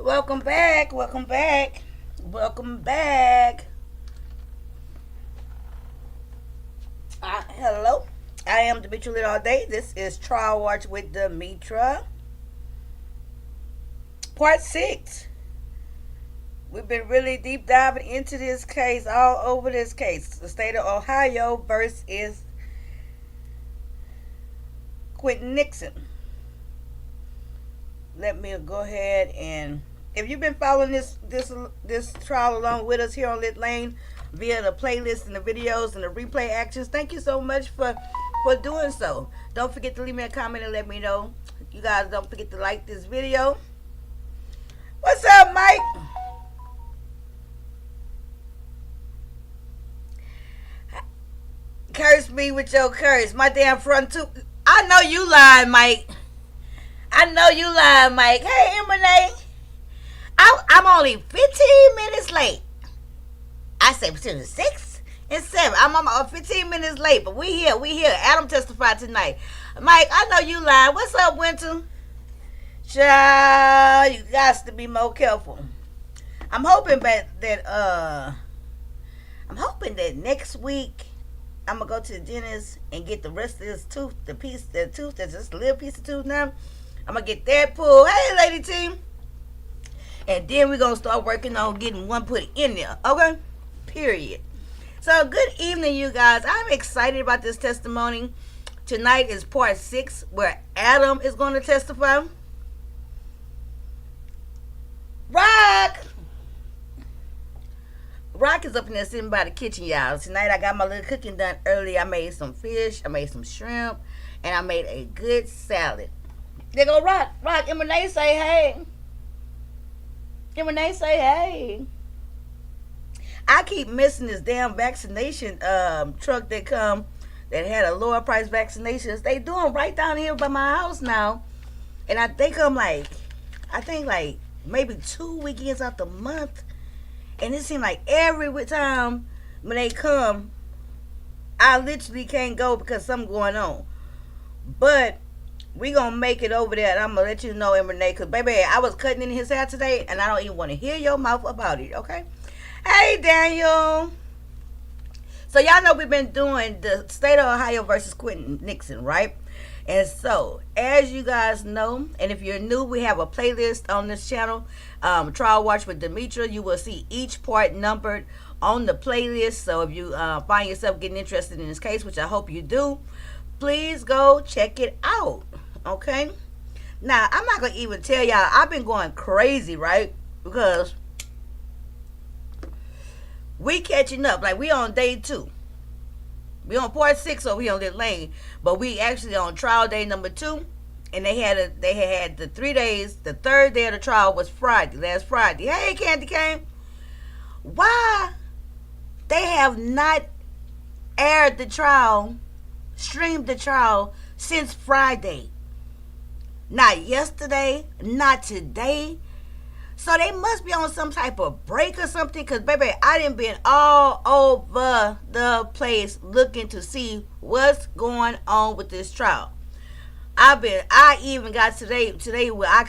welcome back, welcome back, welcome back. Hello, I am Demetralitallday. This is Trial Watch with Demetra, part 6. We've been really deep diving into this case, all over this case. The state of Ohio versus Quinton Nixon. Let me go ahead and, if you've been following this trial along with us here on Lit Lane via the playlist and the videos and the replay actions, thank you so much for doing so. Don't forget to leave me a comment and let me know. You guys don't forget to like this video. What's up, Mike? Curse me with your curse. My damn front tooth. I know you lying, Mike. I know you lying, Mike. Hey, Renee. I'm only 15 minutes late. I say between 6 and 7. I'm 15 minutes late, but we here. Adam testified tonight. Mike, I know you lying. What's up, Winter? Child, you got to be more careful. I'm hoping that next week I'm gonna go to the dentist and get the rest of this tooth, the tooth that's just a little piece of tooth now. I'm gonna get that pulled. Hey, lady team. And then we're gonna start working on getting one put in there. Okay? Period. So, good evening, you guys. I'm excited about this testimony. Tonight is part 6 where Adam is going to testify. Rock is up in there sitting by the kitchen, y'all. Tonight I got my little cooking done early. I made some fish, I made some shrimp, and I made a good salad. There go Rock. And Renee say hey. I keep missing this damn vaccination truck that had a lower price vaccinations. They do them right down here by my house now. And I think maybe 2 weekends out the month. And it seems like every time when they come, I literally can't go because something going on. But we gonna make it over there, and I'm gonna let you know, Renee, because baby, I was cutting in his hair today, and I don't even want to hear your mouth about it. Okay? Hey, Daniel. So y'all know we've been doing the state of Ohio versus Quinton Nixon, right? And so, as you guys know, and if you're new, we have a playlist on this channel, Trial Watch with Demetra. You will see each part numbered on the playlist. So if you find yourself getting interested in this case, which I hope you do, please go check it out. Okay? Now, I'm not going to even tell y'all, I've been going crazy, right? Because we catching up. Like, we on day 2. We on part 6 over here on Lit Lane, but we actually on trial day number 2, and they had the 3 days. The third day of the trial was last Friday. Hey, Candy Cane, why they have not aired the trial, streamed the trial since Friday? Not yesterday, not today. So they must be on some type of break or something, because, baby, I done been all over the place looking to see what's going on with this trial. I even got today where I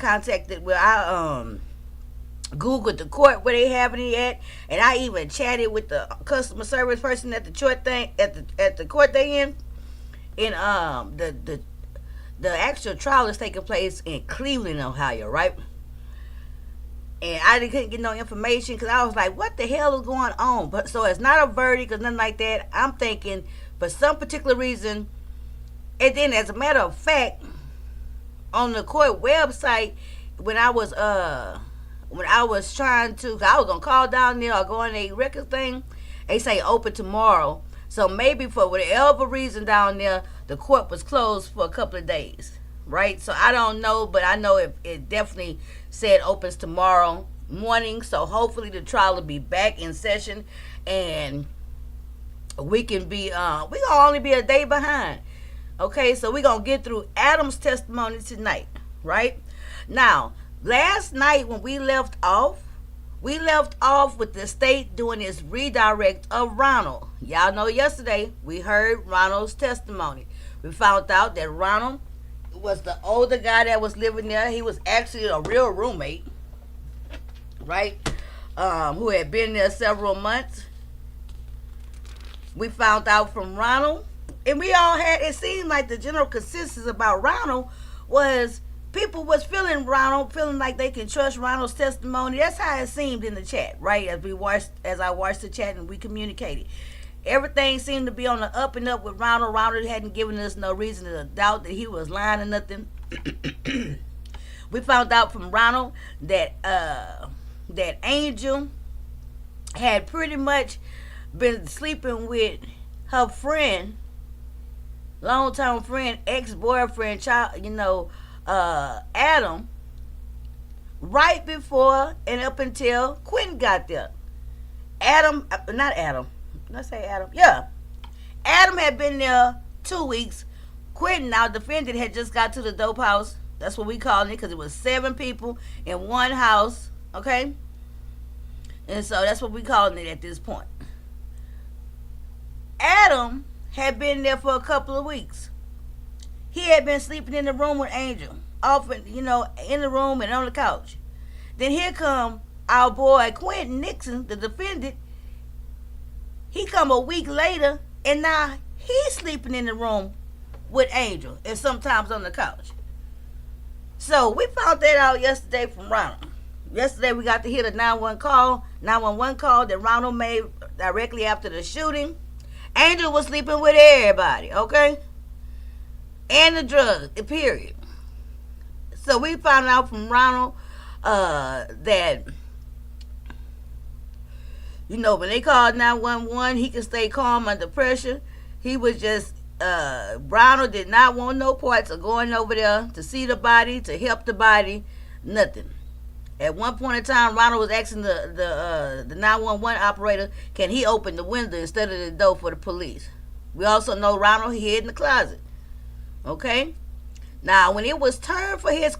Googled the court where they having it at, and I even chatted with the customer service person at the court they in. And the actual trial is taking place in Cleveland, Ohio, right? And I couldn't get no information because I was like, what the hell is going on? But so it's not a verdict or nothing like that. I'm thinking for some particular reason. And then, as a matter of fact, on the court website, when I was trying to, I was gonna call down there or go on a record thing, they say open tomorrow. So maybe for whatever reason down there, the court was closed for a couple of days. Right? So I don't know, but I know it definitely said opens tomorrow morning. So hopefully the trial will be back in session, and we can be we gonna only be a day behind. Okay, so we're gonna get through Adam's testimony tonight, right? Now, last night when we left off with the state doing this redirect of Ronald. Y'all know yesterday we heard Ronald's testimony. We found out that Ronald was the older guy that was living there. He was actually a real roommate. right? Who had been there several months. We found out from Ronald, and we all had, it seemed like the general consensus about Ronald was people was feeling Ronald, feeling like they can trust Ronald's testimony. That's how it seemed in the chat, right? As I watched the chat and we communicated. Everything seemed to be on the up and up with Ronald. Ronald hadn't given us no reason to doubt that he was lying or nothing. We found out from Ronald that Angel had pretty much been sleeping with her friend, long-term friend, ex-boyfriend, Adam, right before and up until Quinton got there. Adam had been there 2 weeks. Quinton, our defendant, had just got to the dope house. That's what we call it, because it was 7 people in one house, okay? And so that's what we calling it at this point. Adam had been there for a couple of weeks. He had been sleeping in the room with Angel, often, in the room and on the couch. Then here come our boy Quinton Nixon, the defendant. He come a week later, and now he's sleeping in the room with Angel, and sometimes on the couch. So we found that out yesterday from Ronald. Yesterday we got to hear the 911 call that Ronald made directly after the shooting. Angel was sleeping with everybody, okay? And the drugs, period. So we found out from Ronald that, when they called 911, he could stay calm under pressure. He was just, Ronald did not want no parts of going over there to see the body, to help the body, nothing. At one point in time, Ronald was asking the 911 operator, can he open the window instead of the door for the police? We also know Ronald, he hid in the closet. Okay? Now, when it was time for his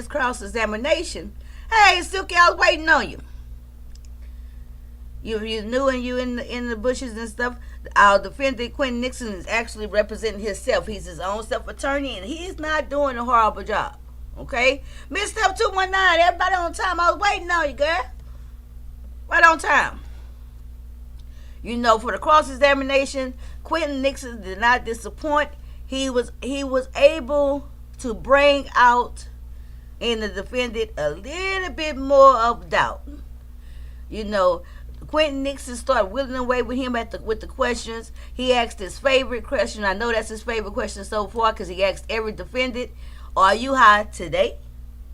cross-examination, hey, Silky, I was waiting on you. You knew, and you in the bushes and stuff. Our defendant, Quinton Nixon, is actually representing himself. He's his own self-attorney, and he's not doing a horrible job. Okay? Miss Step 219, everybody on time. I was waiting on you, girl. Right on time. For the cross-examination, Quinton Nixon did not disappoint. He was able to bring out in the defendant a little bit more of doubt. Quinton Nixon started whittling away with him with the questions. He asked his favorite question. I know that's his favorite question so far because he asked every defendant, are you high today?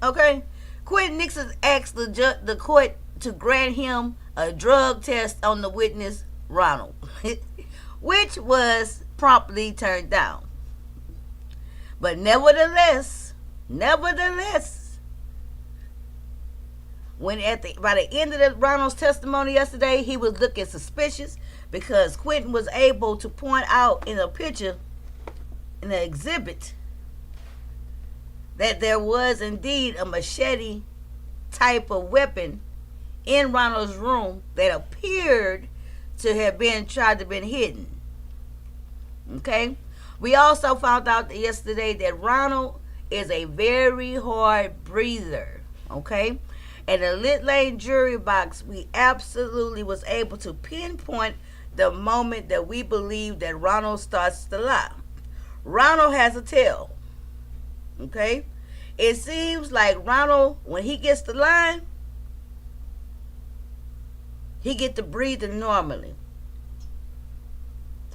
Okay? Quinton Nixon asked the court to grant him a drug test on the witness, Ronald, which was promptly turned down. But nevertheless, when by the end of Ronald's testimony yesterday, he was looking suspicious because Quinton was able to point out in a picture, in an exhibit, that there was indeed a machete type of weapon in Ronald's room that appeared to have been hidden. Okay? We also found out yesterday that Ronald is a very hard breather. Okay? At the Lit Lane jury box, we absolutely was able to pinpoint the moment that we believe that Ronald starts to lie. Ronald has a tail. Okay? It seems like Ronald, when he gets to line, he get to breathing normally.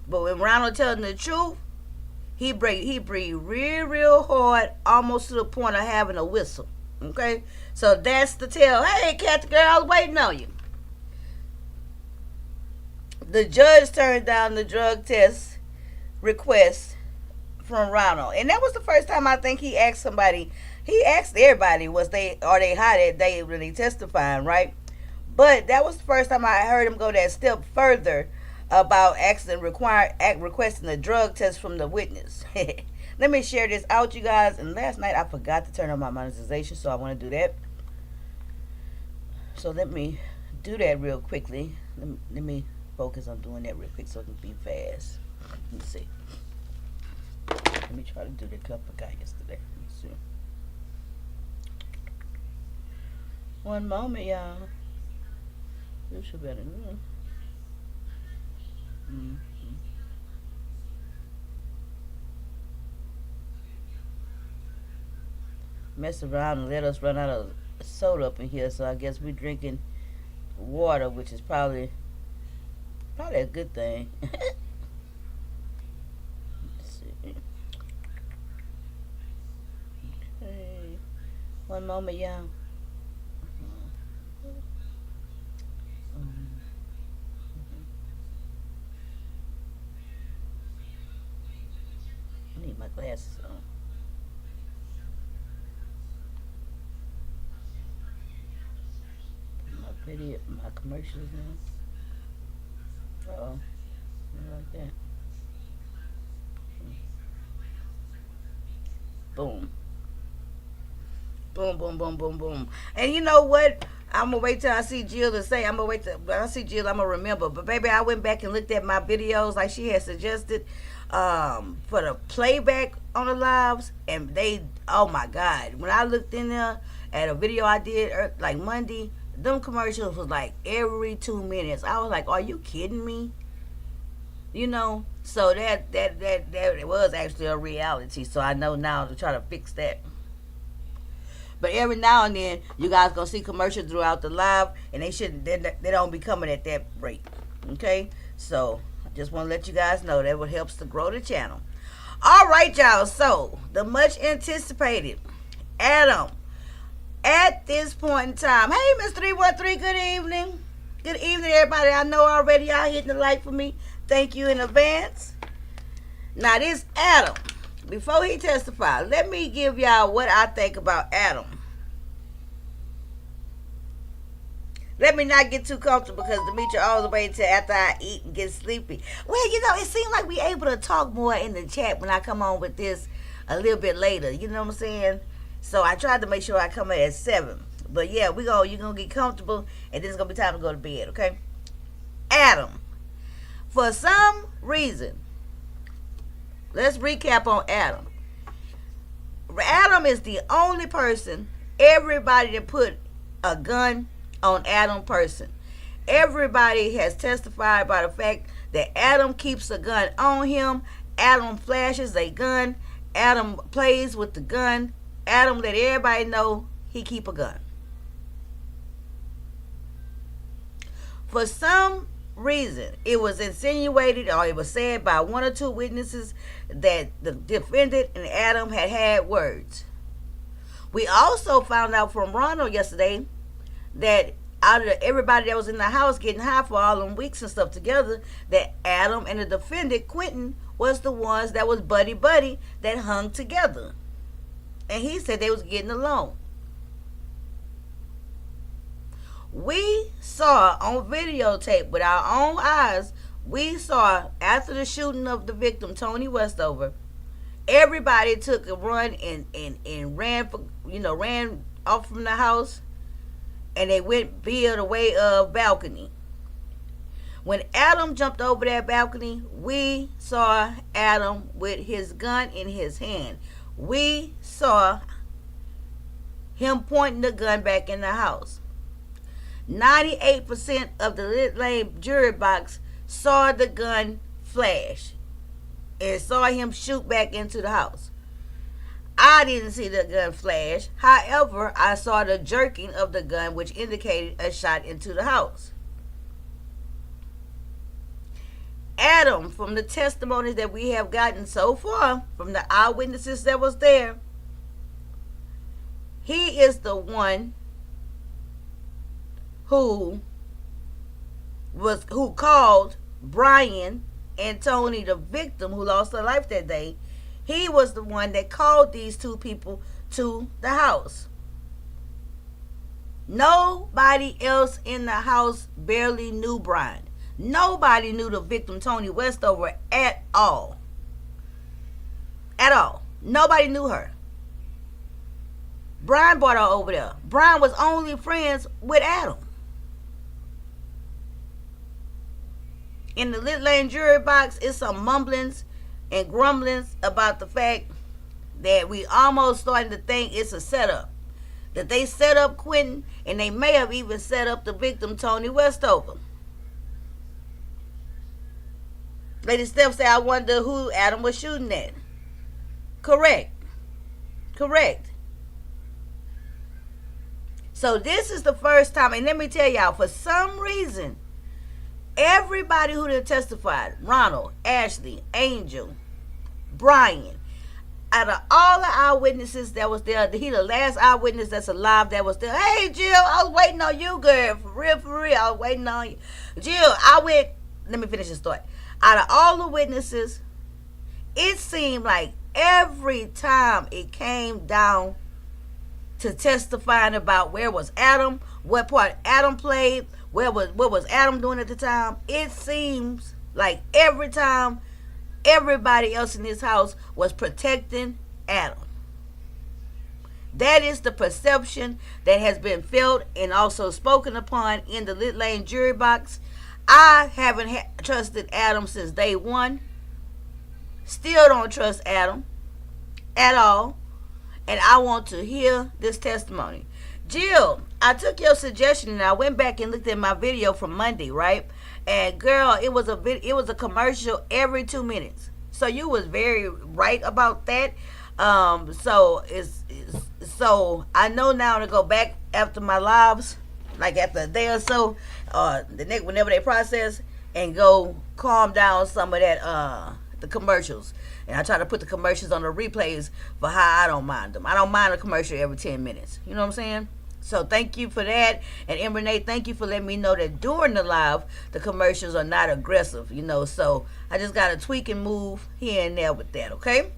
But when Ronald telling the truth, he breathe real hard, almost to the point of having a whistle. Okay? So that's the tell. Hey, cat girl, I was waiting on you. The judge turned down the drug test request from Ronald. And that was the first time I think he asked somebody. He asked everybody, are they high that day when they testifying, right? But that was the first time I heard him go that step further about requesting a drug test from the witness. Let me share this out, you guys. And last night I forgot to turn on my monetization, so I want to do that. So let me do that real quickly. Let me focus on doing that real quick so it can be fast. Let's see. Let me try to do the cup I got yesterday. Let's see. One moment, y'all. You should better know. Mm. Mess around and let us run out of soda up in here, so I guess we're drinking water, which is probably a good thing. Let's see. Okay. One moment, y'all. I need my glasses on. My commercials now. Uh-oh. Like that. Boom. Boom, boom, boom, boom, boom. And you know what? I'm gonna wait till I see Jill to say. I'm gonna wait till when I see Jill. I'm gonna remember. But baby, I went back and looked at my videos like she had suggested for the playback on the lives, and they, oh my God, when I looked in there at a video I did like Monday, them commercials was like every 2 minutes. I was like, are you kidding me? You know, so that it was actually a reality. So I know now to try to fix that. But every now and then, you guys gonna see commercials throughout the live, and they don't be coming at that rate. Okay, so I just want to let you guys know that what helps to grow the channel. All right, y'all. So the much anticipated Adam. At this point in time, hey, Miss 313, good evening. Good evening, everybody. I know already y'all hitting the like for me. Thank you in advance. Now, this Adam, before he testifies, let me give y'all what I think about Adam. Let me not get too comfortable because Demetra always wait till after I eat and get sleepy. Well, you know, it seems like we able to talk more in the chat when I come on with this a little bit later. You know what I'm saying? So I tried to make sure I come in at 7. But yeah, you're going to get comfortable, and then it's going to be time to go to bed, okay? Adam. For some reason, let's recap on Adam. Adam is the only person, everybody that put a gun on Adam person. Everybody has testified by the fact that Adam keeps a gun on him. Adam flashes a gun. Adam plays with the gun. Adam let everybody know he keep a gun. For some reason, it was insinuated or it was said by 1 or 2 witnesses that the defendant and Adam had words. We also found out from Ronald yesterday that out of everybody that was in the house getting high for all them weeks and stuff together, that Adam and the defendant, Quinton, was the ones that was buddy that hung together. And he said they was getting along. We saw on videotape with our own eyes, we saw after the shooting of the victim, Tony Westover, everybody took a run and ran off from the house, and they went via the way of balcony. When Adam jumped over that balcony, we saw Adam with his gun in his hand. We saw him pointing the gun back in the house. 98% of the Lit Lane jury box saw the gun flash and saw him shoot back into the house. I didn't see the gun flash. However, I saw the jerking of the gun, which indicated a shot into the house. Adam, from the testimonies that we have gotten so far, from the eyewitnesses that was there, he is the one who called Brian and Tony, the victim who lost her life that day. He was the one that called these 2 people to the house. Nobody else in the house barely knew Brian. Nobody knew the victim, Tony Westover, at all. At all. Nobody knew her. Brian brought her over there. Brian was only friends with Adam. In the Lit Lane jury box, it's some mumblings and grumblings about the fact that we almost starting to think it's a setup. that they set up Quinton, and they may have even set up the victim, Tony Westover. Lady Steph said, I wonder who Adam was shooting at. Correct. Correct. So this is the first time, and let me tell y'all, for some reason, everybody who done testified, Ronald, Ashley, Angel, Brian, out of all the eyewitnesses that was there, he the last eyewitness that's alive that was there. Hey, Jill, I was waiting on you, girl. For real, I was waiting on you. Jill, let me finish this story. Out of all the witnesses, it seemed like every time it came down to testifying about where was Adam, what part Adam played, what was Adam doing at the time, it seems like every time everybody else in this house was protecting Adam. That is the perception that has been felt and also spoken upon in the Lit Lane jury box. I haven't trusted Adam since day one. Still don't trust Adam at all. And I want to hear this testimony. Jill, I took your suggestion and I went back and looked at my video from Monday, right? And girl, it was a commercial every 2 minutes. So you was very right about that. So I know now to go back after my lives, like after a day or so, whenever they process, and go calm down some of that the commercials. And I try to put the commercials on the replays for how I don't mind them. I don't mind a commercial every 10 minutes. You know what I'm saying? So thank you for that. And Renee, thank you for letting me know that during the live, the commercials are not aggressive, you know. So I just got to tweak and move here and there with that, okay?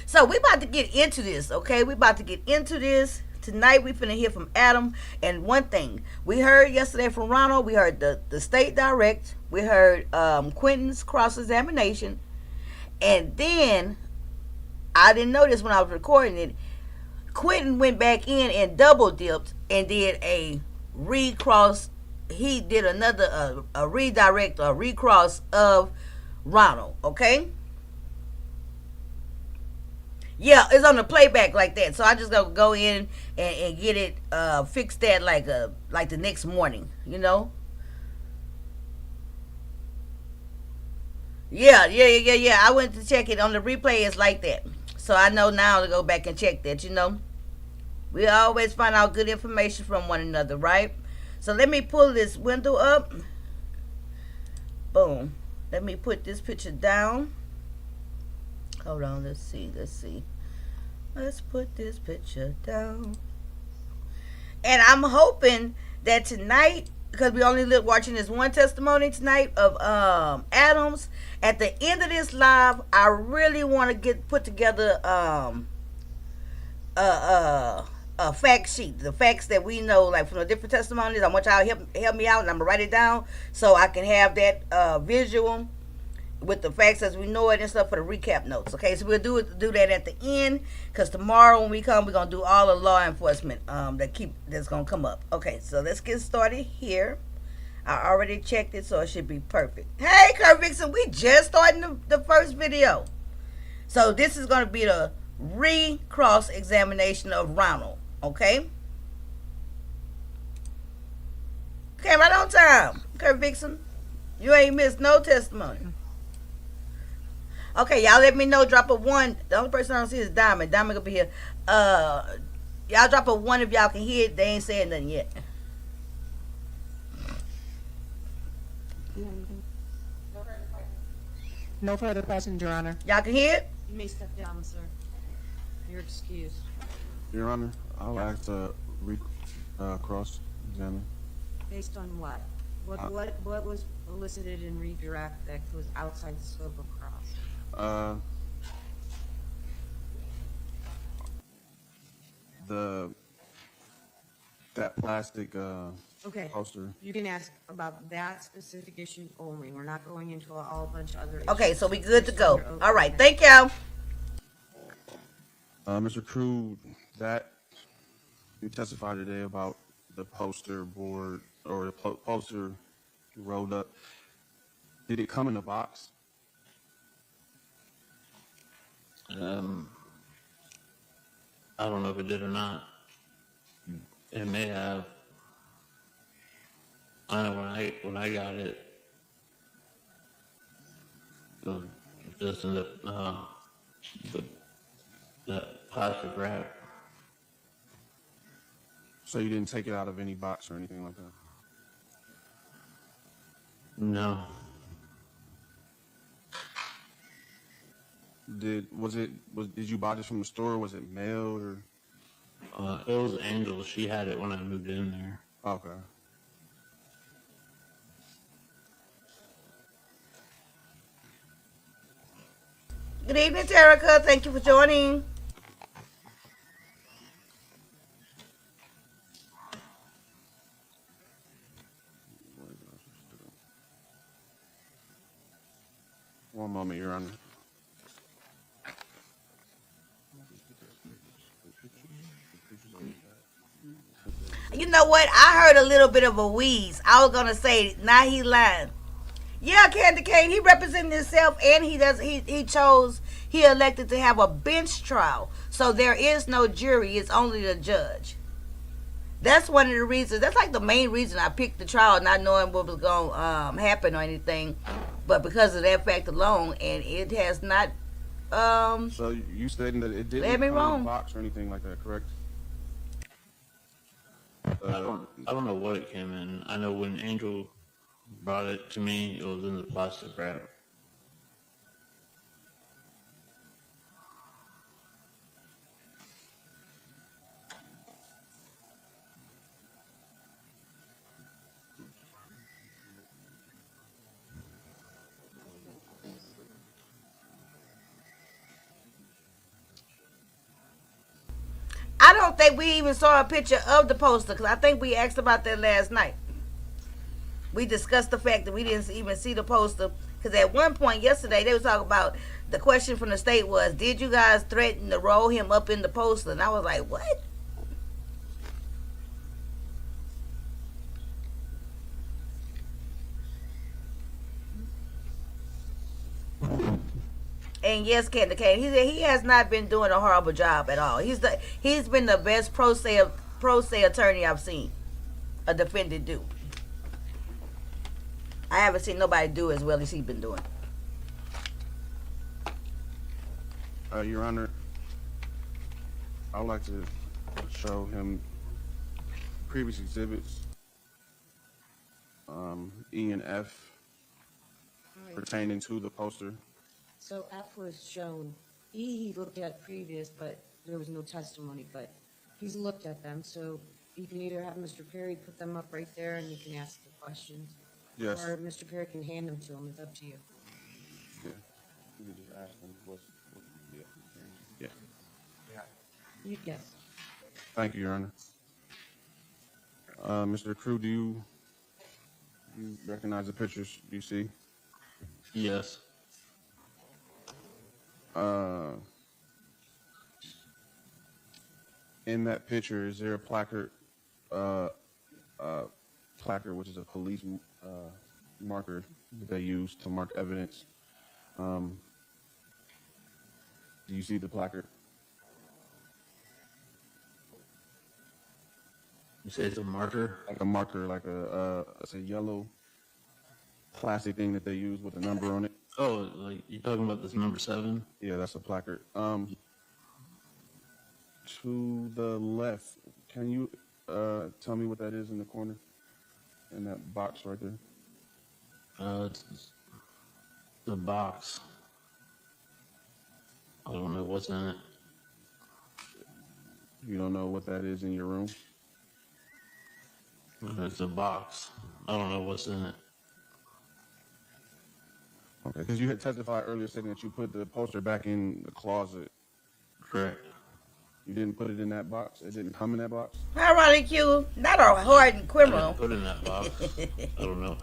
So we about to get into this, okay? We about to get into this. Tonight we finna hear from Adam. And one thing, we heard yesterday from Ronald. We heard the state direct. We heard Quinton's cross-examination. And then, I didn't know this when I was recording it, Quinton went back in and double dipped and did a recross. He did another a redirect or recross of Ronald, okay? Yeah, it's on the playback like that. So I just gotta go in and get it fixed that like the next morning, you know? Yeah. I went to check it on the replay. It's like that. So I know now to go back and check that, you know. We always find out good information from one another, right? So let me pull this window up. Boom. Let me put this picture down. Hold on, let's see. Let's put this picture down. And I'm hoping that tonight, because we only watching this one testimony tonight of Adams, at the end of this live, I really want to put together a fact sheet, the facts that we know, like from the different testimonies. I want y'all to help me out, and I'm gonna write it down so I can have that visual with the facts as we know it and stuff for the recap notes. Okay, so we'll do that at the end, because tomorrow when we come, we're gonna do all the law enforcement that's gonna come up. Okay, so let's get started here. I already checked it, so it should be perfect. Hey, Kurt Vixen, we just started the first video. So this is gonna be the recross examination of Ronald. Okay, right on time, Kurt Vixen. You ain't missed no testimony. Okay, y'all let me know. Drop a 1. The only person I don't see is Diamond. Diamond gonna be here. Y'all drop a 1 if y'all can hear it. They ain't saying nothing yet. No further questions, Your Honor. Y'all can hear it? You may step down, sir. You're excused. Your Honor, I'll ask to cross-examine. Based on what? What was elicited in redirect that was outside the scope of cross? That plastic Okay. poster. You can ask about that specific issue only. We're not going into a whole bunch of other issues. Okay, so we good to go. All right, thank y'all. Mr. Crew, that you testified today about the poster board or the poster you rolled up. Did it come in a box? I don't know if it did or not. It may have. I know when I got it, just in the that plastic wrap. So you didn't take it out of any box or anything like that? No. Did you buy this from the store? Was it mailed or? It was Angel. She had it when I moved in there. Okay. Good evening, Terica. Thank you for joining. One moment, Your Honor. You know what? I heard a little bit of a wheeze. I was gonna say, now he lying. Yeah, Candy Cane, he represented himself, and he elected to have a bench trial. So there is no jury, it's only the judge. That's one of the reasons. That's like the main reason I picked the trial, not knowing what was going to happen or anything, but because of that fact alone, and it has not. So you stating that it didn't Let me come in wrong. a box or anything like that, correct? I don't know what it came in. I know when Angel brought it to me, it was in the plastic wrap. I don't think we even saw a picture of the poster, because I think we asked about that last night. We discussed the fact that we didn't even see the poster, because at one point yesterday they were talking about, the question from the state was, did you guys threaten to roll him up in the poster? And I was like, what? And yes, Candy Cane, he said he has not been doing a horrible job at all. He's been the best pro se attorney I've seen a defendant do. I haven't seen nobody do as well as he's been doing. Your Honor, I would like to show him previous exhibits, E and F, pertaining to the poster. So F was shown. E he looked at previous, but there was no testimony, but he's looked at them. So you can either have Mr. Perry put them up right there and you can ask the questions. Yes. Or Mr. Perry can hand them to him. It's up to you. Yeah. You can just ask him yeah. Yes. Thank you, Your Honor. Mr. Crew, do you recognize the pictures you see? Yes. In that picture, is there a placard, which is a police marker that they use to mark evidence? Do you see the placard? You say it's a marker? Like a marker, like it's a yellow plastic thing that they use with a number on it. Oh, like you talking about this number 7? Yeah, that's a placard. To the left, can you tell me what that is in the corner? In that box right there? It's the box. I don't know what's in it. You don't know what that is in your room? It's a box. I don't know what's in it. Okay, because you had testified earlier saying that you put the poster back in the closet. Correct. You didn't put it in that box? It didn't come in that box? Ironic, you not a hardened I criminal. didn't put it in that box. I don't know.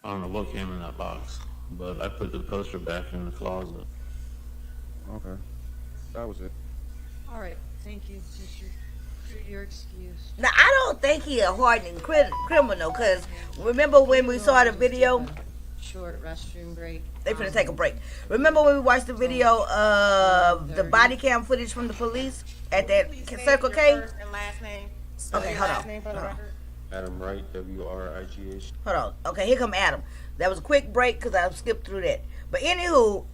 I don't know what came in that box, but I put the poster back in the closet. Okay, that was it. All right. Thank you, Mr. You're excused. Now I don't think he a hardened criminal, because remember when we saw the video? Short restroom break. They finna take a break. Remember when we watched the video of the body cam footage from the police at that Circle K? First and last name. Okay, hold Last on. name for the Hold on. record? Adam Wright, WRIGH. Hold on. Okay, here come Adam. That was a quick break because I skipped through that. But anywho,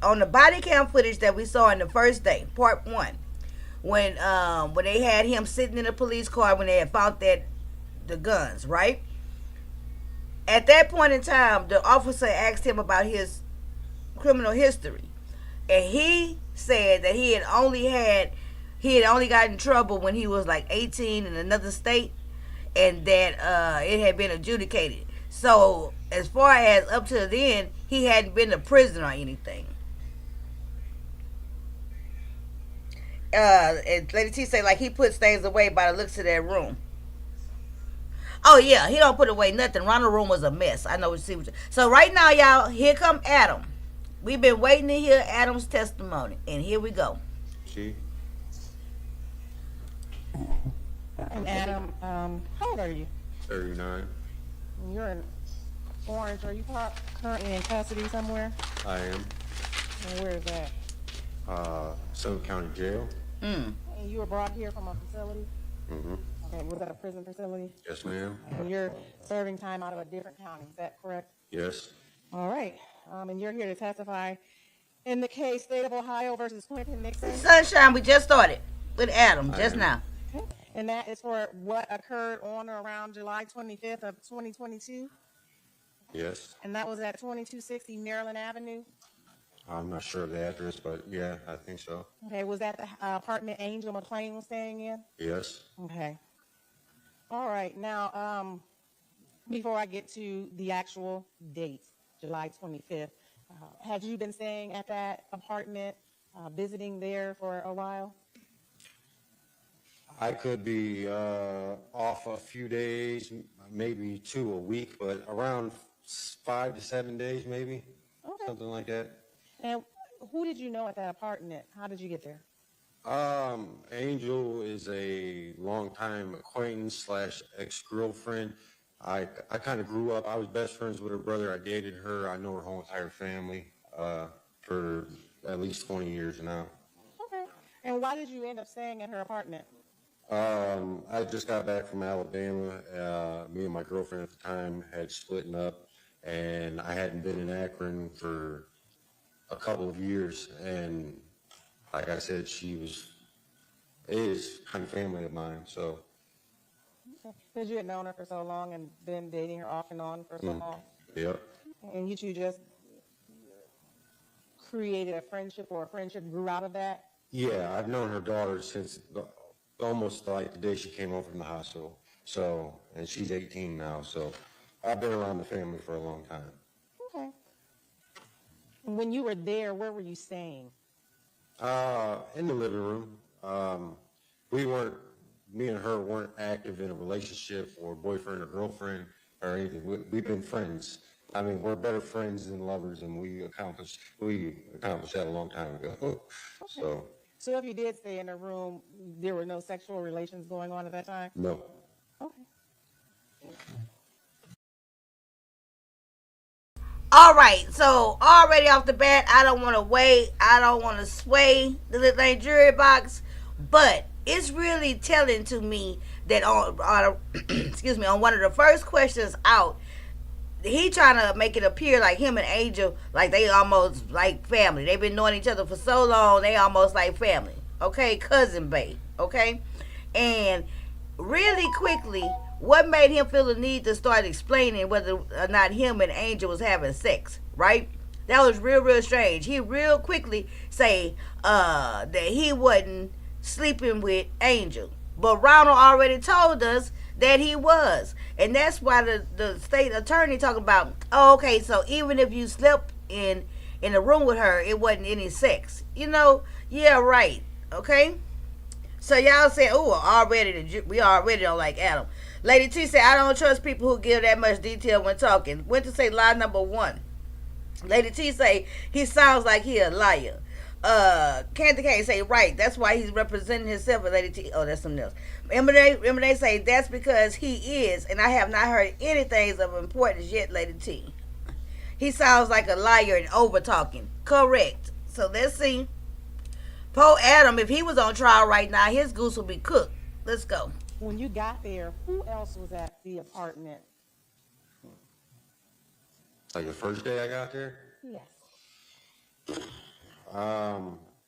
on the body cam footage that we saw in the first day, part 1, when they had him sitting in a police car when they had found the guns, right? At that point in time, the officer asked him about his criminal history, and he said that he had only got in trouble when he was like 18 in another state, and that it had been adjudicated. So as far as up to then, he hadn't been to prison or anything. And Lady T say like he puts things away by the looks of that room. Oh yeah, he don't put away nothing. Ronald's room was a mess. I know what you see. So right now, y'all, here come Adam. We've been waiting to hear Adam's testimony, and here we go. She, And Adam, how old are you? 39. You're in Orange. Are you currently in custody somewhere? I am. And where is that? Suffolk County Jail. And you were brought here from a facility? Mm-hmm. Okay, was that a prison facility? Yes, ma'am. And you're serving time out of a different county, is that correct? Yes. All right. And you're here to testify in the case State of Ohio versus Quinton Nixon. Sunshine, we just started with Adam just am. now. Okay. And that is for what occurred on or around July 25th of 2022? Yes. And that was at 2260 Maryland Avenue? I'm not sure of the address, but yeah, I think so. Okay, was that the apartment Angel McClain was staying in? Yes. Okay. All right. Now, before I get to the actual date, July 25th, have you been staying at that apartment, visiting there for a while? I could be off a few days, maybe 2 a week, but around 5 to 7 days, maybe. Okay. Something like that. And who did you know at that apartment? How did you get there? Angel is a longtime acquaintance slash ex-girlfriend. I kind of grew up, I was best friends with her brother. I dated her. I know her whole entire family for at least 20 years now. Okay. And why did you end up staying at her apartment? I just got back from Alabama. Me and my girlfriend at the time had splitting up, and I hadn't been in Akron for a couple of years. And like I said, is kind of family of mine. So. Because you had known her for so long and been dating her off and on for so long. Yep. And you two just created a friendship, or a friendship grew out of that? Yeah, I've known her daughter since almost like the day she came home from the hospital. So, and she's 18 now. So I've been around the family for a long time. Okay. When you were there, where were you staying? In the living room. Me and her weren't active in a relationship or boyfriend or girlfriend or anything. We've been friends. I mean, we're better friends than lovers, and we accomplished that a long time ago. Okay. So if you did stay in a room, there were no sexual relations going on at that time? No. Okay. All right, so already off the bat, I don't want to sway the little jury box, but it's really telling to me that on excuse me, on one of the first questions out, he trying to make it appear like him and Angel, like they almost like family. They've been knowing each other for so long, they almost like family. Okay, cousin babe. Okay, and really quickly, what made him feel the need to start explaining whether or not him and Angel was having sex, right? That was real strange. He real quickly say that he wasn't sleeping with Angel, but Ronald already told us that he was, and that's why the state attorney talking about, oh, okay, so even if you slept in a room with her, it wasn't any sex, yeah, right. Okay, so y'all say, oh, we already don't like Adam. Lady T said, I don't trust people who give that much detail when talking. Went to say lie number 1. Lady T say he sounds like he a liar. Candy Cane say, right, that's why he's representing himself with Lady T. Oh, that's something else. Remember they say that's because he is, and I have not heard anything of importance yet, Lady T. He sounds like a liar and over talking. Correct. So let's see. Poor Adam, if he was on trial right now, his goose would be cooked. Let's go. When you got there, who else was at the apartment? Like the first day I got there, Yes.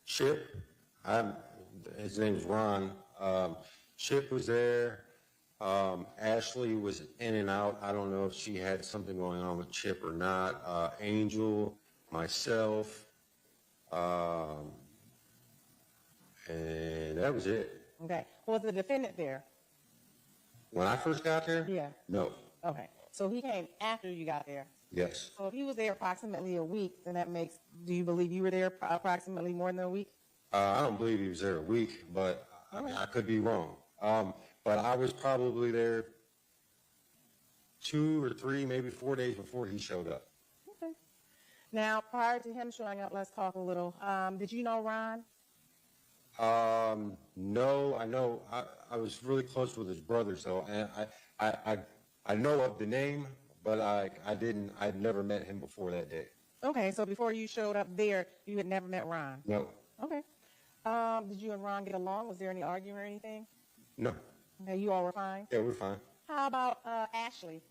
Chip, his name's Ron. Chip was there. Ashley was in and out. I don't know if she had something going on with Chip or not. Angel, myself, and that was it. Okay. Was the defendant there? When I first got there? Yeah. No. Okay. So he came after you got there. Yes. So if he was there approximately a week, then that makes, do you believe you were there approximately more than a week? I don't believe he was there a week, but I could be wrong. But I was probably there 2 or 3, maybe 4 days before he showed up. Okay. Now, prior to him showing up, let's talk a little. Did you know Ron? No, I was really close with his brothers though, and I know of the name, but I'd never met him before that day. Okay, so before you showed up there, you had never met Ron? No. Okay. Did you and Ron get along? Was there any arguing or anything? No. Okay, you all were fine? Yeah, we're fine. How about Ashley?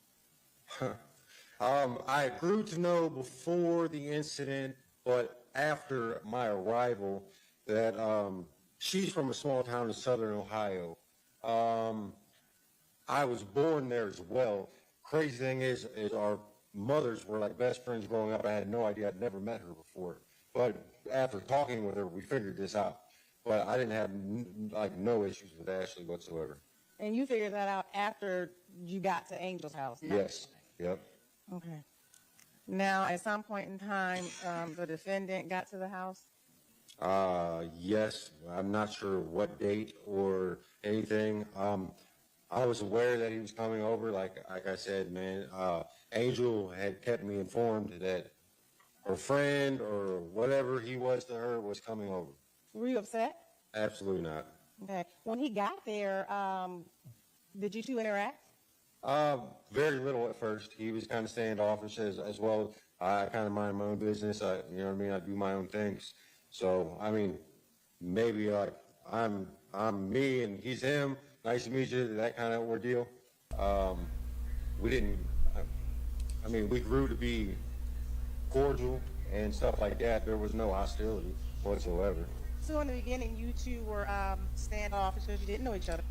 I grew to know before the incident, but after my arrival, that she's from a small town in southern Ohio. I was born there as well. Crazy thing is our mothers were like best friends growing up. I had no idea. I'd never met her before. But after talking with her, we figured this out. But I didn't have no issues with Ashley whatsoever. And you figured that out after you got to Angel's house? Yes. Yep. Okay. Now, at some point in time, the defendant got to the house? Yes. I'm not sure what date or anything. I was aware that he was coming over. Like I said, man, Angel had kept me informed that her friend or whatever he was to her was coming over. Were you upset? Absolutely not. Okay. When he got there, did you two interact? Very little at first. He was kind of standoffish as well. I kind of mind my own business. You know what I mean? I do my own things. So, I mean, maybe like I'm me and he's him. Nice to meet you. That kind of ordeal. We didn't. I mean, we grew to be cordial and stuff like that. There was no hostility whatsoever. So in the beginning, you two were standoffish because you didn't know each other.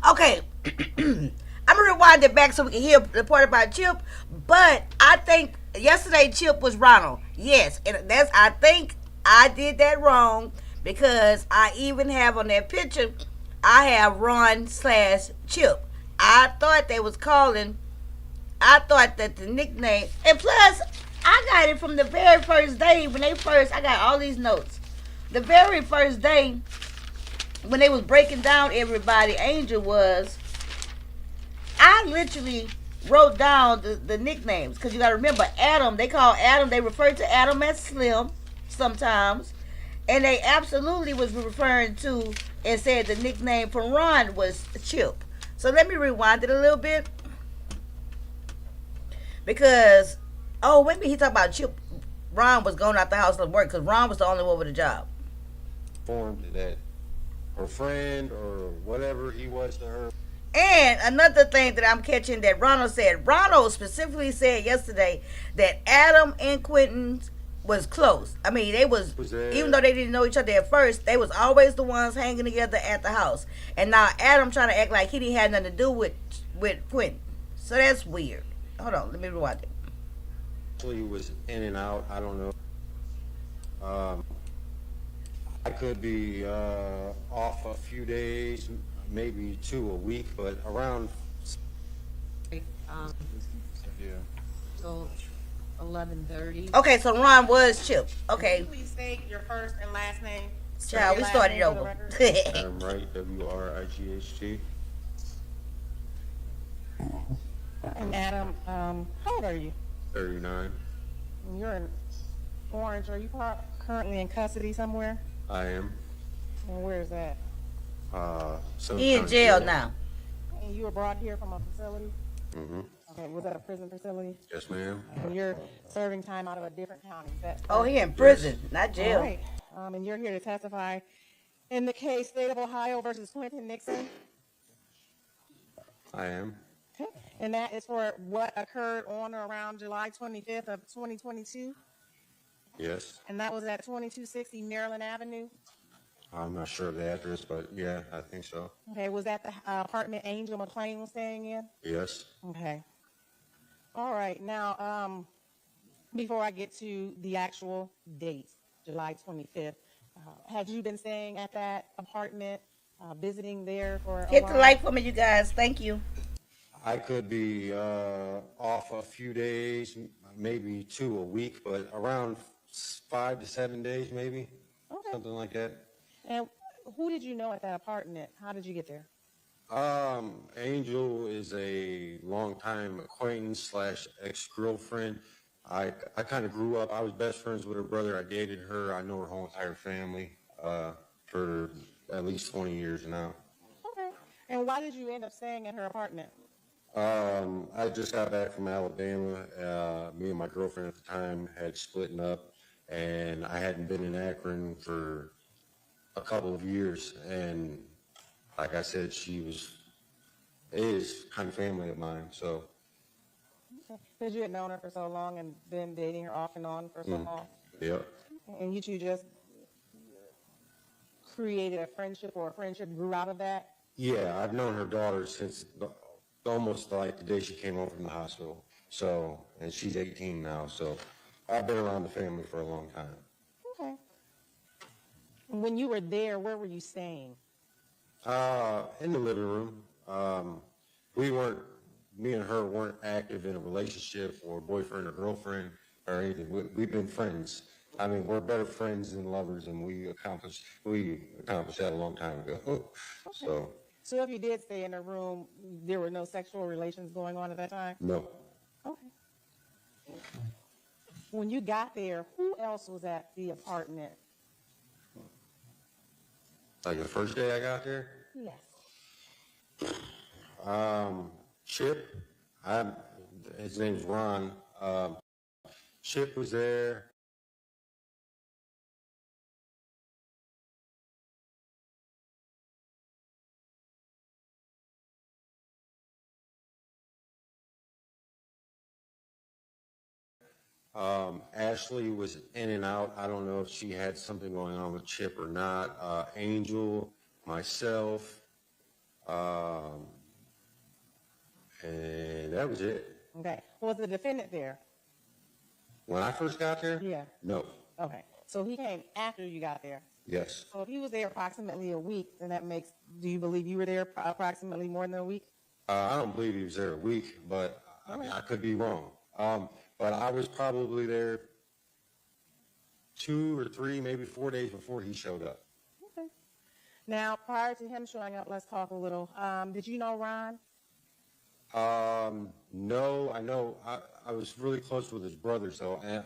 Okay, I'm gonna rewind it back so we can hear the part about Chip. But I think yesterday Chip was Ronald. Yes, and I think I did that wrong because I even have on that picture I have Ron/Chip. I thought they was calling. I thought that the nickname, and plus I got it from the very first day when they first. I got all these notes. The very first day when they was breaking down everybody, Angel was. I literally wrote down the nicknames because you got to remember Adam. They call Adam. They refer to Adam as Slim sometimes, and they absolutely was referring to and said the nickname for Ron was Chip. So let me rewind it a little bit because maybe he talked about Chip. Ron was going out the house to work because Ron was the only one with a job. Informed that her friend or whatever he was to her. And another thing that I'm catching that Ronald said, Ronald specifically said yesterday that Adam and Quinton was close. I mean, they was even though they didn't know each other at first, they was always the ones hanging together at the house. And now Adam trying to act like he didn't have nothing to do with Quinton. So that's weird. Hold on, let me rewind it. He was in and out. I don't know. I could be off a few days, maybe 2 a week, but around. Yeah. So 11:30. Okay, so Ron was Chip. Okay. Please state your first and last name. Child, we started over. Adam Wright, WRIGHT. And Adam, how old are you? 39. And you're in Orange. Are you currently in custody somewhere? I am. And where is that? He in jail now. And you were brought here from a facility? Mm-hmm. Okay, was that a prison facility? Yes, ma'am. And you're serving time out of a different county. Is that Oh, he in prison, not jail. All right. And you're here to testify in the case State of Ohio versus Quinton Nixon? I am. Okay. And that is for what occurred on or around July 25th of 2022? Yes. And that was at 2260 Maryland Avenue? I'm not sure of the address, but yeah, I think so. Okay. Was that the apartment Angel McClain was staying in? Yes. Okay. All right. Now, before I get to the actual date, July 25th, had you been staying at that apartment, visiting there for a Hit the while? like for me, you guys. Thank you. I could be off a few days, maybe 2 a week, but around 5 to 7 days, maybe, Okay. something like that. And who did you know at that apartment? How did you get there? Angel is a longtime acquaintance slash ex-girlfriend. I kind of grew up. I was best friends with her brother. I dated her. I know her whole entire family for at least 20 years now. Okay. And why did you end up staying at her apartment? I just got back from Alabama. Me and my girlfriend at the time had split up, and I hadn't been in Akron for a couple of years. And like I said, is kind of family of mine. So, Because you had known her for so long and been dating her off and on for so long. yeah. And you two just created a friendship, or a friendship grew out of that? Yeah, I've known her daughter since almost like the day she came home from the hospital. So, and she's 18 now. So, I've been around the family for a long time. Okay. When you were there, where were you staying? In the living room. Me and her weren't active in a relationship or boyfriend or girlfriend or anything. We've been friends. I mean, we're better friends than lovers, and we accomplished that a long time ago. So if you did stay in a room, there were no sexual relations going on at that time? No. Okay. When you got there, who else was at the apartment? Like the first day I got there, Yes. Chip, his name's Ron. Chip was there. Ashley was in and out. I don't know if she had something going on with Chip or not. Angel, myself, and that was it. Okay. Was the defendant there? When I first got there? Yeah. No. Okay. So he came after you got there. Yes. So if he was there approximately a week, then do you believe you were there approximately more than a week? I don't believe he was there a week, but I mean, I could be wrong. But I was probably there 2 or 3, maybe 4 days before he showed up. Okay. Now, prior to him showing up, let's talk a little. Did you know Ron? No, I know I was really close with his brother, so and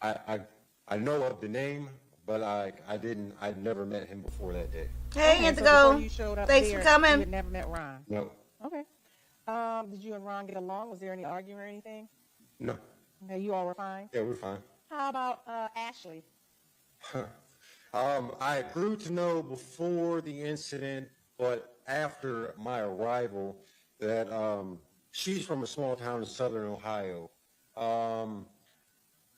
I know of the name, but I'd never met him before that day. Hey, Okay, so Indigo. before you showed up Thanks there, for You coming. had never met Ron. No, Okay. Did you and Ron get along? Was there any arguing or anything? no, Okay, you all were fine. yeah, we're fine. How about Ashley? I grew to know before the incident, but after my arrival, that she's from a small town in southern Ohio.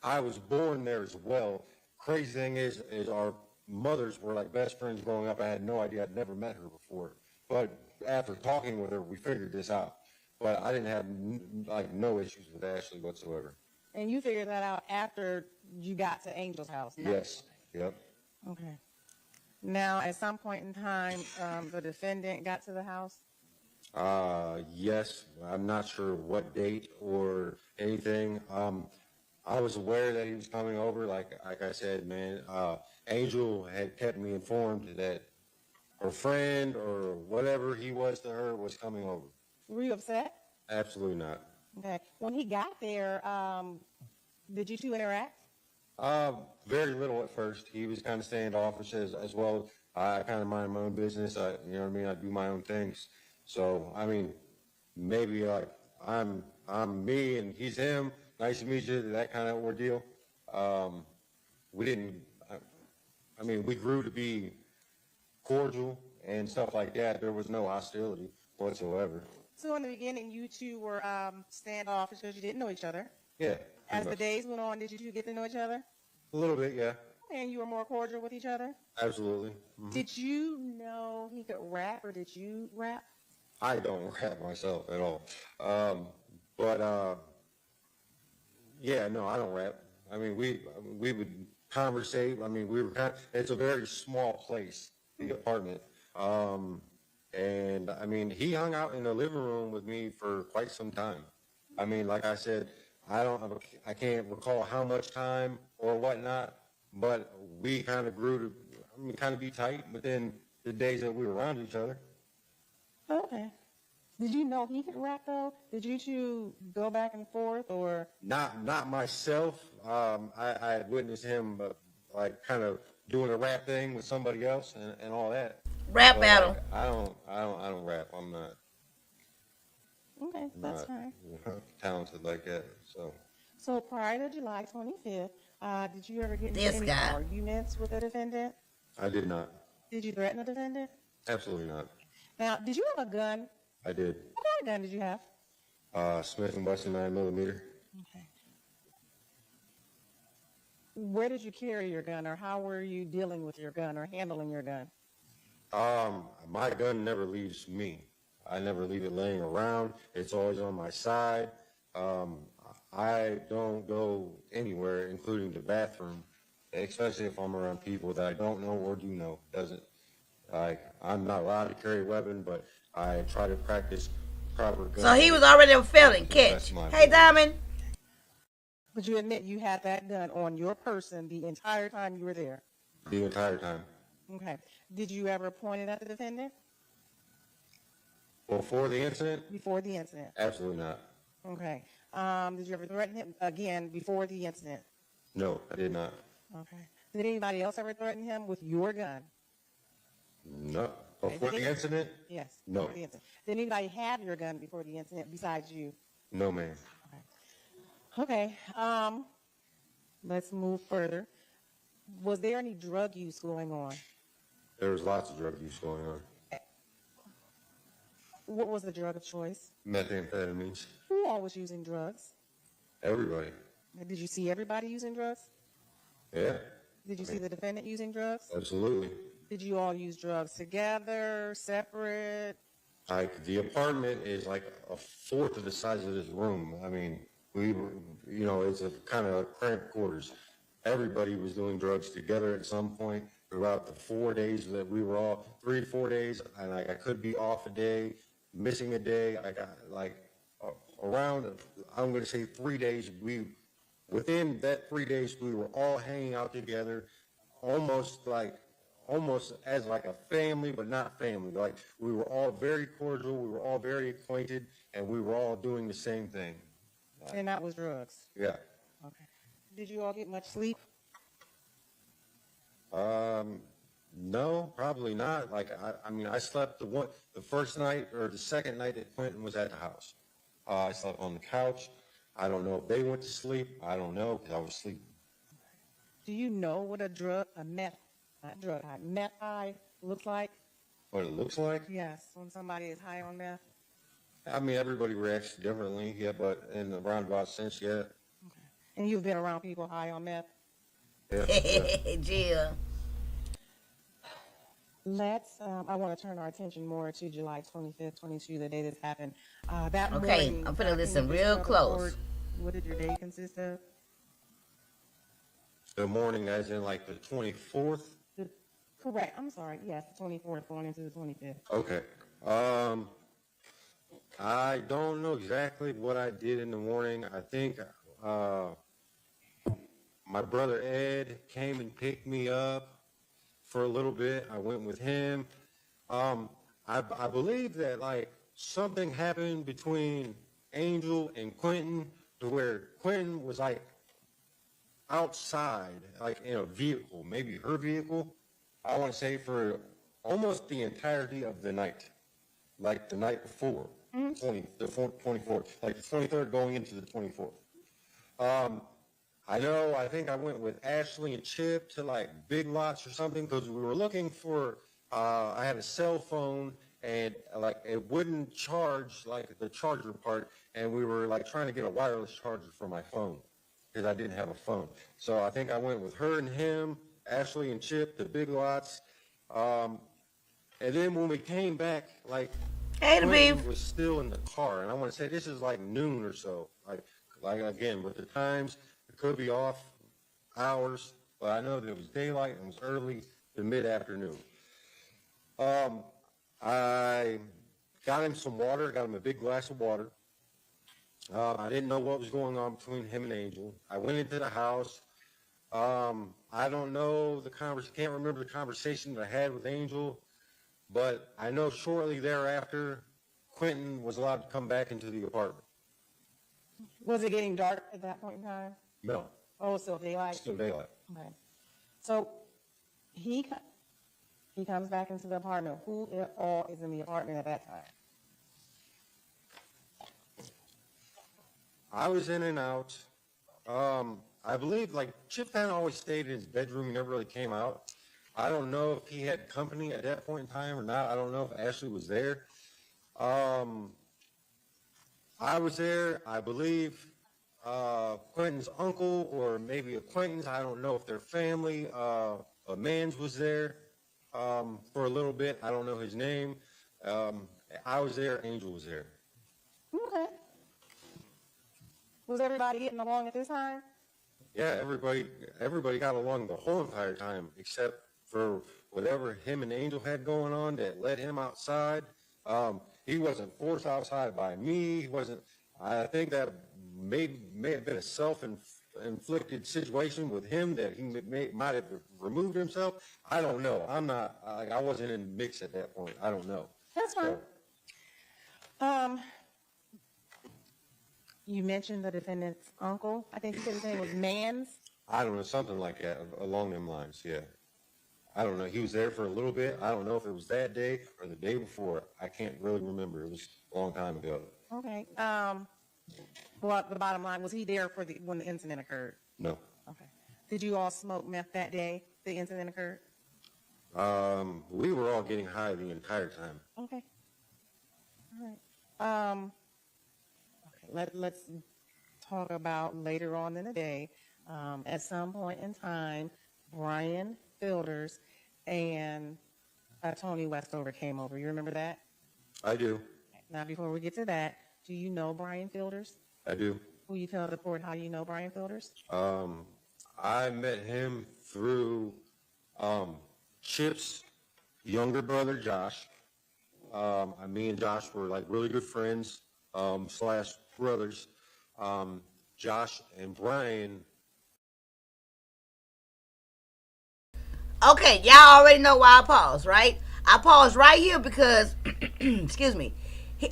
I was born there as well. Crazy thing is our mothers were like best friends growing up. I had no idea. I'd never met her before. But after talking with her, we figured this out. But I didn't have no issues with Ashley whatsoever. And you figured that out after you got to Angel's house? No? Yes. Yep. Okay. Now, at some point in time, the defendant got to the house? Yes. I'm not sure what date or anything. I was aware that he was coming over. Like I said, man, Angel had kept me informed that her friend or whatever he was to her was coming over. Were you upset? Absolutely not. Okay. When he got there, did you two interact? Very little at first. He was kind of standoffish as well. I kind of mind my own business. You know what I mean? I do my own things. So, I mean, maybe like I'm me and he's him. Nice to meet you. That kind of ordeal. We didn't. I mean, we grew to be cordial and stuff like that. There was no hostility whatsoever. So in the beginning, you two were standoffish because you didn't know each other. Yeah. As pretty the much. days went on, did you two get to know each other? A little bit, yeah. And you were more cordial with each other? Absolutely. Mhm. Did you know he could rap, or did you rap? I don't rap myself at all. But yeah, no, I don't rap. I mean, we would conversate. I mean, we were it's a very small place, the apartment. And I mean, he hung out in the living room with me for quite some time. I mean, like I said, I can't recall how much time or whatnot, but we kind of grew to, kind of be tight within the days that we were around each other. Okay. Did you know he could rap, though? Did you two go back and forth, or? Not myself. I had witnessed him, like, kind of doing a rap thing with somebody else and all that. Rap But, battle. like, I don't rap. I'm not. Okay, that's not fine. talented like that. So prior to July 25th, did you ever get into This any guy. arguments with the defendant? I did not. Did you threaten the defendant? Absolutely not. Now, did you have a gun? I did. What kind of gun did you have? Smith and Wesson 9mm. Okay. Where did you carry your gun, or how were you dealing with your gun or handling your gun? My gun never leaves me. I never leave it laying around. It's always on my side. I don't go anywhere, including the bathroom, especially if I'm around people that I don't know or do know. I'm not allowed to carry a weapon, but I try to practice proper gun. So he was already a felon. Catch. Hey, Diamond. But you admit you had that gun on your person the entire time you were there? The entire time. Okay. Did you ever point it at the defendant? Before the incident? Before the incident? Absolutely not. Okay. Did you ever threaten him again before the incident? No, I did not. Okay. Did anybody else ever threaten him with your gun? No. Before the incident? Yes. No. Before the incident. Did anybody have your gun before the incident besides you? No, ma'am. Okay. Let's move further. Was there any drug use going on? There was lots of drug use going on. What was the drug of choice? Methamphetamines. Who all was using drugs? Everybody. Did you see everybody using drugs? Yeah. Did you see the defendant using drugs? Absolutely. Did you all use drugs together, separate? Like, the apartment is like a fourth of the size of this room. I mean, we were, it's a kind of cramped quarters. Everybody was doing drugs together at some point throughout the 4 days that we were all, 3 to 4 days, and I could be off a day, missing a day. I got around, I'm going to say 3 days. Within that 3 days, we were all hanging out together, almost as like a family, but not family. Like, we were all very cordial, we were all very acquainted, and we were all doing the same thing. And that was drugs. Yeah. Okay. Did you all get much sleep? No, probably not. Like, I slept the first night or the second night that Quinton was at the house. I slept on the couch. I don't know if they went to sleep. I don't know, because I was sleeping. Do you know what a meth high looks like? What it looks like? Yes, when somebody is high on meth. I mean, everybody reacts differently, yeah, but in a roundabout sense, yeah. Okay. And you've been around people high on meth? Yeah. Jill. I want to turn our attention more to July 25th, 22, the day this happened. That Okay, morning, I'm finna listen can you real just close. report what did your day consist of? The morning, as in like the 24th? Correct. I'm sorry. Yes, the 24th going into the 25th. Okay. I don't know exactly what I did in the morning. I think my brother Ed came and picked me up for a little bit. I went with him. I believe that like something happened between Angel and Quinton to where Quinton was like outside, like in a vehicle, maybe her vehicle, I want to say for almost the entirety of the night, like the night before, the 24th, like the 23rd going into the 24th. I think I went with Ashley and Chip to like Big Lots or something because we were looking for, I had a cell phone and like it wouldn't charge like the charger part, and we were like trying to get a wireless charger for my phone because I didn't have a phone. So I think I went with her and him, Ashley and Chip, the Big Lots. And then when we came back, like, Hey, the Quentin beef. was still in the car, and I want to say this is like noon or so. Like again, with the times, it could be off hours, but I know that it was daylight and it was early to mid-afternoon. I got him some water, got him a big glass of water. I didn't know what was going on between him and Angel. I went into the house. I don't know can't remember the conversation that I had with Angel, but I know shortly thereafter, Quinton was allowed to come back into the apartment. Was it getting dark at that point in time? No, Oh, still daylight? still daylight. Okay. So he comes back into the apartment. Who all is in the apartment at that time? I was in and out. I believe like Chip kind of always stayed in his bedroom. He never really came out. I don't know if he had company at that point in time or not. I don't know if Ashley was there. I was there. I believe Quentin's uncle or maybe acquaintance. I don't know if their family. A man's was there for a little bit. I don't know his name. I was there. Angel was there. Okay. Was everybody getting along at this time? Yeah, everybody got along the whole entire time, except for whatever him and Angel had going on that led him outside. He wasn't forced outside by me. He wasn't. I think that may have been a self-inflicted situation with him that he might have removed himself. I don't know. I'm not. I wasn't in the mix at that point. I don't know. That's fine. You mentioned the defendant's uncle. I think you said his name was Mans. I don't know, something like that, along them lines, yeah. I don't know, he was there for a little bit. I don't know if it was that day or the day before. I can't really remember. It was a long time ago. Okay. Well, the bottom line, was he there for when the incident occurred? No. Okay. Did you all smoke meth that day the incident occurred? We were all getting high the entire time. Okay. All right. Let's talk about later on in the day. At some point in time, Brian Fielders and Tony Westover came over. You remember that? I do. Now, before we get to that, do you know Brian Fielders? I do. Will you tell the court how you know Brian Fielders? I met him through Chip's younger brother, Josh. Me and Josh were like really good friends, / brothers. Josh and Brian. Okay, y'all already know why I paused, right? I paused right here because, excuse me,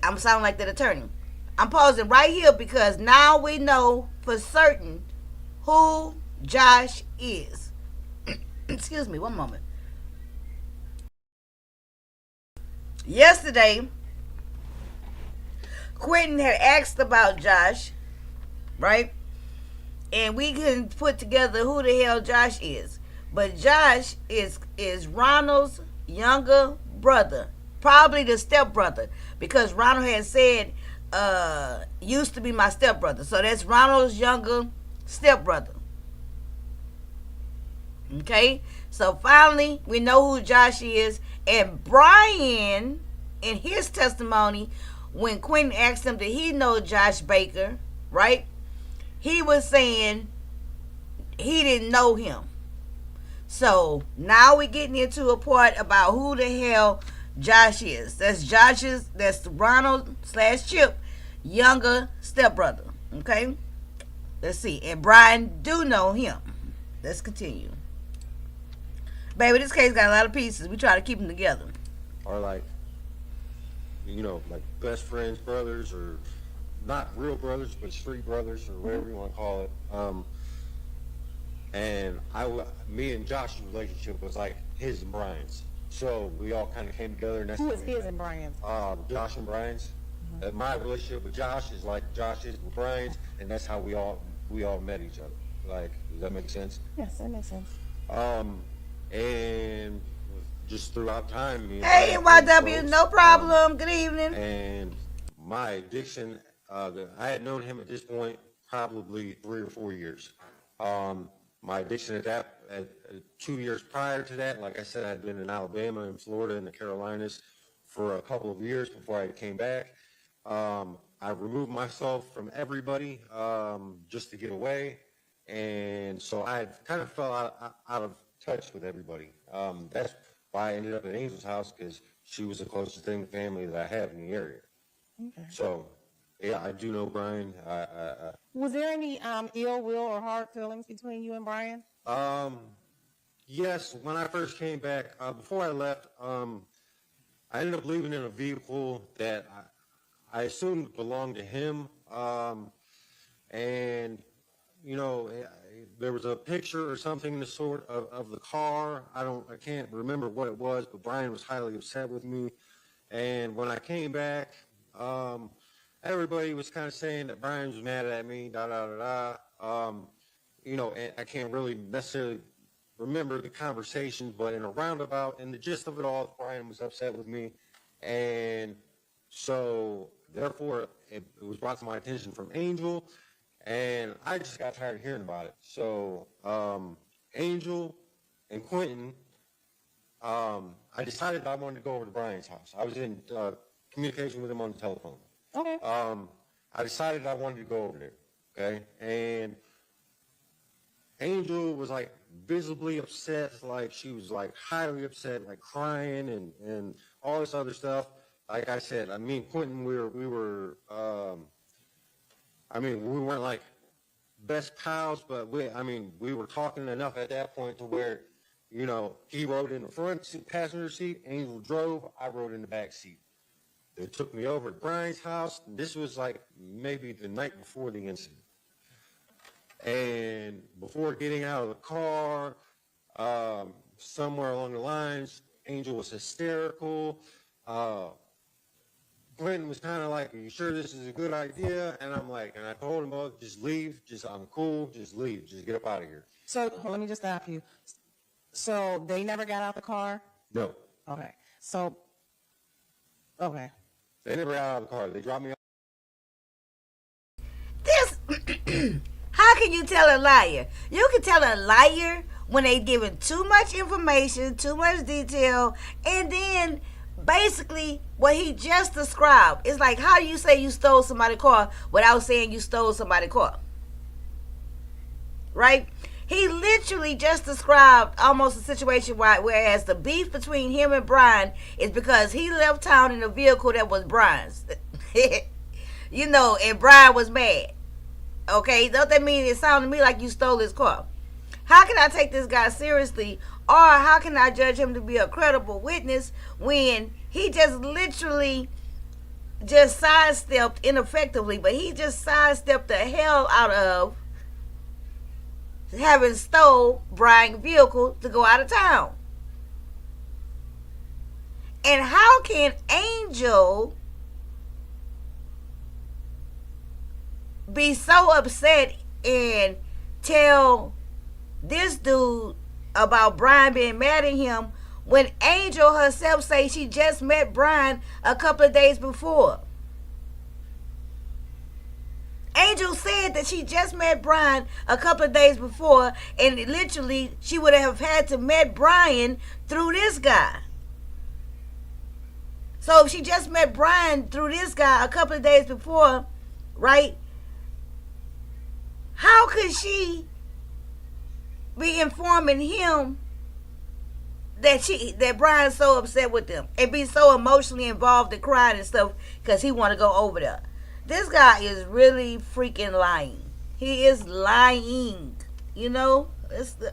I'm sounding like that attorney. I'm pausing right here because now we know for certain who Josh is. Excuse me, one moment. Yesterday, Quinton had asked about Josh, right? And we couldn't put together who the hell Josh is. But Josh is Ronald's younger brother, probably the stepbrother, because Ronald had said used to be my stepbrother. So that's Ronald's younger stepbrother. Okay? So finally, we know who Josh is. And Brian, in his testimony, when Quinton asked him, did he know Josh Baker, right? He was saying he didn't know him. So now we're getting into a part about who the hell Josh is. That's Ronald / Chip, younger stepbrother. Okay? Let's see. And Brian do know him. Let's continue. Baby, this case got a lot of pieces. We try to keep them together. Or like, like best friends, brothers, or not real brothers, but street brothers, or whatever you want to call it. And me and Josh's relationship was like his and Brian's. So we all kind of came together. And that's Who is his and Brian's? Josh and Brian's. My relationship with Josh is like Josh's with Brian's, and that's how we all met each other. Like, does that make sense? Yes, that makes sense. And with just throughout time. Me and Hey, Brian became NYW, close. no problem. Good evening. And my addiction, I had known him at this point probably 3 or 4 years. My addiction at 2 years prior to that, like I said, I'd been in Alabama and Florida and the Carolinas for a couple of years before I came back. I removed myself from everybody just to get away. And so I kind of fell out of touch with everybody. That's why I ended up at Angel's house, because she was the closest thing to family that I have in the area. Okay. So, yeah, I do know Brian. Was there any ill will or hard feelings between you and Brian? Yes, when I first came back, before I left, I ended up leaving in a vehicle that I assumed belonged to him. And, you know, there was a picture or something in the sort of the car. I can't remember what it was, but Brian was highly upset with me. And when I came back, everybody was kind of saying that Brian was mad at me, you know, and I can't really necessarily remember the conversation, but in a roundabout, and the gist of it all, Brian was upset with me. And so, therefore, it was brought to my attention from Angel, and I just got tired of hearing about it. So, Angel and Quinton, I decided I wanted to go over to Brian's house. I was in communication with him on the telephone. Okay. I decided I wanted to go over there, okay? And Angel was like visibly upset, like she was like highly upset, like crying and all this other stuff. Like I said, I mean, Quinton, we were I mean, we weren't like best pals, but we were talking enough at that point to where, you know, he rode in the front passenger seat, Angel drove, I rode in the back seat. They took me over to Brian's house. This was like maybe the night before the incident. And before getting out of the car, somewhere along the lines, Angel was hysterical. Quentin was kind of like, "Are you sure this is a good idea?" And I'm like, and I told him, "Oh, just leave. I'm cool. Just leave. Just get up out of here." So let me just stop you. So they never got out the car? No. Okay. So, okay. They never got out of the car. They dropped me off. This, how can you tell a liar? You can tell a liar when they giving too much information, too much detail, and then basically what he just described is like, how do you say you stole somebody's car without saying you stole somebody's car? Right? He literally just described almost a situation whereas the beef between him and Brian is because he left town in a vehicle that was Brian's. You know, and Brian was mad. Okay, don't that mean it sounded to me like you stole his car? How can I take this guy seriously, or how can I judge him to be a credible witness when he just literally just sidestepped ineffectively, but he just sidestepped the hell out of having stole Brian's vehicle to go out of town? And how can Angel be so upset and tell this dude about Brian being mad at him when Angel herself say she just met Brian a couple of days before? Angel said that she just met Brian a couple of days before, and literally she would have had to met Brian through this guy. So if she just met Brian through this guy a couple of days before, right? How could she be informing him that Brian's so upset with them and be so emotionally involved and crying and stuff because he want to go over there? This guy is really freaking lying. He is lying. You know?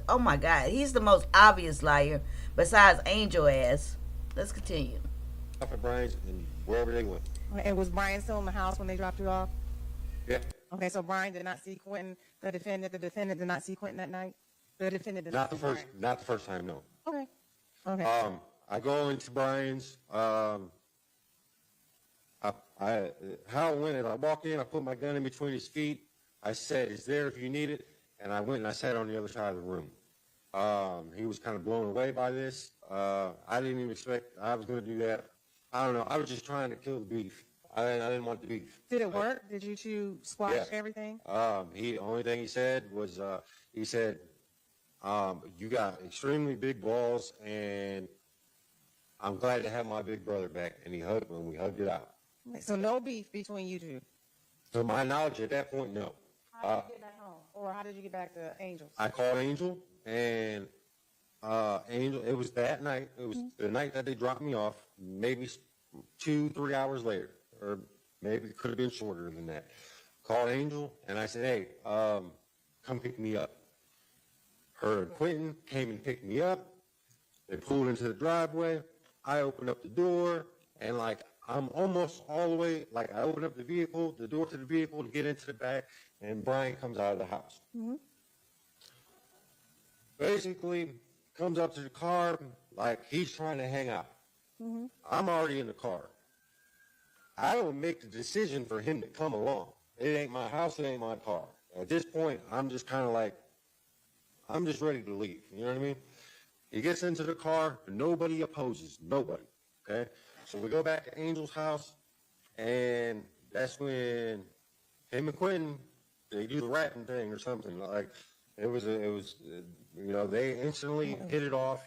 Oh my God. He's the most obvious liar besides Angel ass. Let's continue. Off at Brian's and wherever they went. And was Brian still in the house when they dropped you off? Yeah. Okay, so Brian did not see Quinton, the defendant did not see Quinton that night? The defendant did not see Brian. Not the first time, no. Okay. Okay. I go into Brian's, how it went, and I walked in, I put my gun in between his feet. I said, "It's there if you need it." And I went and I sat on the other side of the room. He was kind of blown away by this. I didn't even expect I was going to do that. I don't know. I was just trying to kill the beef. I didn't want the beef. Did it work? Did you two squash Yeah. everything? Only thing he said was, he said, you got extremely big balls, and I'm glad to have my big brother back. And he hugged me, and we hugged it out. So no beef between you two. To my knowledge, at that point, no. How did you get back home? Or how did you get back to Angels? I called Angel, and Angel, it was that night. It was the night that they dropped me off, maybe 2-3 hours later, or maybe it could have been shorter than that. Called Angel, and I said, hey, come pick me up. Her and Quinton came and picked me up. They pulled into the driveway. I opened up the door, and like, I'm almost all the way, like I opened up the door to the vehicle to get into the back, and Brian comes out of the house. Basically, comes up to the car, like he's trying to hang out. I'm already in the car. I don't make the decision for him to come along. It ain't my house, it ain't my car. At this point, I'm just kind of like, I'm just ready to leave. You know what I mean? He gets into the car, nobody opposes, nobody. Okay? So we go back to Angel's house, and that's when him and Quinton, they do the rapping thing or something. Like, it was, they instantly hit it off.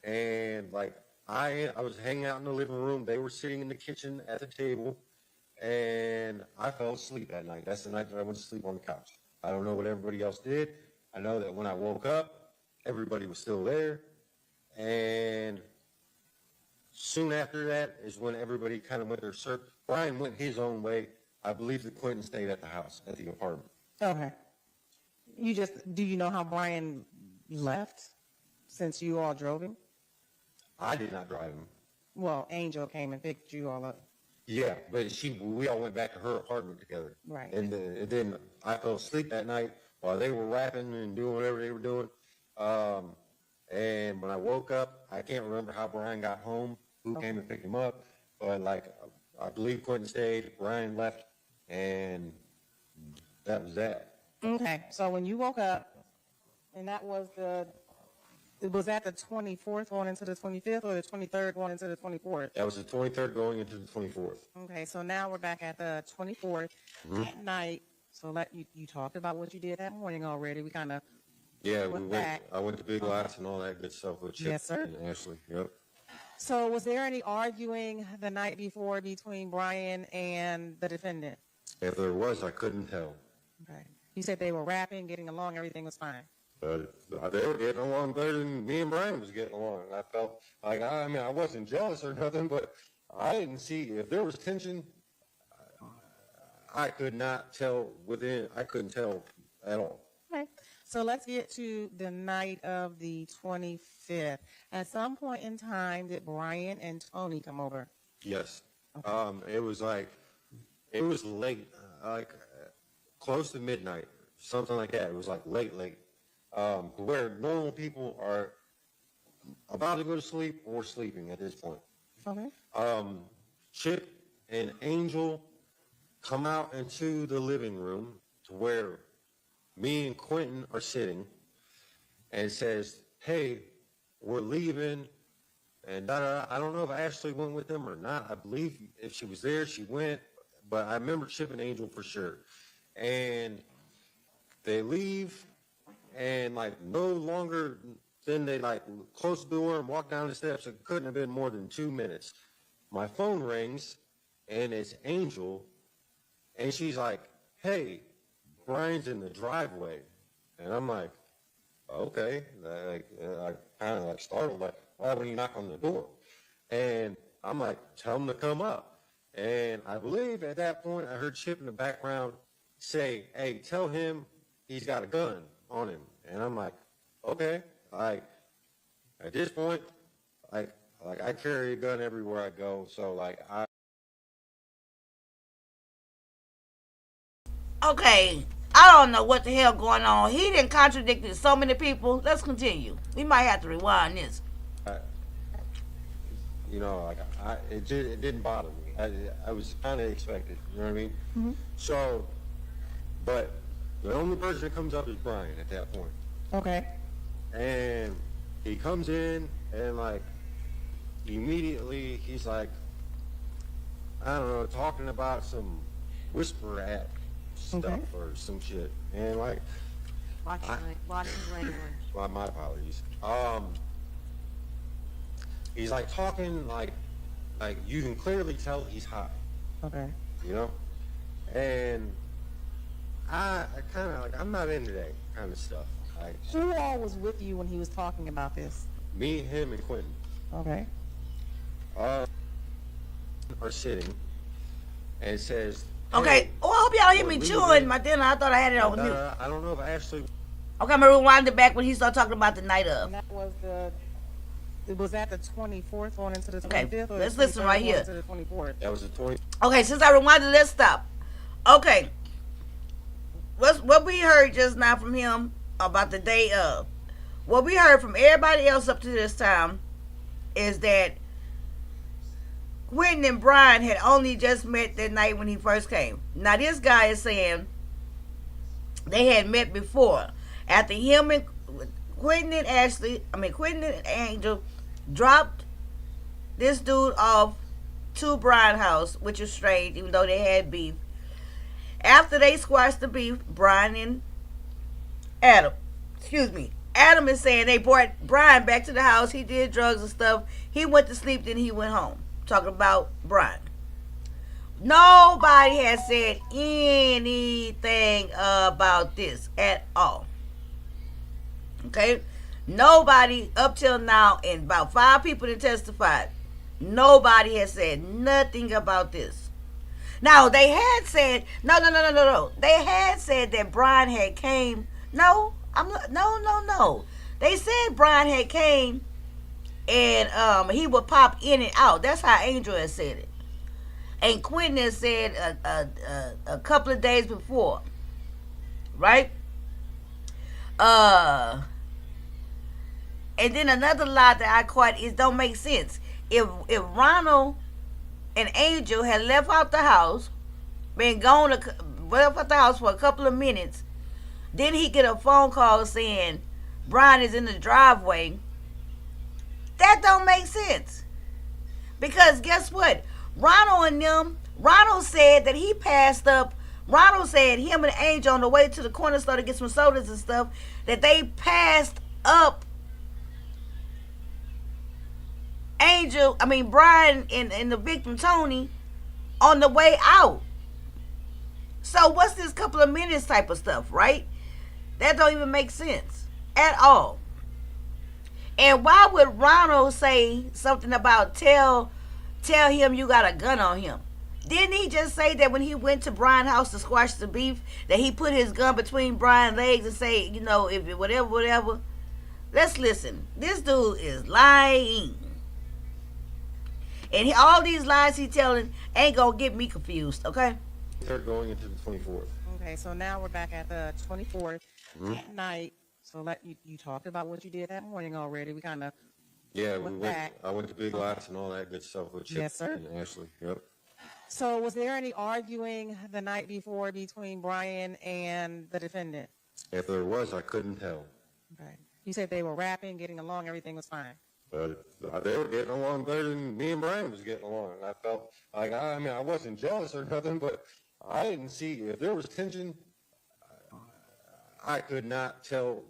And like, I was hanging out in the living room. They were sitting in the kitchen at the table, and I fell asleep that night. That's the night that I went to sleep on the couch. I don't know what everybody else did. I know that when I woke up, everybody was still there. And soon after that is when everybody kind of went their search. Brian went his own way. I believe that Quinton stayed at the house, at the apartment. Okay. Do you know how Brian left since you all drove him? I did not drive him. Well, Angel came and picked you all up. Yeah, but we all went back to her apartment together. Right. And then I fell asleep that night while they were rapping and doing whatever they were doing. And when I woke up, I can't remember how Brian got home, who came and picked him up, but like, I believe Quinton stayed, Brian left, and that was that. Okay. So when you woke up, and was that the 24th going into the 25th, or the 23rd going into the 24th? That was the 23rd going into the 24th. Okay, so now we're back at the 24th at night. So you talked about what you did that morning already. We kind of Yeah, went back. I went to Big Lots and all that good stuff with Chip Yes, sir. and Ashley. Yep. So was there any arguing the night before between Brian and the defendant? If there was, I couldn't tell. Okay. You said they were rapping, getting along, everything was fine. But they were getting along better than me and Brian was getting along. I felt like, I wasn't jealous or nothing, but I didn't see, if there was tension, I could not tell I couldn't tell at all. Okay. So let's get to the night of the 25th. At some point in time, did Brian and Tony come over? Yes. It was late, close to midnight, something like that. It was like late. Where normal people are about to go to sleep or sleeping at this point. Okay. Chip and Angel come out into the living room to where me and Quinton are sitting, and says, hey, we're leaving, and I don't know if Ashley went with them or not. I believe if she was there, she went, but I remember Chip and Angel for sure. And they leave, and like no longer than they like close the door and walk down the steps. It couldn't have been more than 2 minutes. My phone rings, and it's Angel, and she's like, hey, Brian's in the driveway. And I'm like, okay. I kind of like startled, like, why would he knock on the door? And I'm like, tell him to come up. And I believe at that point I heard Chip in the background say, hey, tell him he's got a gun on him. And I'm like, okay. Like, at this point, like I carry a gun everywhere I go. So like Okay, I don't know what the hell going on. He done contradicted so many people. Let's continue. We might have to rewind this. it didn't bother me. I was kind of expected. You know what I mean? Mm-hmm. So, but The only person that comes up is Brian at that point. Okay. And he comes in and like immediately he's like, I don't know, talking about some whisper app stuff Okay. or some shit. And like, Watch his language. well, my apologies. He's like talking like you can clearly tell he's high, Okay. you know? And I kind of like, I'm not into that kind of stuff. Like, Who all was with you when he was talking about this? me, him, and Quinton Okay. are sitting and says, Okay. hey, Oh, I hope y'all hear we're me leaving. chewing my dinner. I thought I had it on mute. I don't know if Ashley. Okay, I'm gonna rewind it back when he started talking about the night of. And that was was that the 24th going into the 25th? Okay, or the let's listen 23rd right going here. into the 24th? That was the 20. Okay, since I rewinded, let's stop. Okay. What we heard just now from him about the day of. What we heard from everybody else up to this time is that Quentin and Brian had only just met that night when he first came. Now this guy is saying they had met before. After him and Quentin and Angel dropped this dude off to Brian's house, which is strange, even though they had beef. After they squashed the beef, Brian and Adam is saying they brought Brian back to the house. He did drugs and stuff. He went to sleep, then he went home. Talking about Brian. Nobody has said anything about this at all. Okay? Nobody up till now, and about 5 people that testified, nobody has said nothing about this. Now, they had said, no. They had said that Brian had came. No. They said Brian had came and he would pop in and out. That's how Angel had said it. And Quinton had said a couple of days before. Right? And then another lie that I caught is don't make sense. If Ronald and Angel had left out the house, left out the house for a couple of minutes, then he get a phone call saying Brian is in the driveway. That don't make sense. Because guess what? Ronald said that he passed up. Ronald said him and Angel on the way to the corner store to get some sodas and stuff, that they passed up Brian and the victim Tony on the way out. So what's this couple of minutes type of stuff, right? That don't even make sense at all. And why would Ronald say something about tell him you got a gun on him? Didn't he just say that when he went to Brian's house to squash the beef, that he put his gun between Brian's legs and say, if it whatever. Let's listen. This dude is lying. And all these lies he's telling ain't gonna get me confused, okay? They're going into the 24th. Okay, so now we're back at the 24th at night. So you talked about what you did that morning already. We kind of Yeah, went back. I went to Big Lots and all that good stuff with Chip Yes, sir. and Ashley. Yep. So was there any arguing the night before between Brian and the defendant? If there was, I couldn't tell. Okay. You said they were rapping, getting along, everything was fine. But they were getting along better than me and Brian was getting along. And I felt like, I wasn't jealous or nothing, but I didn't see, if there was tension, I couldn't tell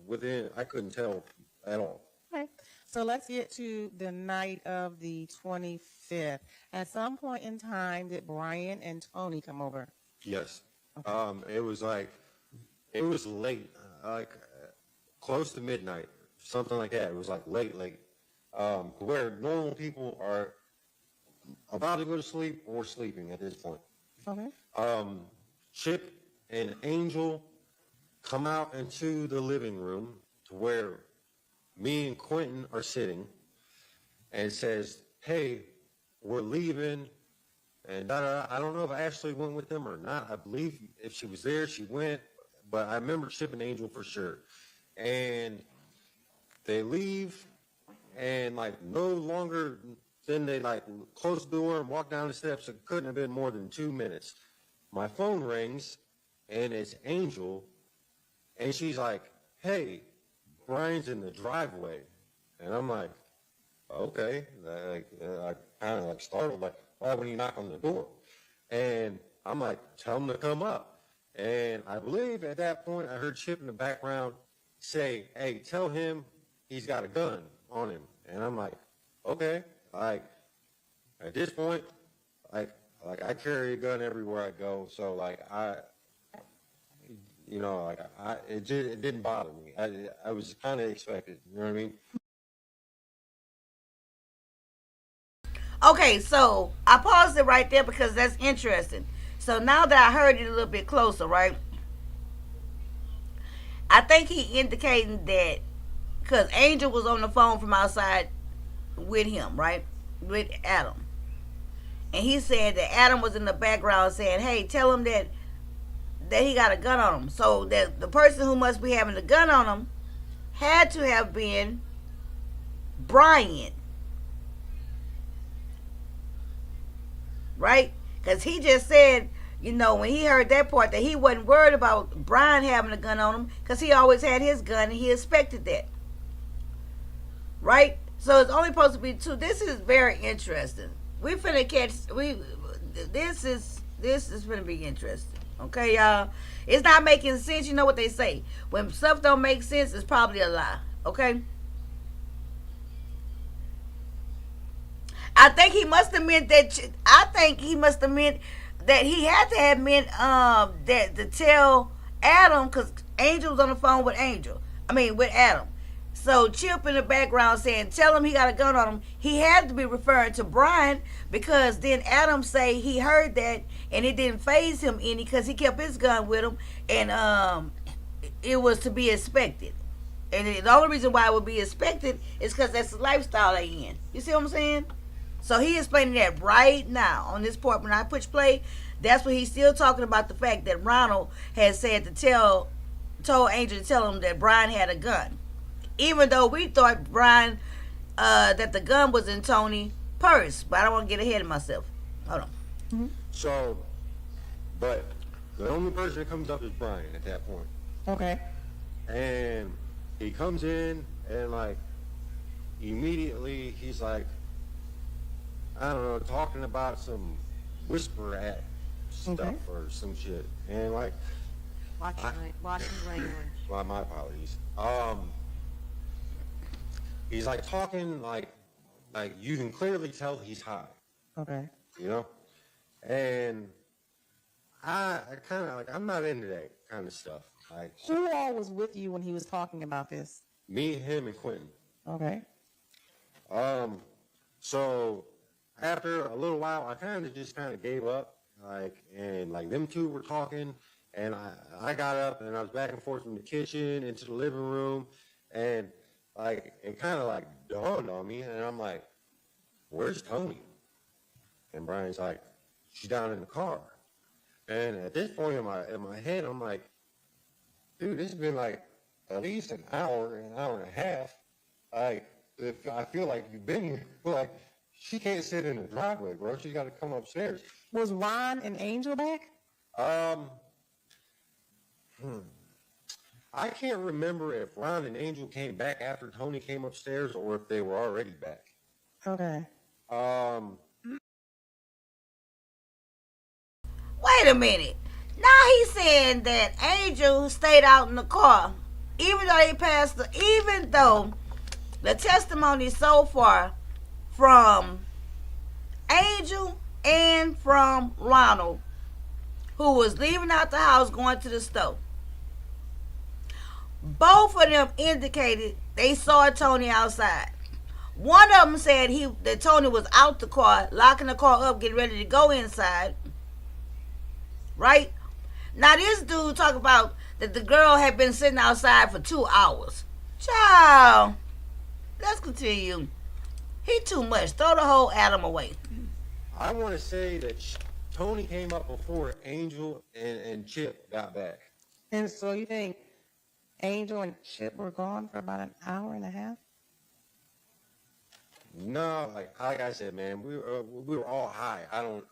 at all. Okay. So let's get to the night of the 25th. At some point in time, did Brian and Tony come over? Yes. It was late, close to midnight, something like that. It was like late. Where normal people are about to go to sleep or sleeping at this point. Okay. Chip and Angel come out into the living room to where me and Quinton are sitting and says, hey, we're leaving. And I don't know if Ashley went with them or not. I believe if she was there, she went. But I remember Chip and Angel for sure. And they leave, and no longer than they close the door and walk down the steps. It couldn't have been more than 2 minutes. My phone rings, and it's Angel And she's like, hey, Brian's in the driveway. And I'm like, okay. I kind of like startled, like, why wouldn't you knock on the door? And I'm like, tell him to come up. And I believe at that point I heard Chip in the background say, hey, tell him he's got a gun on him. And I'm like, okay. Like, at this point, like I carry a gun everywhere I go. So like it didn't bother me. I was kind of expected. You know what I mean? Okay, so I paused it right there because that's interesting. So now that I heard it a little bit closer, right? I think he indicating that because Angel was on the phone from outside with him, right? With Adam. And he said that Adam was in the background saying, hey, tell him that he got a gun on him. So that the person who must be having the gun on him had to have been Brian. Right? Because he just said, when he heard that part, that he wasn't worried about Brian having a gun on him because he always had his gun and he expected that. Right? So it's only supposed to be two. This is very interesting. We finna catch. This is finna be interesting. Okay, y'all. It's not making sense. You know what they say? When stuff don't make sense, it's probably a lie. Okay. I think he must have meant that. I think he must have meant that he had to have meant that to tell Adam, because Angel was on the phone with with Adam. So Chip in the background saying, tell him he got a gun on him. He had to be referring to Brian because then Adam say he heard that and it didn't faze him any because he kept his gun with him and it was to be expected. And the only reason why it would be expected is because that's the lifestyle they in. You see what I'm saying? So he explaining that right now on this part. When I push play, that's what he's still talking about, the fact that Ronald had said told Angel to tell him that Brian had a gun. Even though we thought Brian, that the gun was in Tony's purse. But I don't want to get ahead of myself. Hold on. Mm-hmm. So, but the only person that comes up is Brian at that point. Okay. And he comes in and like immediately he's like, I don't know, talking about some whisper at stuff or some shit. And like, Watching language. well, my apologies. He's like talking like you can clearly tell he's high. Okay. And I kind of like, I'm not into that kind of stuff. Like, Who all was with you when he was talking about this? me, him, and Quinton. Okay. So after a little while, I kind of gave up. And them two were talking, and I got up and I was back and forth from the kitchen into the living room, and it kind of dawned on me, and I'm like, where's Tony? And Brian's like, she's down in the car. And at this point in my head, I'm like, dude, this has been at least an hour and a half. If I feel like you've been here, she can't sit in the driveway, bro. She's got to come upstairs. Was Ron and Angel back? I can't remember if Ron and Angel came back after Tony came upstairs or if they were already back. Okay. Wait a minute. Now he's saying that Angel stayed out in the car, even though the testimony so far from Angel and from Ronald, who was leaving out the house going to the store, both of them indicated they saw Tony outside. One of them said that Tony was out the car, locking the car up, getting ready to go inside. Right? Now this dude talk about that the girl had been sitting outside for 2 hours. Child, let's continue. He too much. Throw the whole Adam away. I want to say that Tony came up before Angel and Chip got back. And so you think Angel and Chip were gone for about an hour and a half? No, like I said, man, we were all high. I don't.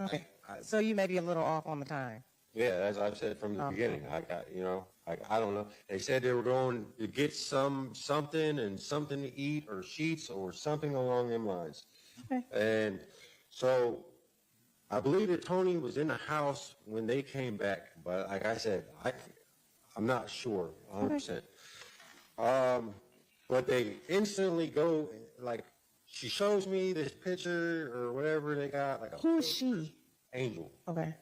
Okay. So you may be a little off on the time. Yeah, as I've said from the beginning, I Like, I don't know. They said they were going to get something to eat or sheets or something along them lines. Okay. And so I believe that Tony was in the house when they came back, but like I said, I'm not sure 100%. But they instantly go, like, she shows me this picture or whatever they got, like Who is she? Angel, Okay.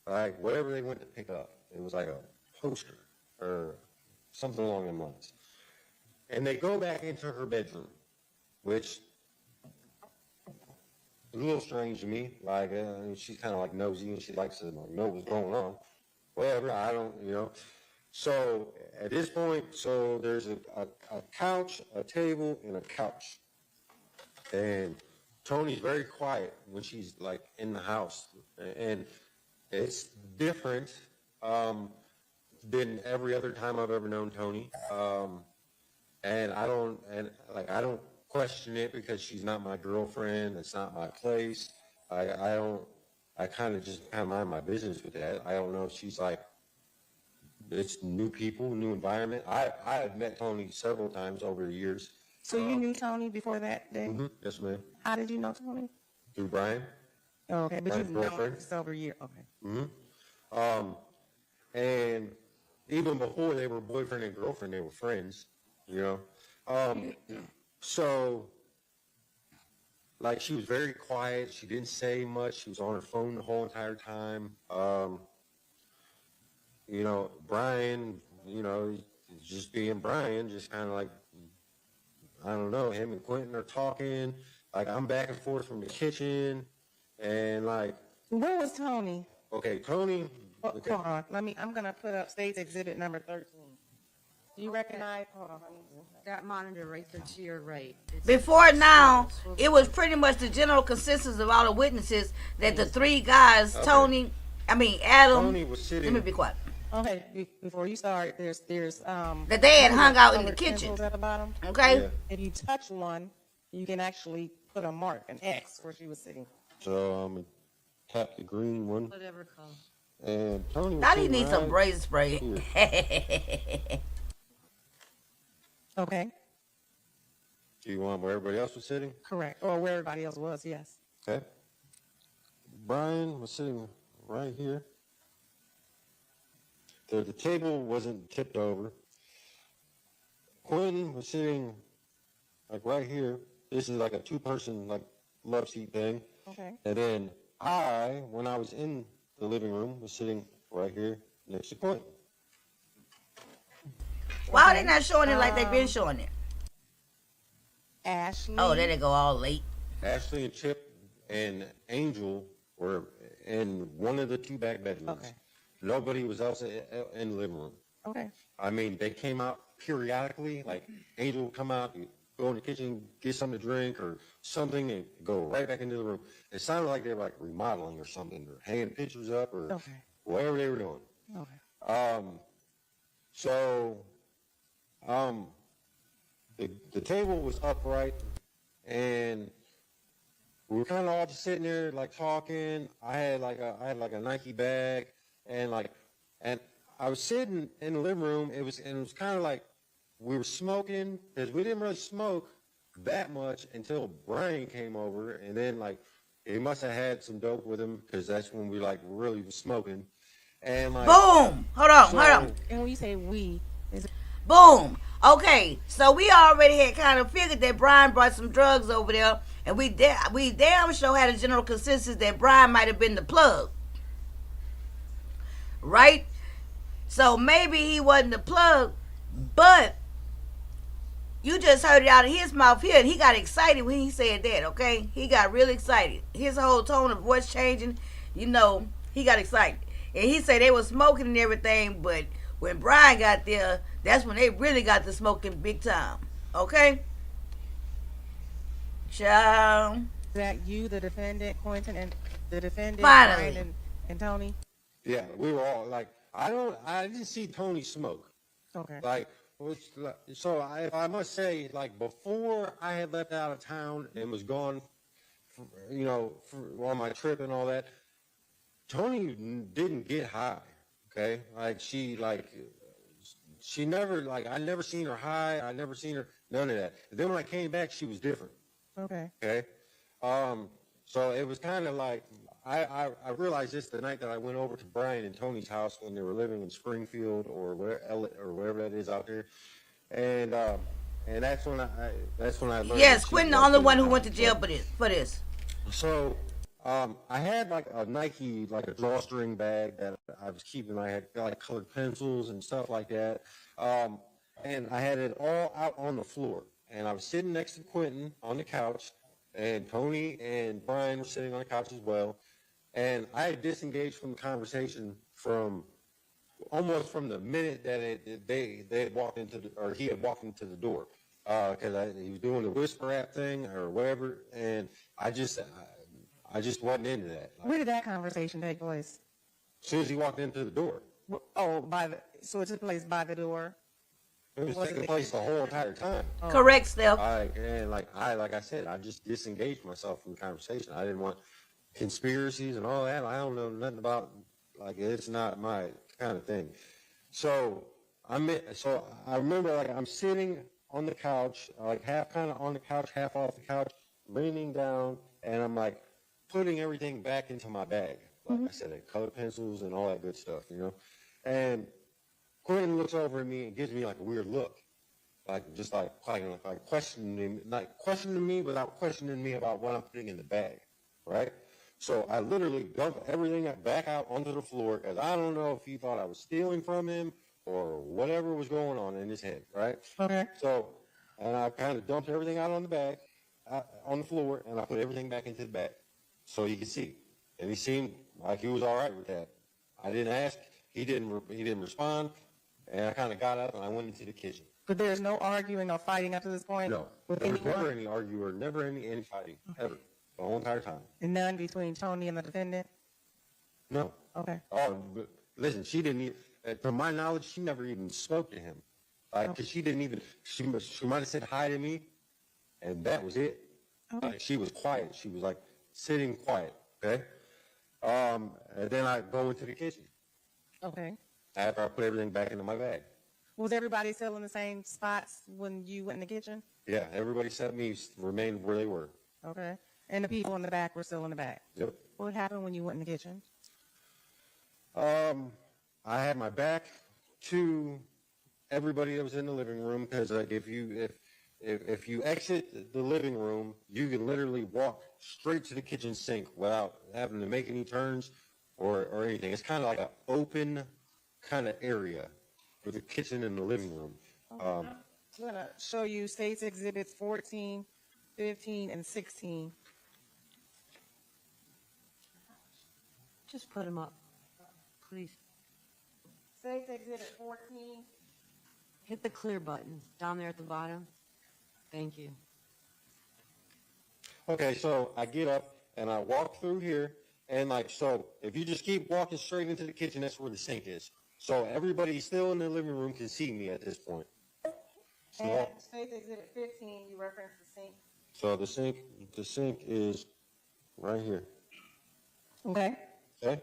like whatever they went to pick up. It was like a poster or something along them lines. And they go back into her bedroom, which is a little strange to me. Like, she's kind of like nosy and she likes to know what's going on. Whatever, I don't. So at this point, so there's a couch, a table, and a couch. And Tony's very quiet when she's like in the house. And it's different than every other time I've ever known Tony. And I don't question it because she's not my girlfriend. It's not my place. I kind of mind my business with that. I don't know if she's like, it's new people, new environment. I have met Tony several times over the years. So you knew Tony before that day? Mm-hmm. Yes, ma'am. How did you know Tony? Through Brian. Oh, okay, but Brian's you've known girlfriend. him for over a year. Okay. Mm-hmm. And even before they were boyfriend and girlfriend, they were friends, So, like, she was very quiet. She didn't say much. She was on her phone the whole entire time. Brian, just being Brian, just kind of like, I don't know, him and Quinton are talking. Like, I'm back and forth from the kitchen. And, like. Where was Tony? Okay, Tony. Okay. Hold on. I'm going to put up State's Exhibit number 13. Do you recognize? Hold on. That monitor right there to your right. Before now, it was pretty much the general consensus of all the witnesses that the three guys, Okay. Adam. Tony was sitting. Let me be quiet. Okay, before you start, there's That they had hung out in the kitchen. At the bottom. Okay? Yeah. If you touch one, you can actually put a mark, an X, where she was sitting. So I'm going to tap the green one. Whatever color. And Tony was Now he sitting needs some right brazen spray. here. Okay, Do you want where everybody else was sitting? correct. Or where everybody else was, yes. Okay. Brian was sitting right here. The table wasn't tipped over. Quinton was sitting like right here. This is like a two-person like love seat thing. Okay. And then when I was in the living room, was sitting right here next to Quinton. Why are they not showing it like they've been showing it? Ashley. Oh, there they go all late. Ashley and Chip and Angel were in one of the two back bedrooms. Okay. Nobody was else in the living room. Okay. I mean, they came out periodically. Like, Angel would come out, go in the kitchen, get something to drink or something, and go right back into the room. It sounded like they were, like, remodeling or something, or hanging pictures up, or Okay. whatever they were doing. Okay. The table was upright, and we were kind of all just sitting there, like, talking. I had like a Nike bag, and I was sitting in the living room. It was kind of like we were smoking, because we didn't really smoke that much until Brian came over, and then like he must have had some dope with him, because that's when we like really was smoking. And like, Boom. Hold on. And when you say we, is it? Boom. Okay, so we already had kind of figured that Brian brought some drugs over there, and we damn sure had a general consensus that Brian might have been the plug. Right? So maybe he wasn't the plug, but you just heard it out of his mouth here, and he got excited when he said that, okay? He got really excited. His whole tone of voice changing, he got excited. And he said they were smoking and everything, but when Brian got there, that's when they really got the smoking big time. Okay? Ciao. Is that you, the defendant, Quinton, and the defendant, Finally. Brian and Tony? yeah, we were all like, I didn't see Tony smoke. Okay. Like, so I must say, like, before I had left out of town and was gone, on my trip and all that, Tony didn't get high. Okay, like she she never, like, I never seen her hide. I never seen her, none of that. And then when I came back, she was different. Okay. Okay. So it was kind of like, I realized this the night that I went over to Brian and Tony's house when they were living in Springfield or wherever that is out there. And that's when I learned. Yes, that she Quinton, the was only like one who this. went to jail for this. So, I had like a Nike, like a drawstring bag that I was keeping. I had like colored pencils and stuff like that. And I had it all out on the floor. And I was sitting next to Quinton on the couch, and Tony and Brian were sitting on the couch as well. And I had disengaged from the conversation almost from the minute that they had walked into or he had walked into the door. Because he was doing the whisper app thing or whatever, and I just wasn't into that. Where did that conversation take place? As soon as he walked into the door, Oh, so it took place by the door. it was taking place the whole entire time. Correct, Steph. Like I said, I just disengaged myself from the conversation. I didn't want conspiracies and all that. I don't know nothing about, like, it's not my kind of thing. So I remember, like, I'm sitting on the couch, like half kind of on the couch, half off the couch, leaning down, and I'm like putting everything back into my bag. Like I said, like colored pencils and all that good stuff, you know. And Quentin looks over at me and gives me like a weird look, like just like questioning me without questioning me about what I'm putting in the bag, right? So I literally dumped everything back out onto the floor because I don't know if he thought I was stealing from him or whatever was going on in his head, right? Okay. So, and I kind of dumped everything out on the bag, on the floor, and I put everything back into the bag so he could see. And he seemed like he was all right with that. I didn't ask. He didn't respond. And I kind of got up and I went into the kitchen. But there's no arguing or fighting up to this point? No, With there was anyone? never any arguing, never any fighting, ever, the whole entire time. And none between Tony and the defendant? No. Okay. Oh, but listen, she didn't even, to my knowledge, she never even spoke to him. Like, 'cause she didn't even, she might have said hi to me, and that was it. Okay. Like, she was quiet. She was like sitting quiet, okay? And then I go into the kitchen Okay. after I put everything back into my bag. Was everybody still in the same spots when you went in the kitchen? Yeah, everybody except me remained where they were. Okay. And the people in the back were still in the back? Yep. What happened when you went in the kitchen? I had my back to everybody that was in the living room because like if you exit the living room, you can literally walk straight to the kitchen sink without having to make any turns or anything. It's kind of like an open kind of area with the kitchen and the living room. I'm going to show you States Exhibits 14, 15, and 16. Just put them up, please. States Exhibit 14. Hit the clear button down there at the bottom. Thank you. Okay, so I get up and I walk through here, and like, so if you just keep walking straight into the kitchen, that's where the sink is. So everybody still in the living room can see me at this point. And So, States Exhibit 15, you referenced the sink. so the sink is right here. Okay. Okay?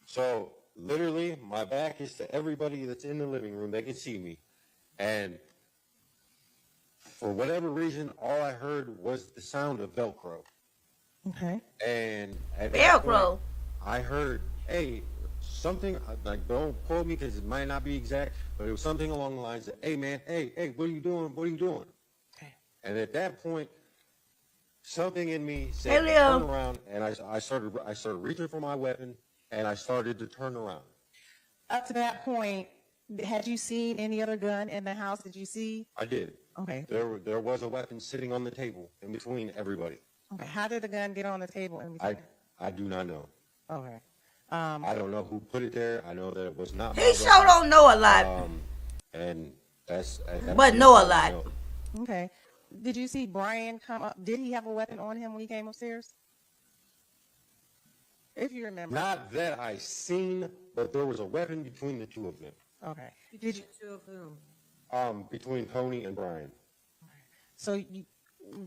So literally my back is to everybody that's in the living room. They can see me. And for whatever reason, all I heard was the sound of Velcro. Okay. And at that Velcro. point, I heard, hey, something, like, don't quote me because it might not be exact, but it was something along the lines of, hey, man, hey, what are you doing? What are you doing? Okay. And at that point, something in me Hey, said, Leo. turn around, and I started reaching for my weapon, and I started to turn around. Up to that point, had you seen any other gun in the house? Did you see? I did. Okay. There was a weapon sitting on the table in between everybody. Okay. How did the gun get on the table in between? I do not know. Okay. I don't know who put it there. I know that it was not. He sure don't know a lot. And that's. But know a lot. Okay. Did you see Brian come up? Did he have a weapon on him when he came upstairs? If you remember. Not that I seen, but there was a weapon between the two of them. Okay. Did you two of whom? Between Tony and Brian. So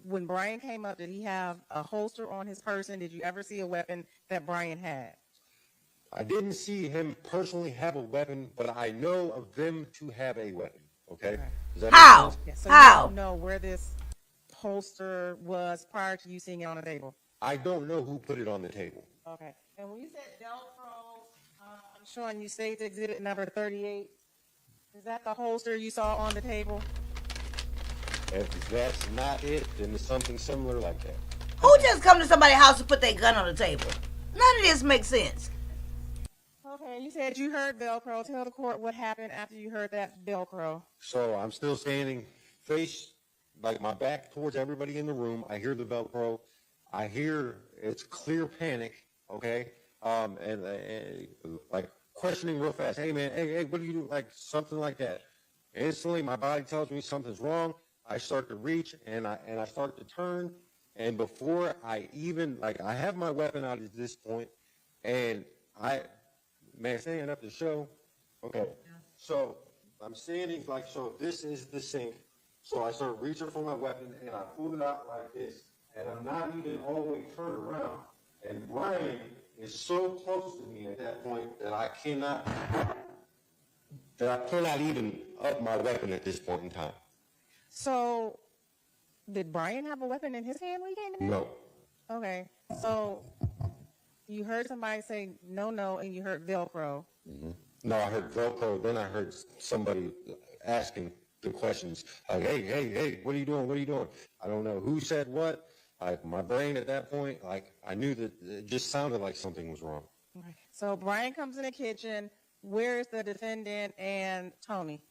when Brian came up, did he have a holster on his person? Did you ever see a weapon that Brian had? I didn't see him personally have a weapon, but I know of them to have a weapon. Okay? Does that make How? sense? Yeah, so How? you don't know where this holster was prior to you seeing it on the table? I don't know who put it on the table. Okay. And when you said Velcro, I'm showing you saved exhibit number 38. Is that the holster you saw on the table? If that's not it, then it's something similar like that. Who just come to somebody's house and put their gun on the table? None of this makes sense. Okay, you said you heard Velcro. Tell the court what happened after you heard that Velcro. So I'm still standing face, like my back towards everybody in the room. I hear the Velcro. I hear it's clear panic, okay? And like questioning real fast. Hey, man, hey, what do you do? Like something like that. Instantly, my body tells me something's wrong. I start to reach and I start to turn. And before I even, like, I have my weapon out at this point, and man, standing up to show, okay. So I'm standing, like, so this is the sink. So I start reaching for my weapon, and I pull it out like this. And I'm not even all the way turned around. And Brian is so close to me at that point that I cannot even up my weapon at this point in time. So, did Brian have a weapon in his hand when he came in? No. Okay, so you heard somebody say no, and you heard Velcro. Mm-hmm. No, I heard Velcro. Then I heard somebody asking the questions like, hey, what are you doing? What are you doing? I don't know who said what. Like my brain at that point, like I knew that it just sounded like something was wrong. Okay. So Brian comes in the kitchen. Where's the defendant and Tony?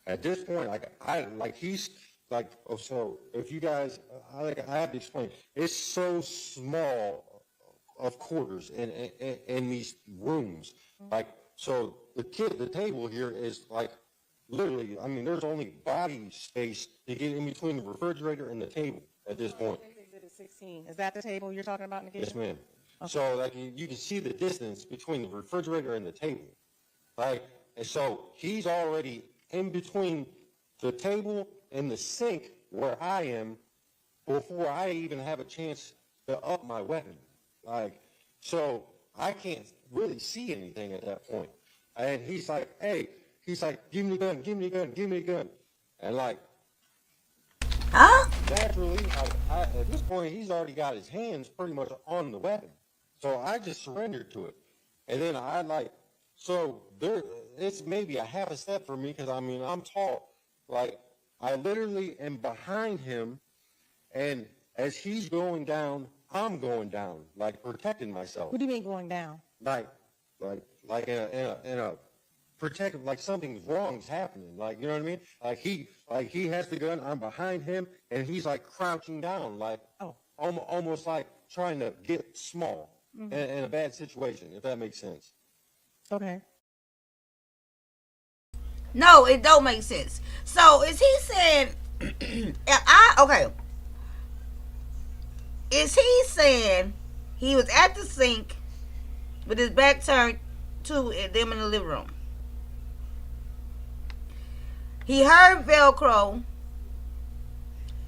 At this point, he's like, oh, so if you guys, I have to explain. It's so small of quarters in these rooms. Like, so the table here is like literally. I mean, there's only body space to get in between the refrigerator and the table at this point. Exhibit 16. Is that the table you're talking about in the kitchen? Yes, ma'am. Okay. So like you can see the distance between the refrigerator and the table. Like, and so he's already in between the table and the sink where I am before I even have a chance to up my weapon. Like, so I can't really see anything at that point. And he's like, hey, give me the gun, give me the gun, give me the gun. And like, Huh? naturally, at this point, he's already got his hands pretty much on the weapon. So I just surrendered to it. And then it's maybe a half a step for me because, I mean, I'm tall. Like, I literally am behind him, and as he's going down, I'm going down, like protecting myself. What do you mean going down? Like in a protective, like something's wrong's happening. Like, you know what I mean? Like he has the gun, I'm behind him, and he's like crouching down, like almost like trying to get small in a bad situation, if that makes sense. Okay. No, it don't make sense. So is he saying is he saying he was at the sink with his back turned to them in the living room? He heard Velcro.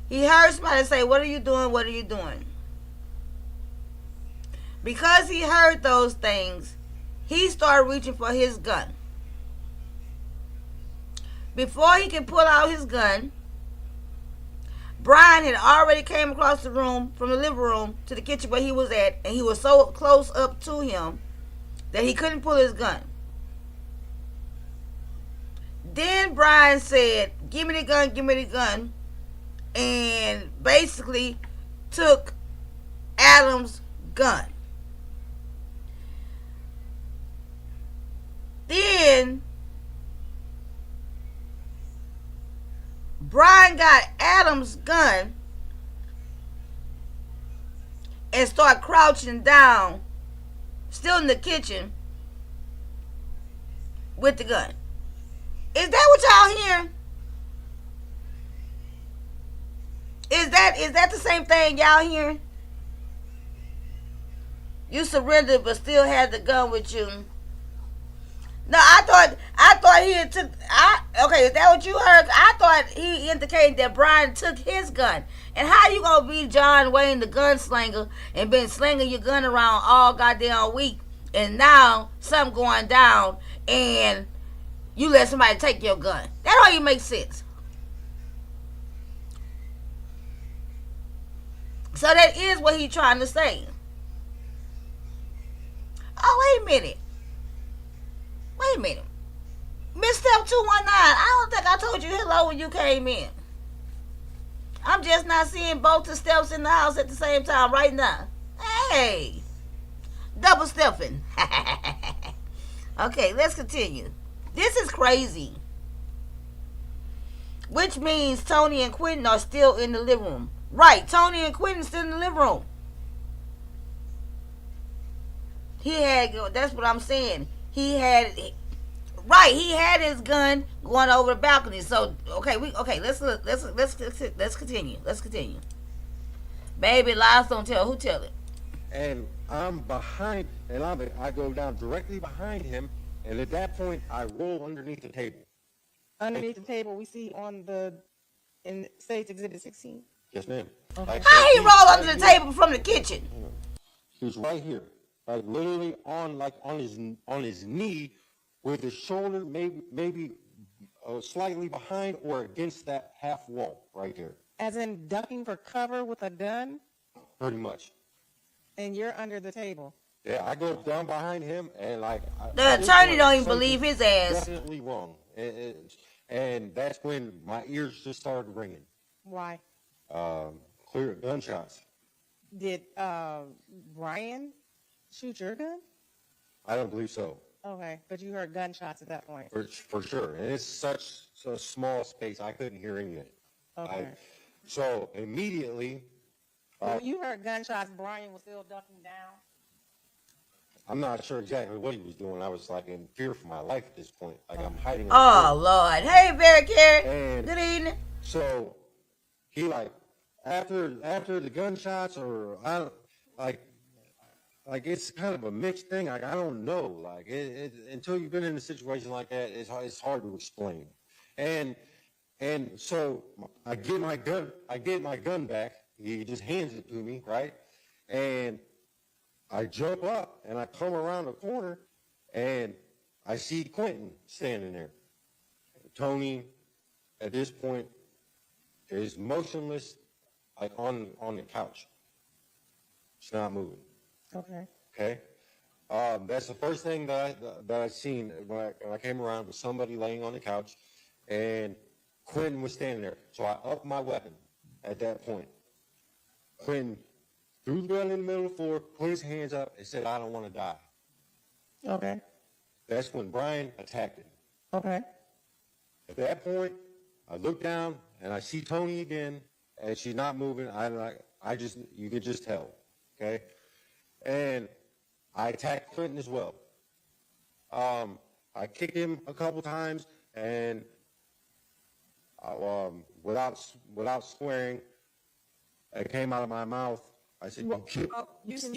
He heard somebody say, what are you doing? What are you doing? Because he heard those things, he started reaching for his gun. Before he could pull out his gun, Brian had already came across the room from the living room to the kitchen where he was at, and he was so close up to him that he couldn't pull his gun. Then Brian said, give me the gun, and basically took Adam's gun. Then Brian got Adam's gun and started crouching down, still in the kitchen, with the gun. Is that what y'all hearing? Is that the same thing y'all hearing? You surrendered but still had the gun with you. No, I thought he had took. Okay, is that what you heard? I thought he indicated that Brian took his gun. And how you gonna be John Wayne the gunslinger and been slinging your gun around all goddamn week and now something going down, and you let somebody take your gun. That don't even make sense. So that is what he's trying to say. Oh, wait a minute. Wait a minute. Miss Step 219, I don't think I told you hello when you came in. I'm just not seeing both the steps in the house at the same time right now. Hey. Double stepping. Okay, let's continue. This is crazy. Which means Tony and Quinton are still in the living room. Right, Tony and Quinton still in the living room. That's what I'm saying. He had his gun going over the balcony. So let's continue. Let's continue. Baby, lies don't tell. Who tell it? And I'm behind, and I go down directly behind him, and at that point, I roll underneath the table. Underneath the table, we see in States Exhibit 16. Yes, ma'am. Okay. Like, How he roll under the table from the kitchen? He's right here, like literally on his knee, with his shoulder maybe slightly behind or against that half wall right there. As in ducking for cover with a gun? Pretty much. And you're under the table. Yeah, I go down behind him, and the attorney don't even believe his ass. Definitely wrong, and that's when my ears just started ringing. Why? Clear gunshots. Did Brian shoot your gun? I don't believe so. Okay, but you heard gunshots at that point. For sure, and it's such a small space, I couldn't hear anything. Okay. So immediately, when you heard gunshots, Brian was still ducking down? I'm not sure exactly what he was doing. I was like in fear for my life at this point. Like I'm hiding. Oh, Lord. Hey, Barry Carey. Good evening. So he after the gunshots, or like it's kind of a mixed thing. I don't know. Like until you've been in a situation like that, it's hard to explain. And so I get my gun back. He just hands it to me, right? And I jump up and I come around the corner and I see Quinton standing there. Tony, at this point, is motionless, like on the couch. It's not moving. Okay. Okay. That's the first thing that I seen when I came around, was somebody laying on the couch, and Quinton was standing there. So I upped my weapon at that point. Quinton threw the gun in the middle of the floor, put his hands up, and said, "I don't want to die." Okay. That's when Brian attacked him. Okay. At that point, I look down and I see Tony again, and she's not moving. You could just tell. Okay. And I attacked Quinton as well. I kicked him a couple times, and without swearing, it came out of my mouth. I said, You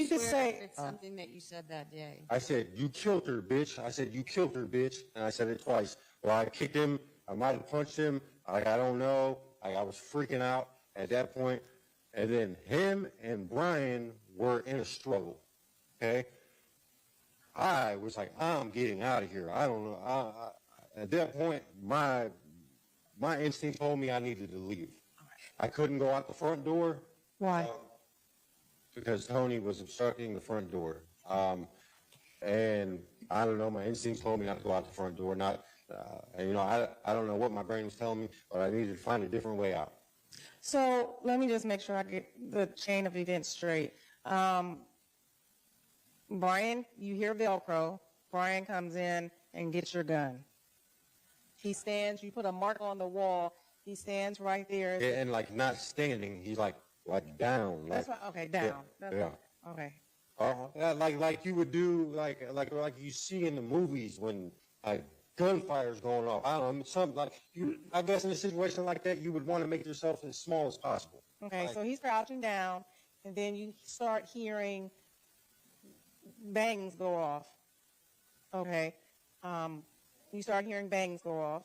could say It's something that you said that day. I said, "You killed her, bitch." I said, "You killed her, bitch." And I said it twice. Well, I kicked him. I might have punched him. I don't know. I was freaking out at that point. And then him and Brian were in a struggle. Okay? I was like, I'm getting out of here. I don't know. At that point, my instinct told me I needed to leave. I couldn't go out the front door. why? Because Tony was obstructing the front door. And I don't know, my instincts told me not to go out the front door. I don't know what my brain was telling me, but I needed to find a different way out. So let me just make sure I get the chain of events straight. Brian, you hear Velcro. Brian comes in and gets your gun. He stands, you put a mark on the wall. He stands right there. Yeah, and like not standing, he's like down. That's right. Okay, down. Yeah. Okay. Like you would do, like you see in the movies when like gunfire's going off. I don't know, I guess in a situation like that, you would want to make yourself as small as possible. Okay, so he's crouching down, and then you start hearing bangs go off. Okay. You start hearing bangs go off.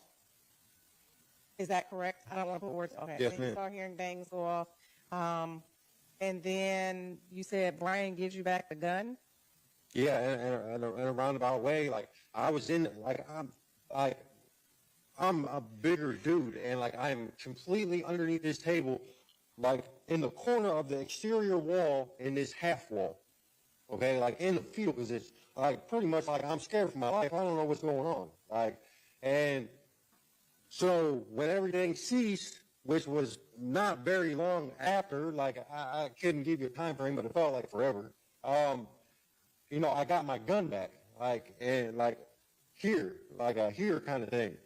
Is that correct? I don't want to put words. Okay. Yes, then ma'am. You start hearing bangs go off. And then you said Brian gives you back the gun? Yeah, in a roundabout way. Like I was in, I'm a bigger dude, and like I'm completely underneath this table, like in the corner of the exterior wall in this half wall. Okay, like in the fetal position, like pretty much like I'm scared for my life. I don't know what's going on. Like, and so when everything ceased, which was not very long after, like I couldn't give you a time frame, but it felt like forever. I got my gun back, like and like here, like a here kind of thing.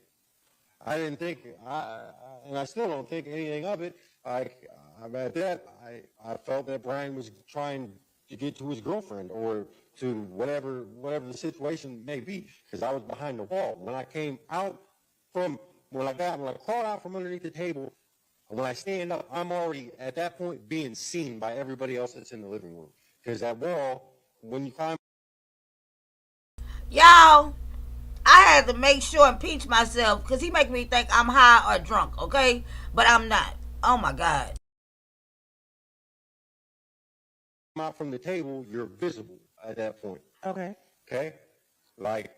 I didn't think, and I still don't think anything of it. Like at that, I felt that Brian was trying to get to his girlfriend or to whatever the situation may be, because I was behind the wall. When I came out when I crawled out from underneath the table, when I stand up, I'm already at that point being seen by everybody else that's in the living room, because that wall, when you climb. Y'all, I had to make sure and pinch myself because he make me think I'm high or drunk, okay? But I'm not. Oh my God. Out from the table, you're visible at that point. Okay. Okay? Like,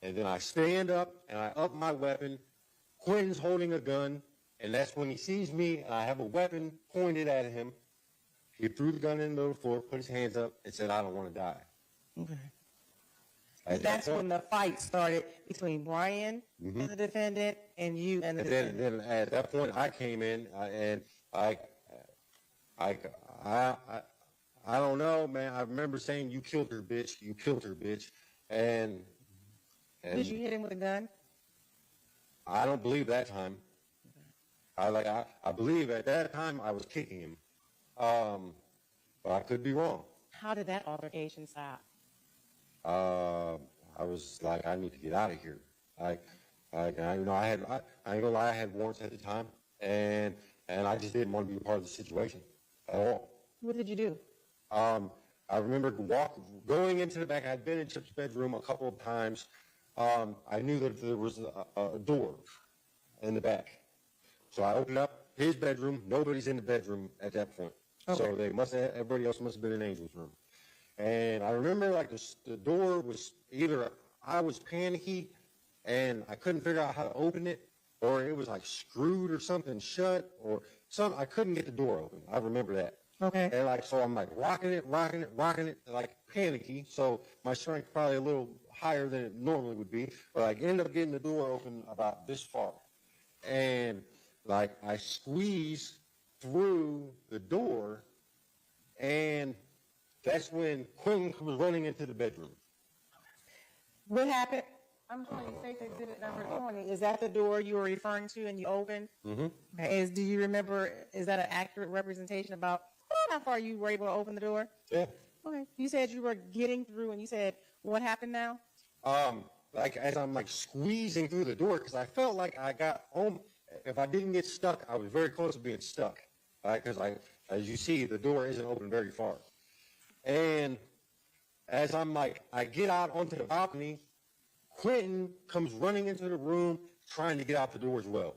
and then I stand up and I up my weapon. Quinton's holding a gun, and that's when he sees me and I have a weapon pointed at him. He threw the gun in the floor, put his hands up, and said, "I don't want to die." Okay. That's when the fight started between Brian and the defendant and you and the defendant. Then at that point, I came in and I don't know, man. I remember saying, "You killed her, bitch. You killed her, bitch." And did you hit him with a gun? I don't believe that time. I believe at that time I was kicking him, but I could be wrong. How did that altercation stop? I was like, I need to get out of here. I ain't gonna lie, I had warrants at the time, and I just didn't want to be a part of the situation at all. What did you do? I remember going into the back. I'd been in Chip's bedroom a couple of times. I knew that there was a door in the back, so I opened up his bedroom. Nobody's in the bedroom at that point, so everybody else must have been in Angel's room. And I remember like the door was either I was panicky and I couldn't figure out how to open it, or it was like screwed or something shut, or something. I couldn't get the door open. I remember that. Okay. And so I'm like rocking it, like panicky. So my strength probably a little higher than it normally would be, but I ended up getting the door open about this far. And like I squeezed through the door, and that's when Quinton comes running into the bedroom. What happened? I'm trying to say exhibit number 20. Is that the door you were referring to and you opened? Mm-hmm. Do you remember, is that an accurate representation about how far you were able to open the door? Yeah. Okay. You said you were getting through, and you said, what happened now? Like as I'm like squeezing through the door, because I felt like I got home. If I didn't get stuck, I was very close to being stuck. Right? Because as you see, the door isn't open very far. And as I'm like, I get out onto the balcony, Quinton comes running into the room trying to get out the door as well.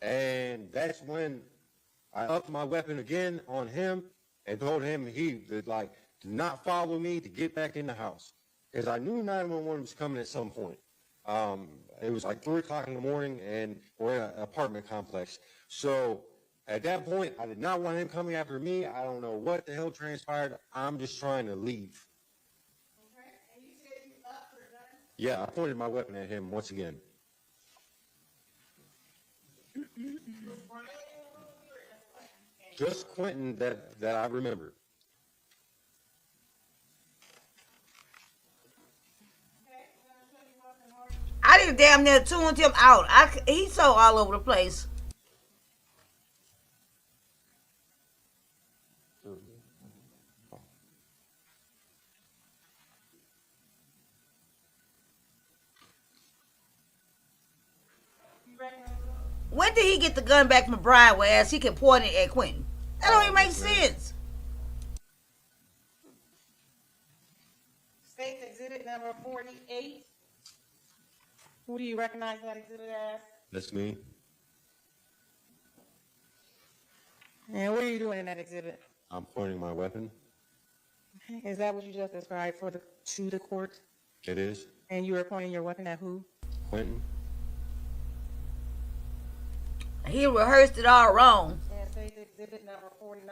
And that's when I upped my weapon again on him and told him he would like do not follow me, to get back in the house. Because I knew 911 was coming at some point. It was like 3 o'clock in the morning, and we're in an apartment complex. So at that point, I did not want him coming after me. I don't know what the hell transpired. I'm just trying to leave. Okay. And you said you upped your gun? Yeah, I pointed my weapon at him once again. Just Quinton that I remember. I didn't damn near tuned him out. He's so all over the place. When did he get the gun back from Brian, whereas he can point it at Quinton? That don't even make sense. State's exhibit number 48. Who do you recognize that exhibit as? That's me. And what are you doing in that exhibit? I'm pointing my weapon. Okay. Is that what you just described to the court? It is. And you were pointing your weapon at who? Quinton. He rehearsed it all wrong. And state exhibit number 49.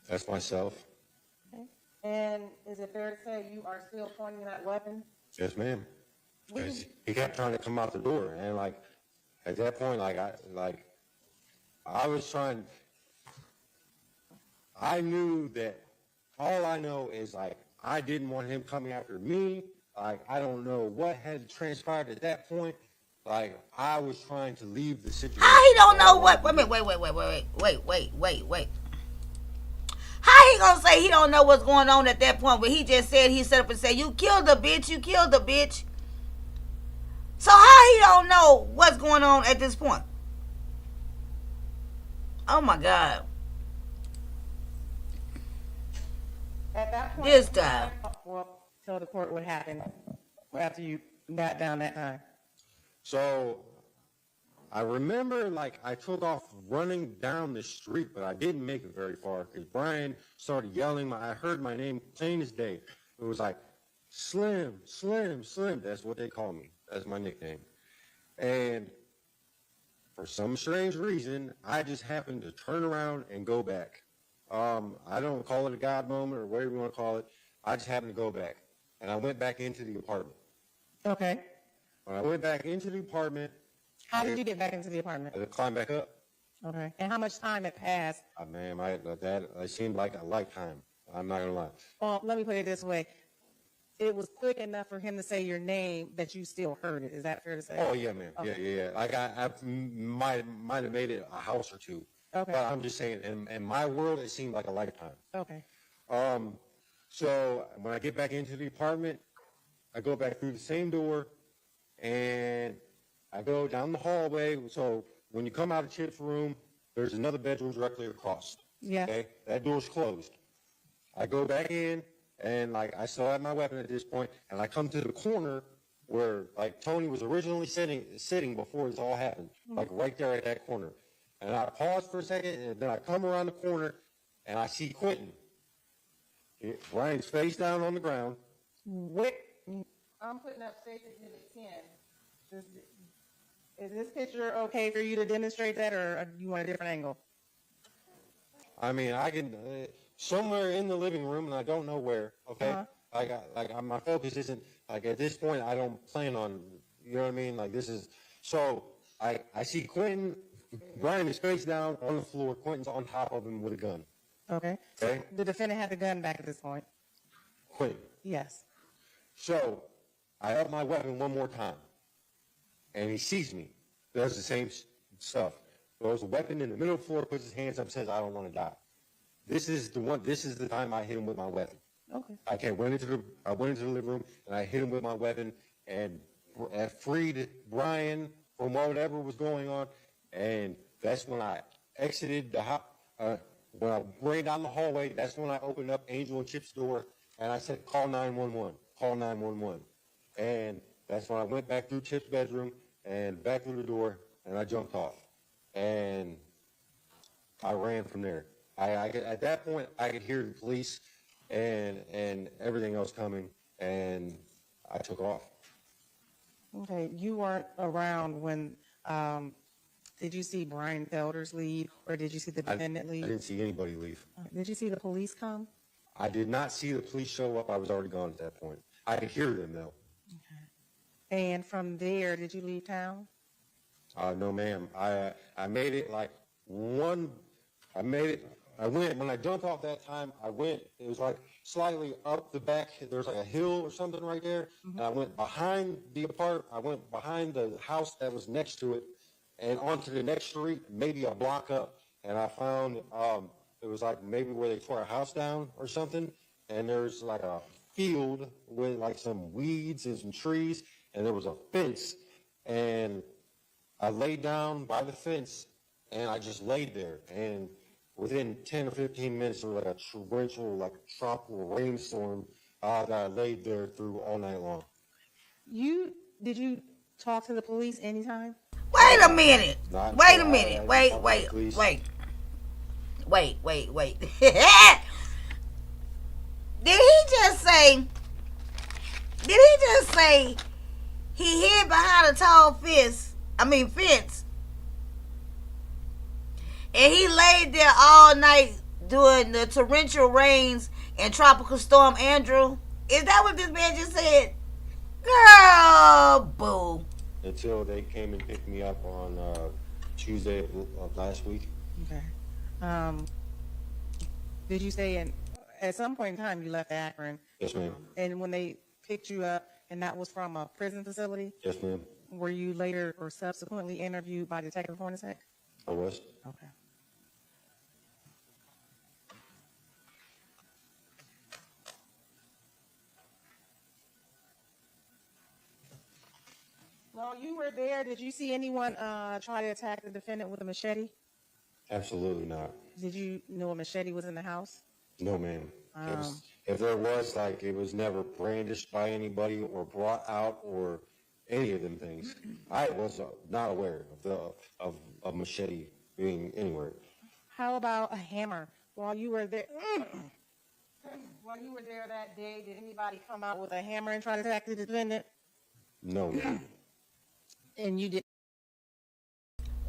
That's myself. Okay. And is it fair to say you are still pointing that weapon? Yes, ma'am. 'Cause he kept trying to come out the door, and like at that point, I was trying. I knew that all I know is like I didn't want him coming after me. Like I don't know what had transpired at that point. Like I was trying to leave the situation. How he don't know what? Wait. How he gonna say he don't know what's going on at that point when he just said he set up and said, "You killed the bitch. You killed the bitch." So how he don't know what's going on at this point? Oh my God. At that point, This time. well, tell the court what happened after you got down that time. So I remember like I took off running down the street, but I didn't make it very far because Brian started yelling. I heard my name plain as day. It was like Slim, Slim, Slim. That's what they call me. That's my nickname. And for some strange reason, I just happened to turn around and go back. I don't call it a God moment or whatever you want to call it. I just happened to go back. And I went back into the apartment. Okay. When I went back into the apartment, How did you get back into the apartment? I climbed back up. Okay. And how much time had passed? Man, that seemed like a lifetime. I'm not gonna lie. Well, let me put it this way. It was quick enough for him to say your name that you still heard it. Is that fair to say? Oh yeah, man. Okay. Yeah. Like I might have made it a house or two. Okay. But I'm just saying, in my world, it seemed like a lifetime. Okay. So when I get back into the apartment, I go back through the same door, and I go down the hallway. So when you come out of Chip's room, there's another bedroom directly across. Yeah. Okay. That door's closed. I go back in, and like I still have my weapon at this point, and I come to the corner where like Tony was originally sitting before this all happened, like right there at that corner. And I pause for a second, and then I come around the corner, and I see Quinton. Brian's face down on the ground. I'm putting up State Exhibit 10. Is this picture okay for you to demonstrate that, or do you want a different angle? I mean, I can somewhere in the living room, and I don't know where. Okay, my focus isn't like at this point. I don't plan on, you know what I mean. Like this is so. I see Quinton. Brian is face down on the floor. Quinton's on top of him with a gun. Okay. Okay. The defendant had the gun back at this point. Quinton. Yes. So I up my weapon one more time, and he sees me. Does the same stuff. Throws a weapon in the middle of the floor, puts his hands up, says, "I don't want to die." This is the time I hit him with my weapon. Okay. I went into the living room, and I hit him with my weapon, and freed Brian from whatever was going on. And that's when I exited the house. When I ran down the hallway, that's when I opened up Angel and Chip's door, and I said, "Call 911. Call 911." And that's when I went back through Chip's bedroom and back through the door, and I jumped off. And I ran from there. At that point, I could hear the police and everything else coming, and I took off. Okay. You weren't around when, did you see Brian Felders leave, or did you see the defendant I leave? didn't see anybody leave. Did you see the police come? I did not see the police show up. I was already gone at that point. I could hear them, though. And from there, did you leave town? No, ma'am. I made it like one. I went, when I jumped off that time, it was like slightly up the back. There's like a hill or something right there. And I went behind I went behind the house that was next to it and onto the next street, maybe a block up. And I found, it was like maybe where they tore a house down or something. And there's like a field with like some weeds and some trees. And there was a fence. And I laid down by the fence and I just laid there. And within 10 or 15 minutes, there was like a torrential, like a tropical rainstorm that I laid there through all night long. Did you talk to the police anytime? Wait a minute. Not Wait a until minute. I Wait. talked to the police. Wait. Did he just say? Did he just say he hid behind a tall fence? And he laid there all night during the torrential rains and tropical storm Andrew. Is that what this man just said? Girl, boo. Until they came and picked me up on Tuesday of last week. Okay. Did you say at some point in time you left Akron? Yes, ma'am. And when they picked you up, and that was from a prison facility? Yes, ma'am. Were you later or subsequently interviewed by Detective Hornacek? I was. Okay. While you were there, did you see anyone try to attack the defendant with a machete? Absolutely not. Did you know a machete was in the house? No, ma'am. If there was, like, it was never brandished by anybody or brought out or any of them things. I was not aware of a machete being anywhere. How about a hammer? While you were there, that day, did anybody come out with a hammer and try to attack the defendant? No, ma'am. And you did.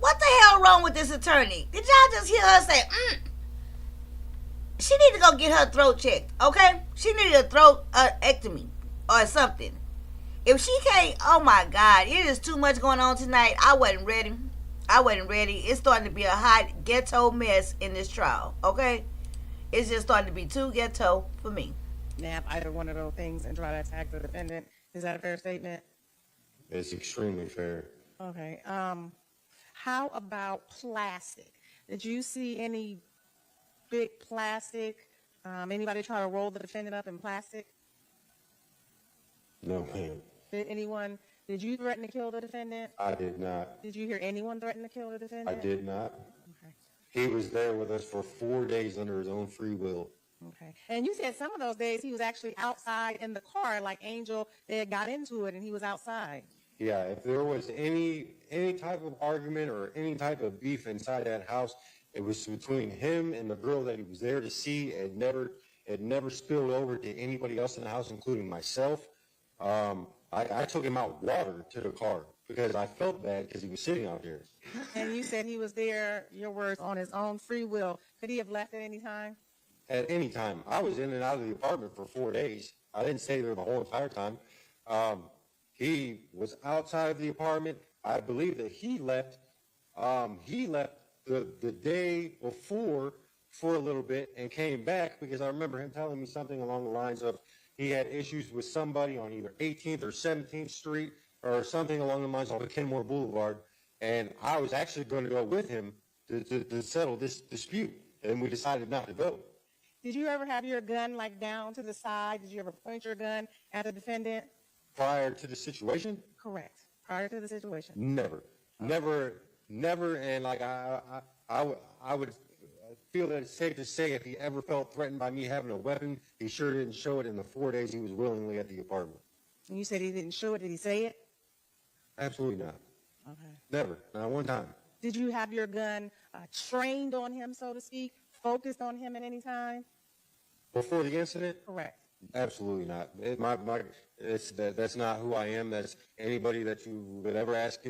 What the hell wrong with this attorney? Did y'all just hear her say, She need to go get her throat checked, okay? She needed a throat ectomy or something. If she can't, oh my God, it is too much going on tonight. I wasn't ready. It's starting to be a hot ghetto mess in this trial, okay? It's just starting to be too ghetto for me. Nap either one of those things and try to attack the defendant. Is that a fair statement? It's extremely fair. Okay. How about plastic? Did you see any big plastic? Anybody try to roll the defendant up in plastic? No, ma'am. Did you threaten to kill the defendant? I did not. Did you hear anyone threaten to kill the defendant? I did not. Okay. He was there with us for 4 days under his own free will. Okay. And you said some of those days he was actually outside in the car, like Angel, they had got into it and he was outside. Yeah, if there was any type of argument or any type of beef inside that house, it was between him and the girl that he was there to see. It never spilled over to anybody else in the house, including myself. I took him out water to the car because I felt bad because he was sitting out there. And you said he was there, your words, on his own free will. Could he have left at any time? At any time. I was in and out of the apartment for 4 days. I didn't stay there the whole entire time. He was outside of the apartment. I believe that he left the day before for a little bit and came back because I remember him telling me something along the lines of he had issues with somebody on either 18th or 17th Street or something along the lines of Kenmore Boulevard. And I was actually going to go with him to settle this dispute. And we decided not to go. Did you ever have your gun like down to the side? Did you ever point your gun at the defendant? Prior to the situation? Correct. Prior to the situation? Never. And like I would feel that it's safe to say if he ever felt threatened by me having a weapon, he sure didn't show it in the 4 days he was willingly at the apartment. And you said he didn't show it. Did he say it? Absolutely not. Okay. Never. Not one time. Did you have your gun trained on him, so to speak, focused on him at any time? Before the incident? Correct. Absolutely not. That's not who I am. That's anybody that you would ever ask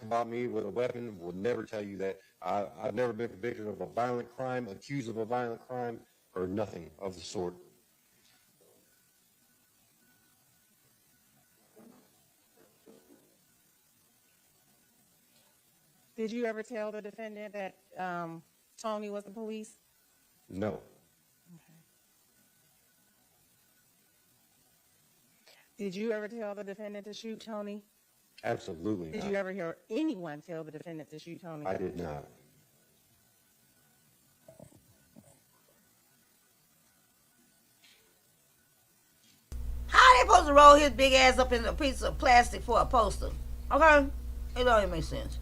about me with a weapon will never tell you that. I've never been convicted of a violent crime, accused of a violent crime, or nothing of the sort. Did you ever tell the defendant that Tony was the police? No. Okay. Did you ever tell the defendant to shoot Tony? Absolutely not. Did you ever hear anyone tell the defendant to shoot Tony? I did not. How they supposed to roll his big ass up in a piece of plastic for a poster? Okay? It don't even make sense.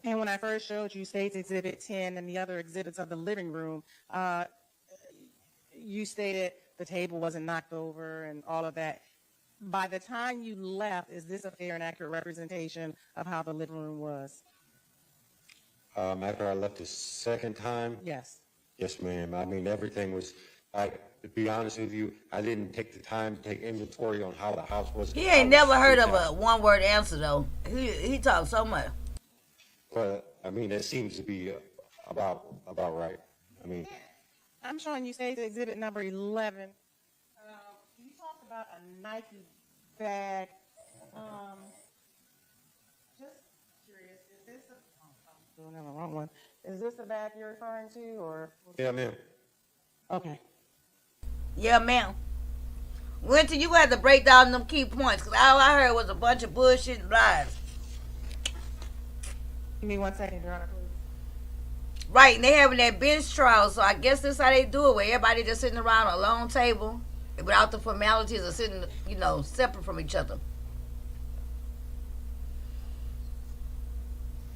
And when I first showed you States Exhibit 10 and the other exhibits of the living room, you stated the table wasn't knocked over and all of that. by the time you left, is this a fair and accurate representation of how the living room was? After I left the second time, Yes. yes, ma'am. I mean, everything was, like, to be honest with you, I didn't take the time to take inventory on how the house was. He I ain't was never heard freaked of out. a one-word answer though. He talks so much. But, I mean, that seems to be about right. I mean, I'm showing you State's Exhibit number 11. You talked about a Nike bag. Just curious, is this I'm doing the wrong one. Is this the bag you're referring to, or? yeah, ma'am. Okay. Yeah, ma'am. Winter, you had to break down them key points because all I heard was a bunch of bullshit and lies. Give me 1 second, Your Honor, please. Right, and they having that bench trial, so I guess this how they do it, where everybody just sitting around a long table without the formalities of sitting, separate from each other.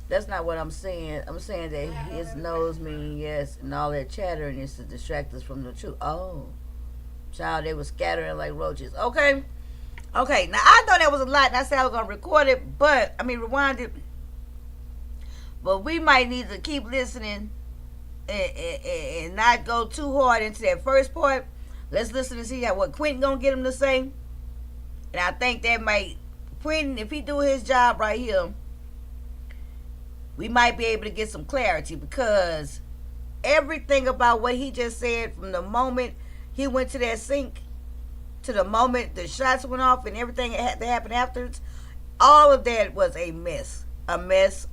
That's not what I'm saying. I'm saying that his nose mean yes, and all that chattering is to distract us from the truth. Oh, child, they were scattering like roaches. Okay. Now I know that was a lot, and I said I was gonna record it, rewind it. But we might need to keep listening and not go too hard into that first part. Let's listen and see what Quinton gonna get him to say. And I think that Quinton, if he do his job right here, we might be able to get some clarity, because everything about what he just said, from the moment he went to that sink to the moment the shots went off and everything that had to happen afterwards, all of that was a mess. A mess.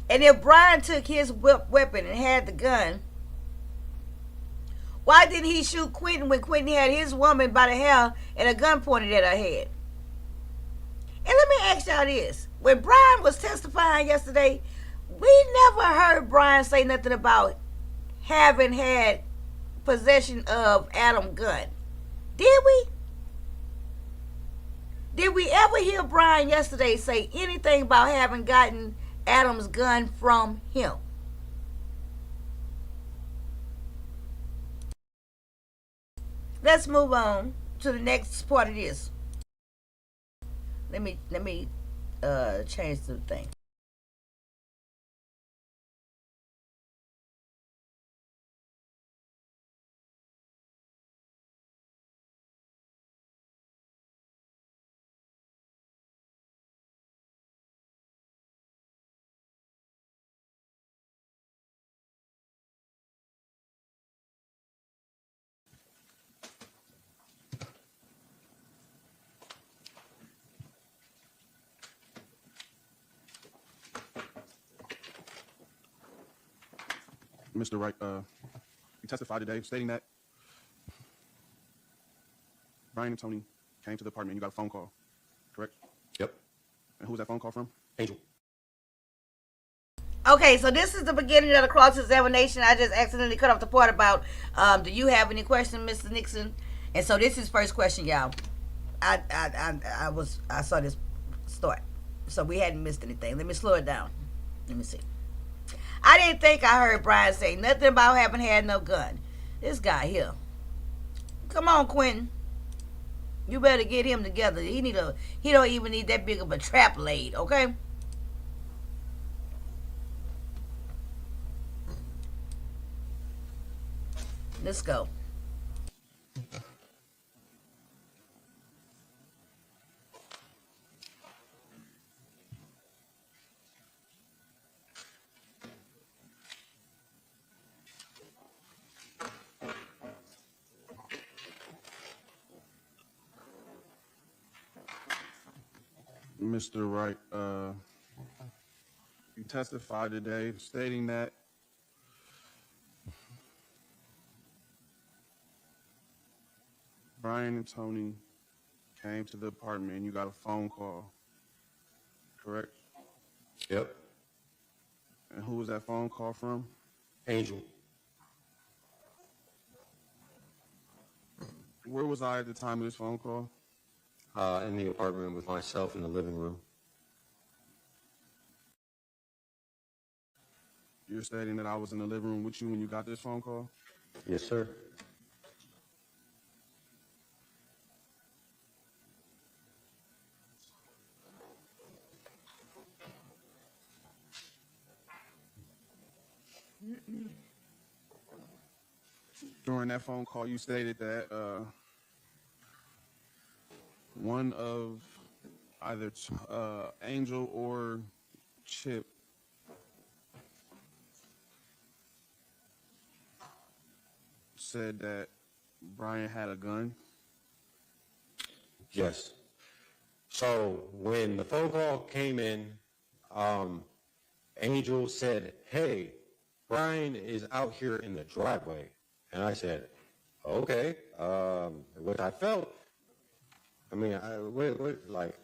And if Brian took his weapon and had the gun, why didn't he shoot Quinton when Quinton had his woman by the hair and a gun pointed at her head? And let me ask y'all this. When Brian was testifying yesterday, we never heard Brian say nothing about having had possession of Adam's gun. Did we? Did we ever hear Brian yesterday say anything about having gotten Adam's gun from him? Let's move on to the next part of this. Let me change the thing. Mr. Wright, you testified today stating that Brian and Tony came to the apartment and you got a phone call, correct? Yep. And who was that phone call from? Angel. Okay, so this is the beginning of the cross-examination. I just accidentally cut off the part about, do you have any questions, Mr. Nixon? And so this is first question, y'all. I saw this start, so we hadn't missed anything. Let me slow it down. Let me see. I didn't think I heard Brian say nothing about having had no gun. This guy here. Come on, Quinton. You better get him together. He don't even need that big of a trap laid, okay? Let's go. Mr. Wright, you testified today stating that Brian and Tony came to the apartment and you got a phone call, correct? Yep. And who was that phone call from? Angel. Where was I at the time of this phone call? In the apartment with myself in the living room. You're stating that I was in the living room with you when you got this phone call? Yes, sir. During that phone call, you stated that one of either Angel or Chip said that Brian had a gun. Yes. So when the phone call came in, Angel said, "Hey, Brian is out here in the driveway." And I said, "Okay." Which I felt, like,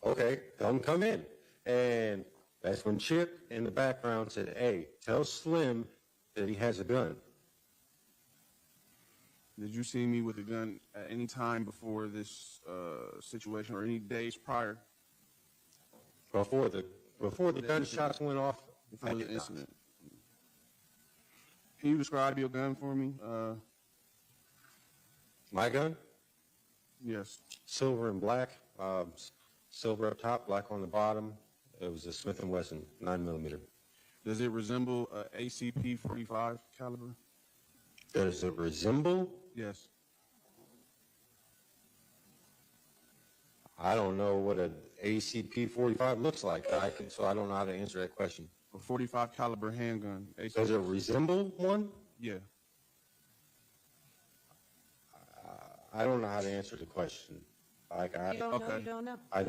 okay, come in. And that's when Chip in the background said, "Hey, tell Slim that he has a gun." Did you see me with a gun at any time before this situation or any days prior? Before the gunshots went off, Before I the did not. incident. Can you describe your gun for me? My gun, Yes. silver and black, silver up top, black on the bottom. It was a Smith & Wesson 9mm. Does it resemble a ACP 45 caliber? Does it resemble? Yes. I don't know what an ACP 45 looks like. So I don't know how to answer that question. A 45 caliber handgun. ACP. Does it resemble one? Yeah. I don't know how to answer the question. Like You don't know, Okay. you don't know. I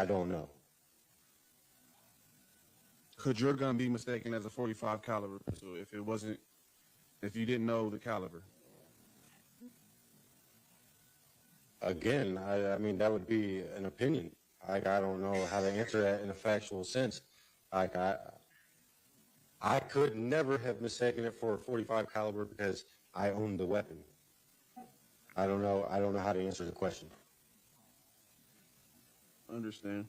don't know. Could your gun be mistaken as a 45 caliber pistol if you didn't know the caliber? Again, I mean, that would be an opinion. Like, I don't know how to answer that in a factual sense. Like, I could never have mistaken it for a 45 caliber because I own the weapon. I don't know how to answer the question. Understand.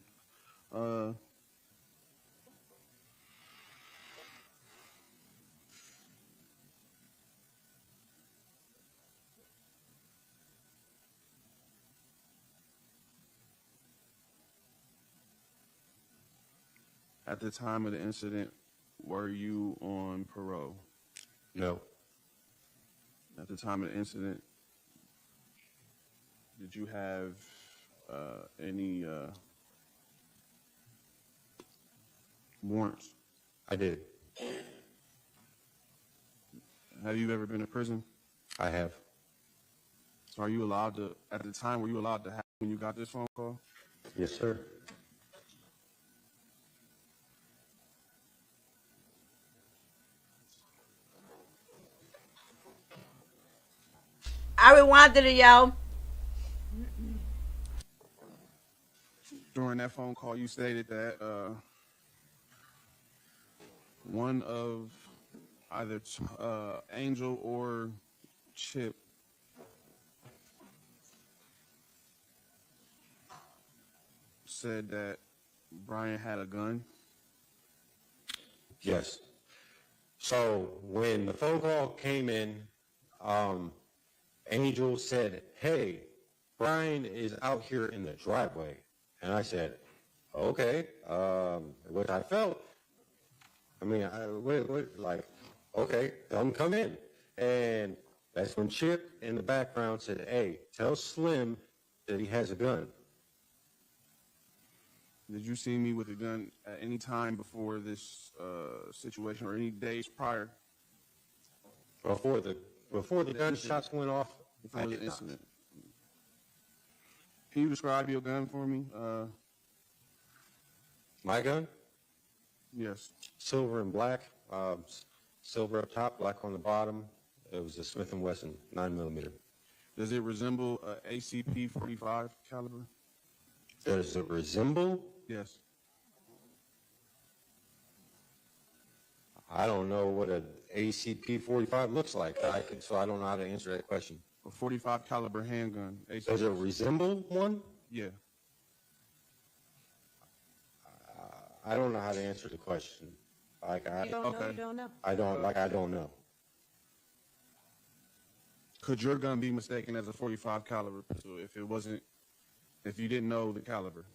At the time of the incident, were you on parole? No. At the time of the incident, did you have any warrants? I did. Have you ever been to prison? I have. So are you allowed to, at the time, were you allowed to have when you got this phone call? Yes, sir. I rewinded it, y'all. During that phone call, you stated that one of either Angel or Chip said that Brian had a gun. Yes. So when the phone call came in, Angel said, "Hey, Brian is out here in the driveway." And I said, "Okay." Which I felt, like, okay, come in. And that's when Chip in the background said, "Hey, tell Slim that he has a gun." Did you see me with a gun at any time before this situation or any days prior? Before the gunshots went off, Before I the did not. incident. Can you describe your gun for me? My gun, Yes. silver and black, silver up top, black on the bottom. It was a Smith & Wesson 9mm. Does it resemble a ACP 45 caliber? Does it resemble? Yes. I don't know what an ACP 45 looks like. So I don't know how to answer that question. A 45 caliber handgun. ACP. Does it resemble one? Yeah. I don't know how to answer the question. Like, You don't know, Okay. you don't know. I don't know. Could your gun be mistaken as a 45 caliber pistol if you didn't know the caliber?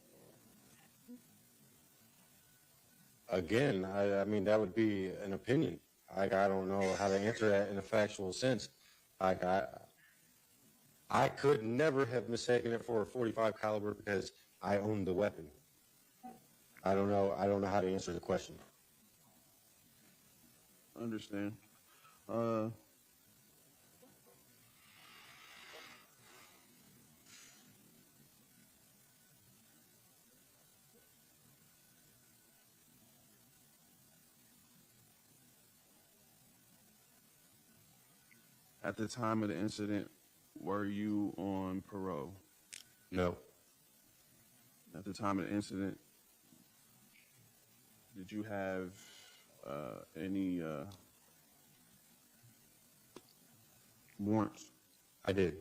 Again, I mean, that would be an opinion. Like, I don't know how to answer that in a factual sense. Like, I could never have mistaken it for a .45 caliber because I owned the weapon. I don't know how to answer the question. Understand. At the time of the incident, were you on parole? No. At the time of the incident, did you have any warrants? I did.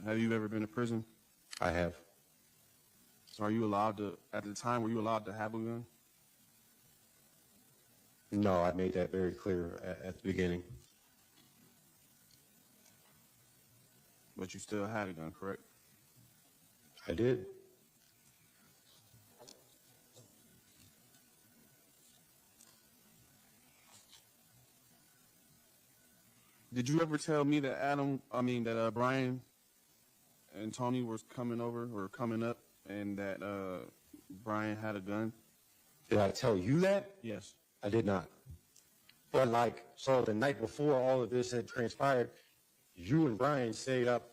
Have you ever been to prison? I have. So are you allowed to, at the time, were you allowed to have a gun? No, I made that very clear at the beginning. But you still had a gun, correct? I did. Did you ever tell me that Brian and Tony was coming over or coming up and that Brian had a gun? Did I tell you that? Yes. I did not. But so the night before all of this had transpired, you and Brian stayed up.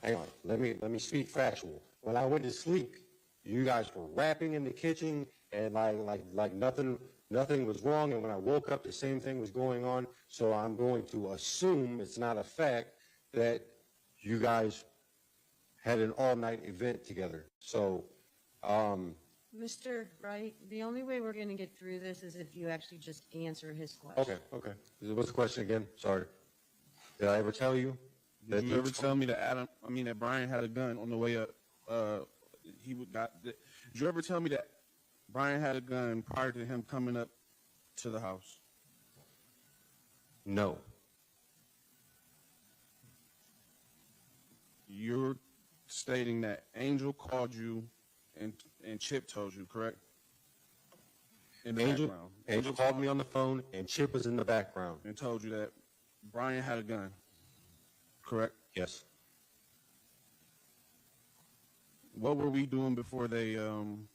Hang on, let me speak factual. When I went to sleep, you guys were rapping in the kitchen and like nothing was wrong. And when I woke up, the same thing was going on. So I'm going to assume, it's not a fact, that you guys had an all-night event together. So, Mr. Wright, the only way we're going to get through this is if you actually just answer his question. okay. What's the question again? Sorry. Did I ever tell you? Did you ever tell me that Brian had a gun on the way up? Did you ever tell me that Brian had a gun prior to him coming up to the house? No. You're stating that Angel called you and Chip told you, correct? In the background. Angel called me on the phone, and Chip was in the background. And told you that Brian had a gun, correct? Yes. What were we doing before Brian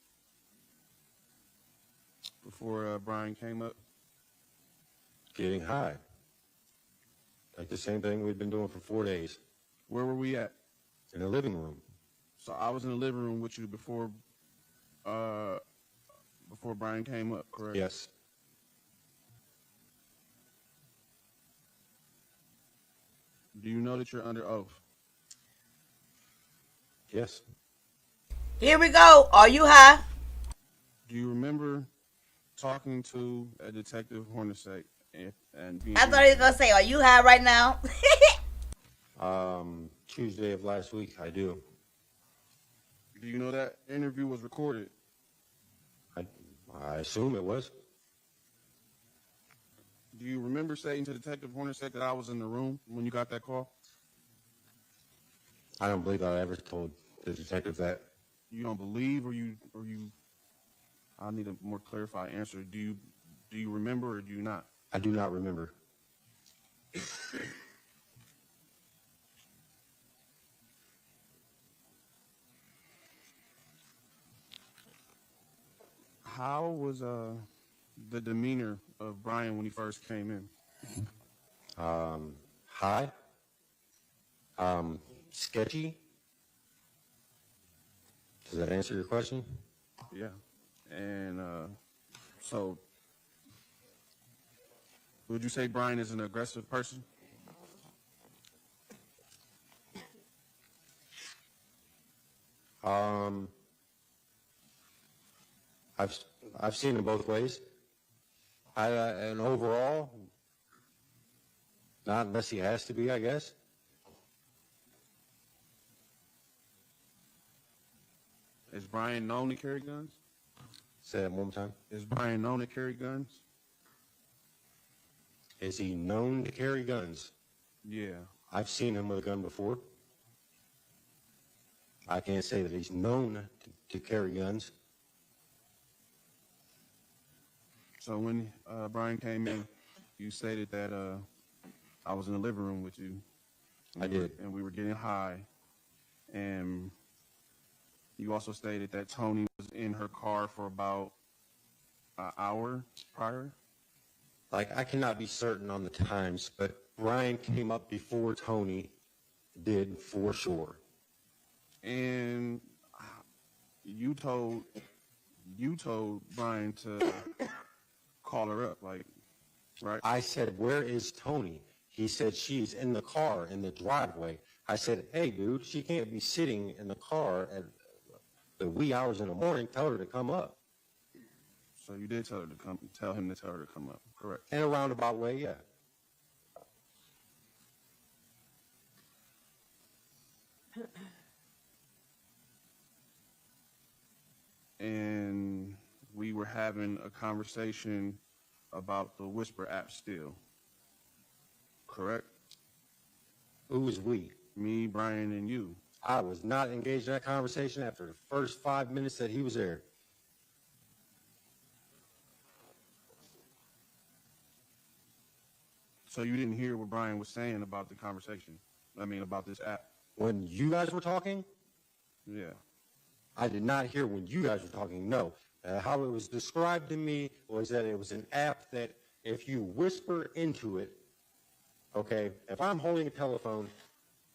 came up? Getting high. Like the same thing we've been doing for 4 days. Where were we at? In the living room. So I was in the living room with you before Brian came up, correct? Yes. Do you know that you're under oath? Yes. Here we go. Are you high? Do you remember talking to a Detective Hornacek and being? I thought he was gonna say, "Are you high right now?" Tuesday of last week, I do. Do you know that interview was recorded? I assume it was. Do you remember saying to Detective Hornacek that I was in the room when you got that call? I don't believe I ever told the detective that. You don't believe, or you? I need a more clarified answer. Do you remember or do you not? I do not remember. How was the demeanor of Brian when he first came in? High. Sketchy. Does that answer your question? Yeah. And so, would you say Brian is an aggressive person? I've seen it both ways. And overall, not unless he has to be, I guess. Is Brian known to carry guns? Say that one more time. Is Brian known to carry guns? Is he known to carry guns? Yeah. I've seen him with a gun before. I can't say that he's known to carry guns. So when Brian came in, you stated that I was in the living room with you. I did. And we were getting high. And you also stated that Tony was in her car for about an hour prior. Like, I cannot be certain on the times, but Brian came up before Tony did, for sure. And you told Brian to call her up, like, right? I said, where is Tony? He said, she's in the car in the driveway. I said, hey, dude, she can't be sitting in the car at the wee hours in the morning. Tell her to come up. So you did tell him to tell her to come up, correct? In a roundabout way, yeah. And we were having a conversation about the Whisper app still, correct? Who was we? Me, Brian, and you. I was not engaged in that conversation after the first 5 minutes that he was there. So you didn't hear what Brian was saying about the conversation? I mean, about this app? When you guys were talking, Yeah. I did not hear when you guys were talking, no. How it was described to me was that it was an app that if you whisper into it, okay, if I'm holding a telephone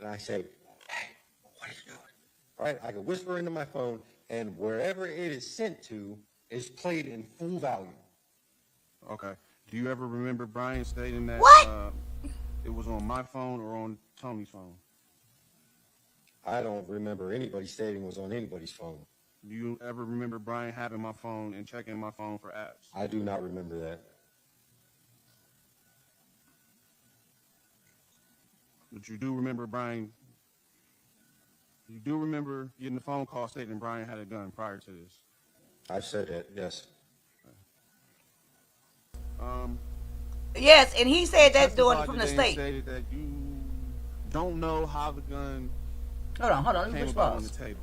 and I say, hey, what are you doing? All right, I can whisper into my phone, and wherever it is sent to is played in full volume. Okay. Do you ever remember Brian stating that What? it was on my phone or on Tony's phone? I don't remember anybody stating it was on anybody's phone. Do you ever remember Brian having my phone and checking my phone for apps? I do not remember that. But you do remember Brian, you do remember getting a phone call stating Brian had a gun prior to this? I've said that, yes. Yes, and he said that's doing it Testified from the today and state. stated that you don't know how the gun Hold on. Let me came push about on the pause. table.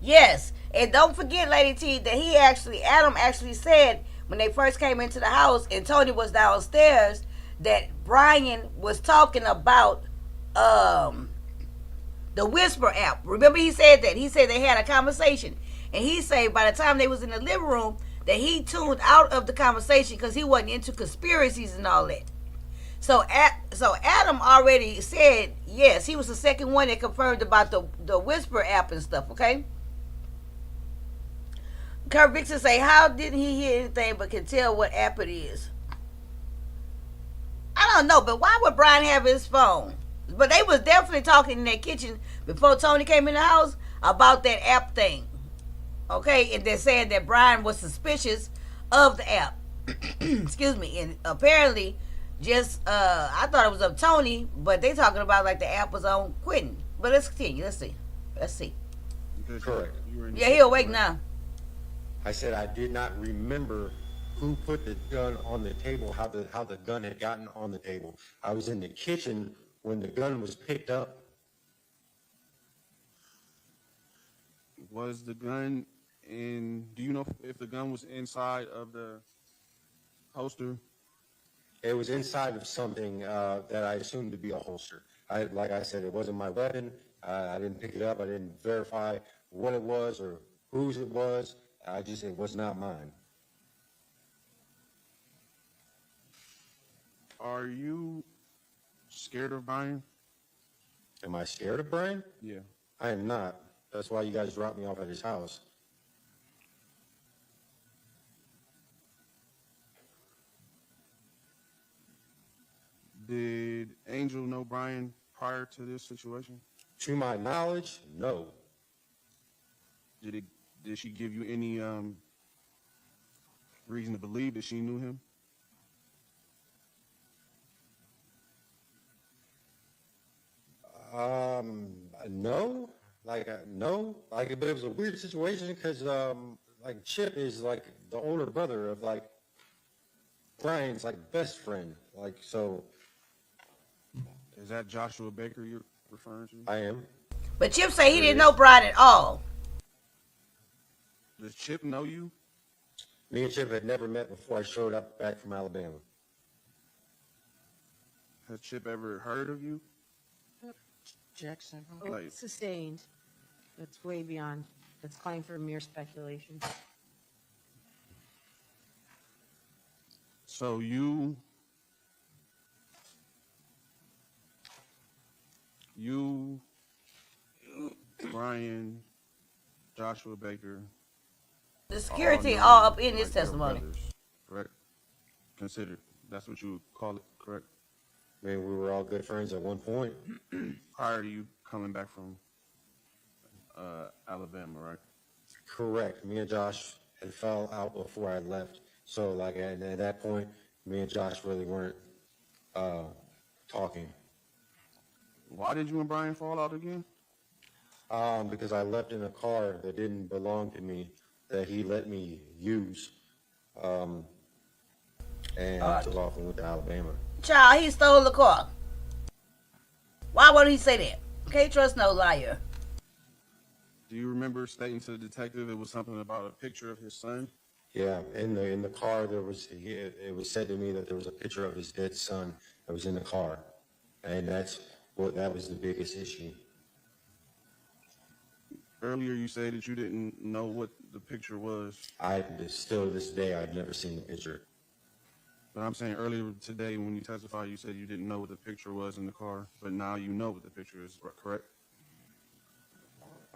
Yes, and don't forget, Lady T, that Adam actually said when they first came into the house and Tony was downstairs that Brian was talking about the Whisper app. Remember he said that? He said they had a conversation. And he said by the time they was in the living room that he tuned out of the conversation because he wasn't into conspiracies and all that. So Adam already said, yes, he was the second one that confirmed about the Whisper app and stuff, okay? Kurt Vixen say, how didn't he hear anything but can tell what app it is? I don't know, but why would Brian have his phone? But they was definitely talking in that kitchen before Tony came in the house about that app thing. Okay, and they're saying that Brian was suspicious of the app. Excuse me. And apparently, I thought it was of Tony, but they talking about like the app was on Quinton. But let's continue. Let's see. Because Correct. you were in the Yeah, he kitchen, awake right? now. I said I did not remember who put the gun on the table, how the gun had gotten on the table. I was in the kitchen when the gun was picked up. Was the gun in, do you know if the gun was inside of the holster? It was inside of something that I assumed to be a holster. Like I said, it wasn't my weapon. I didn't pick it up. I didn't verify what it was or whose it was. It was not mine. Are you scared of Brian? Am I scared of Brian? Yeah. I am not. That's why you guys dropped me off at his house. Did Angel know Brian prior to this situation? To my knowledge, no. Did she give you any reason to believe that she knew him? No. No. But it was a weird situation because, Chip is, the older brother of, Brian's, best friend. So Is that Joshua Baker you're referring to? I am. But Chip say he didn't know Brian at all. Does Chip know you? Me and Chip had never met before I showed up back from Alabama. Has Chip ever heard of you? Jackson. Like, Sustained. That's way beyond. That's calling for mere speculation. so you, Brian, Joshua Baker, The security known all up in like his your testimony. brothers, correct? Considered. That's what you would call it, correct? I mean, we were all good friends at one point. Prior to you coming back from Alabama, right? Correct. Me and Josh had fell out before I left. So, like, at that point, me and Josh really weren't talking. Why did you and Brian fall out again? Because I left in a car that didn't belong to me, that he let me use, and took off and went to Alabama. Child, he stole the car. Why would he say that? Can't trust no liar. Do you remember stating to the detective it was something about a picture of his son? Yeah, in the car it was said to me that there was a picture of his dead son that was in the car, and that was the biggest issue. Earlier you said that you didn't know what the picture was. Still to this day, I've never seen the picture. But I'm saying earlier today when you testified, you said you didn't know what the picture was in the car, but now you know what the picture is, correct?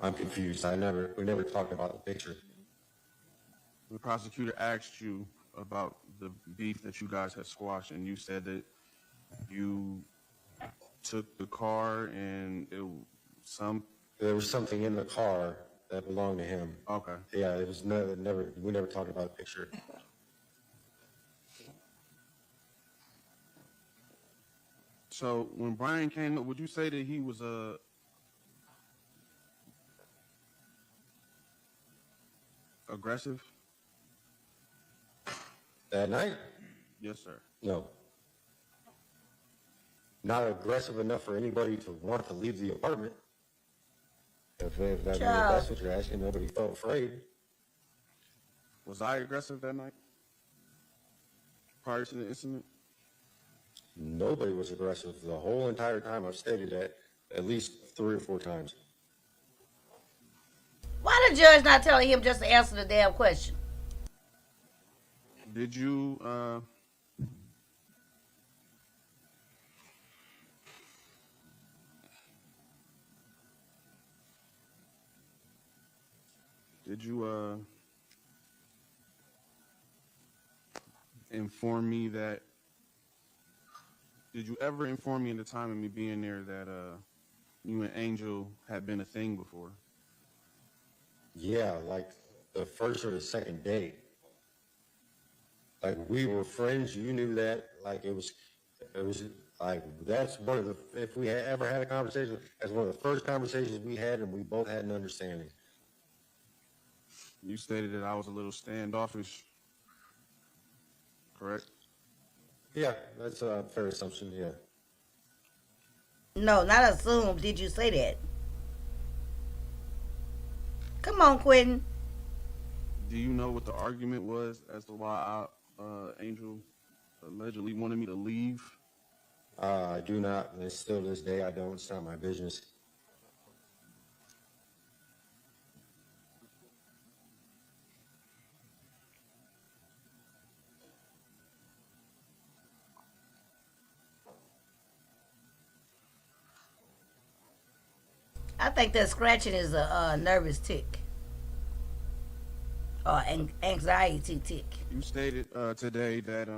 I'm confused. We never talked about the picture. The prosecutor asked you about the beef that you guys had squashed, and you said that you took the car and There was something in the car that belonged to him. Okay. Yeah, it was we never talked about the picture. So when Brian came up, would you say that he was aggressive? That night? Yes, sir. No. Not aggressive enough for anybody to want to leave the apartment. If that's what you're asking, nobody felt afraid. Was I aggressive that night? Prior to the incident? Nobody was aggressive the whole entire time. I've stated that at least 3 or 4 times. Why the judge not telling him just to answer the damn question? Did you inform me that? Did you ever inform me in the time of me being there that you and Angel had been a thing before? Yeah, like the first or the second date. Like, we were friends. You knew that. Like, it was like, that's one of the, if we had ever had a conversation, that's one of the first conversations we had, and we both had an understanding. You stated that I was a little standoffish, correct? Yeah, that's a fair assumption, yeah. No, not assume. Did you say that? Come on, Quinton. Do you know what the argument was as to why Angel allegedly wanted me to leave? I do not, and still to this day, I don't. It's not my business. I think that scratching is a nervous tick. Or anxiety tick. You stated today that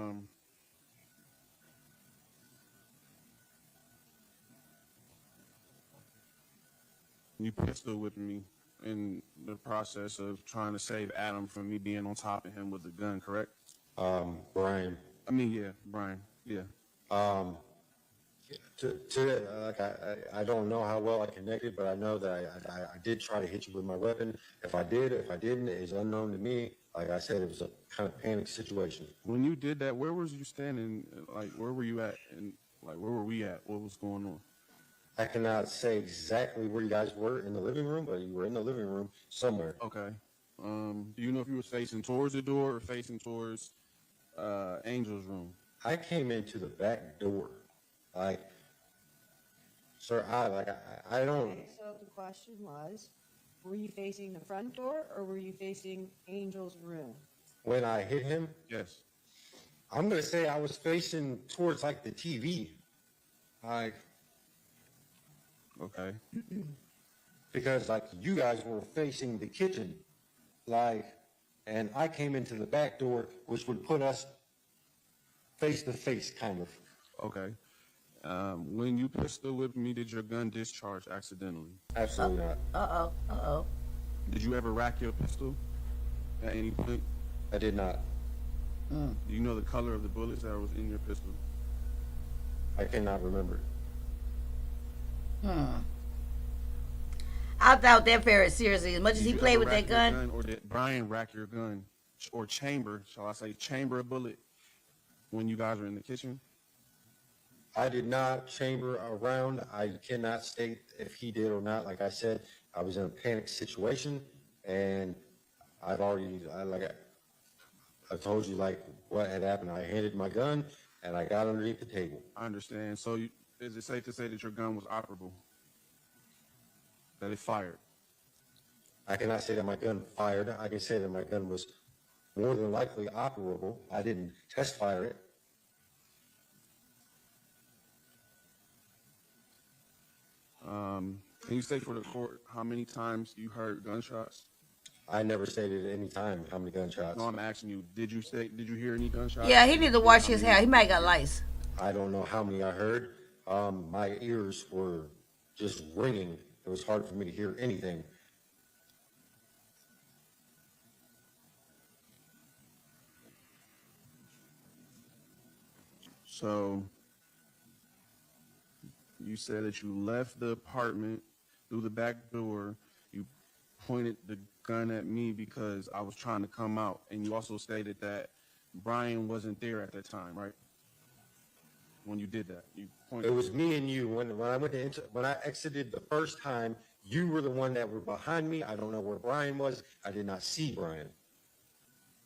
you pistol whipped me in the process of trying to save Adam from me being on top of him with a gun, correct? Brian. Brian. Yeah. Like, I don't know how well I connected, but I know that I did try to hit you with my weapon. If I didn't, it's unknown to me. Like I said, it was a kind of panic situation. When you did that, where was you standing? Like, where were you at? And like, where were we at? What was going on? I cannot say exactly where you guys were in the living room, but you were in the living room somewhere. Okay. Do you know if you were facing towards the door or facing towards Angel's room? I came into the back door. Like, sir, I don't, Okay, so the question was, were you facing the front door or were you facing Angel's room? when I hit him, Yes. I'm gonna say I was facing towards like the TV. Like, Okay. because like you guys were facing the kitchen, like, and I came into the back door, which would put us face to face, kind of. Okay. When you pistol whipped me, did your gun discharge accidentally? Absolutely not. Uh-oh. Did you ever rack your pistol at any point? I did not. Do you know the color of the bullets that was in your pistol? I cannot remember. I doubt that very seriously. As much as Did he you played ever with that rack your gun. Or did Brian rack your gun or chamber, shall I say, chamber a bullet when you guys were in the kitchen? I did not chamber around. I cannot state if he did or not. Like I said, I was in a panic situation, and I told you like what had happened. I handed my gun, and I got underneath the table. I understand. So is it safe to say that your gun was operable? That it fired? I cannot say that my gun fired. I can say that my gun was more than likely operable. I didn't test fire it. Can you say for the court how many times you heard gunshots? I never stated at any time how many gunshots. No, I'm asking you. Did you hear any gunshots? Yeah, he need to wash his hair. He might got lice. I don't know how many I heard. My ears were just ringing. It was hard for me to hear anything. So you said that you left the apartment through the back door. You pointed the gun at me because I was trying to come out. And you also stated that Brian wasn't there at that time, right? When you did that, you pointed. It was me and you. When I exited the first time, you were the one that were behind me. I don't know where Brian was. I did not see Brian.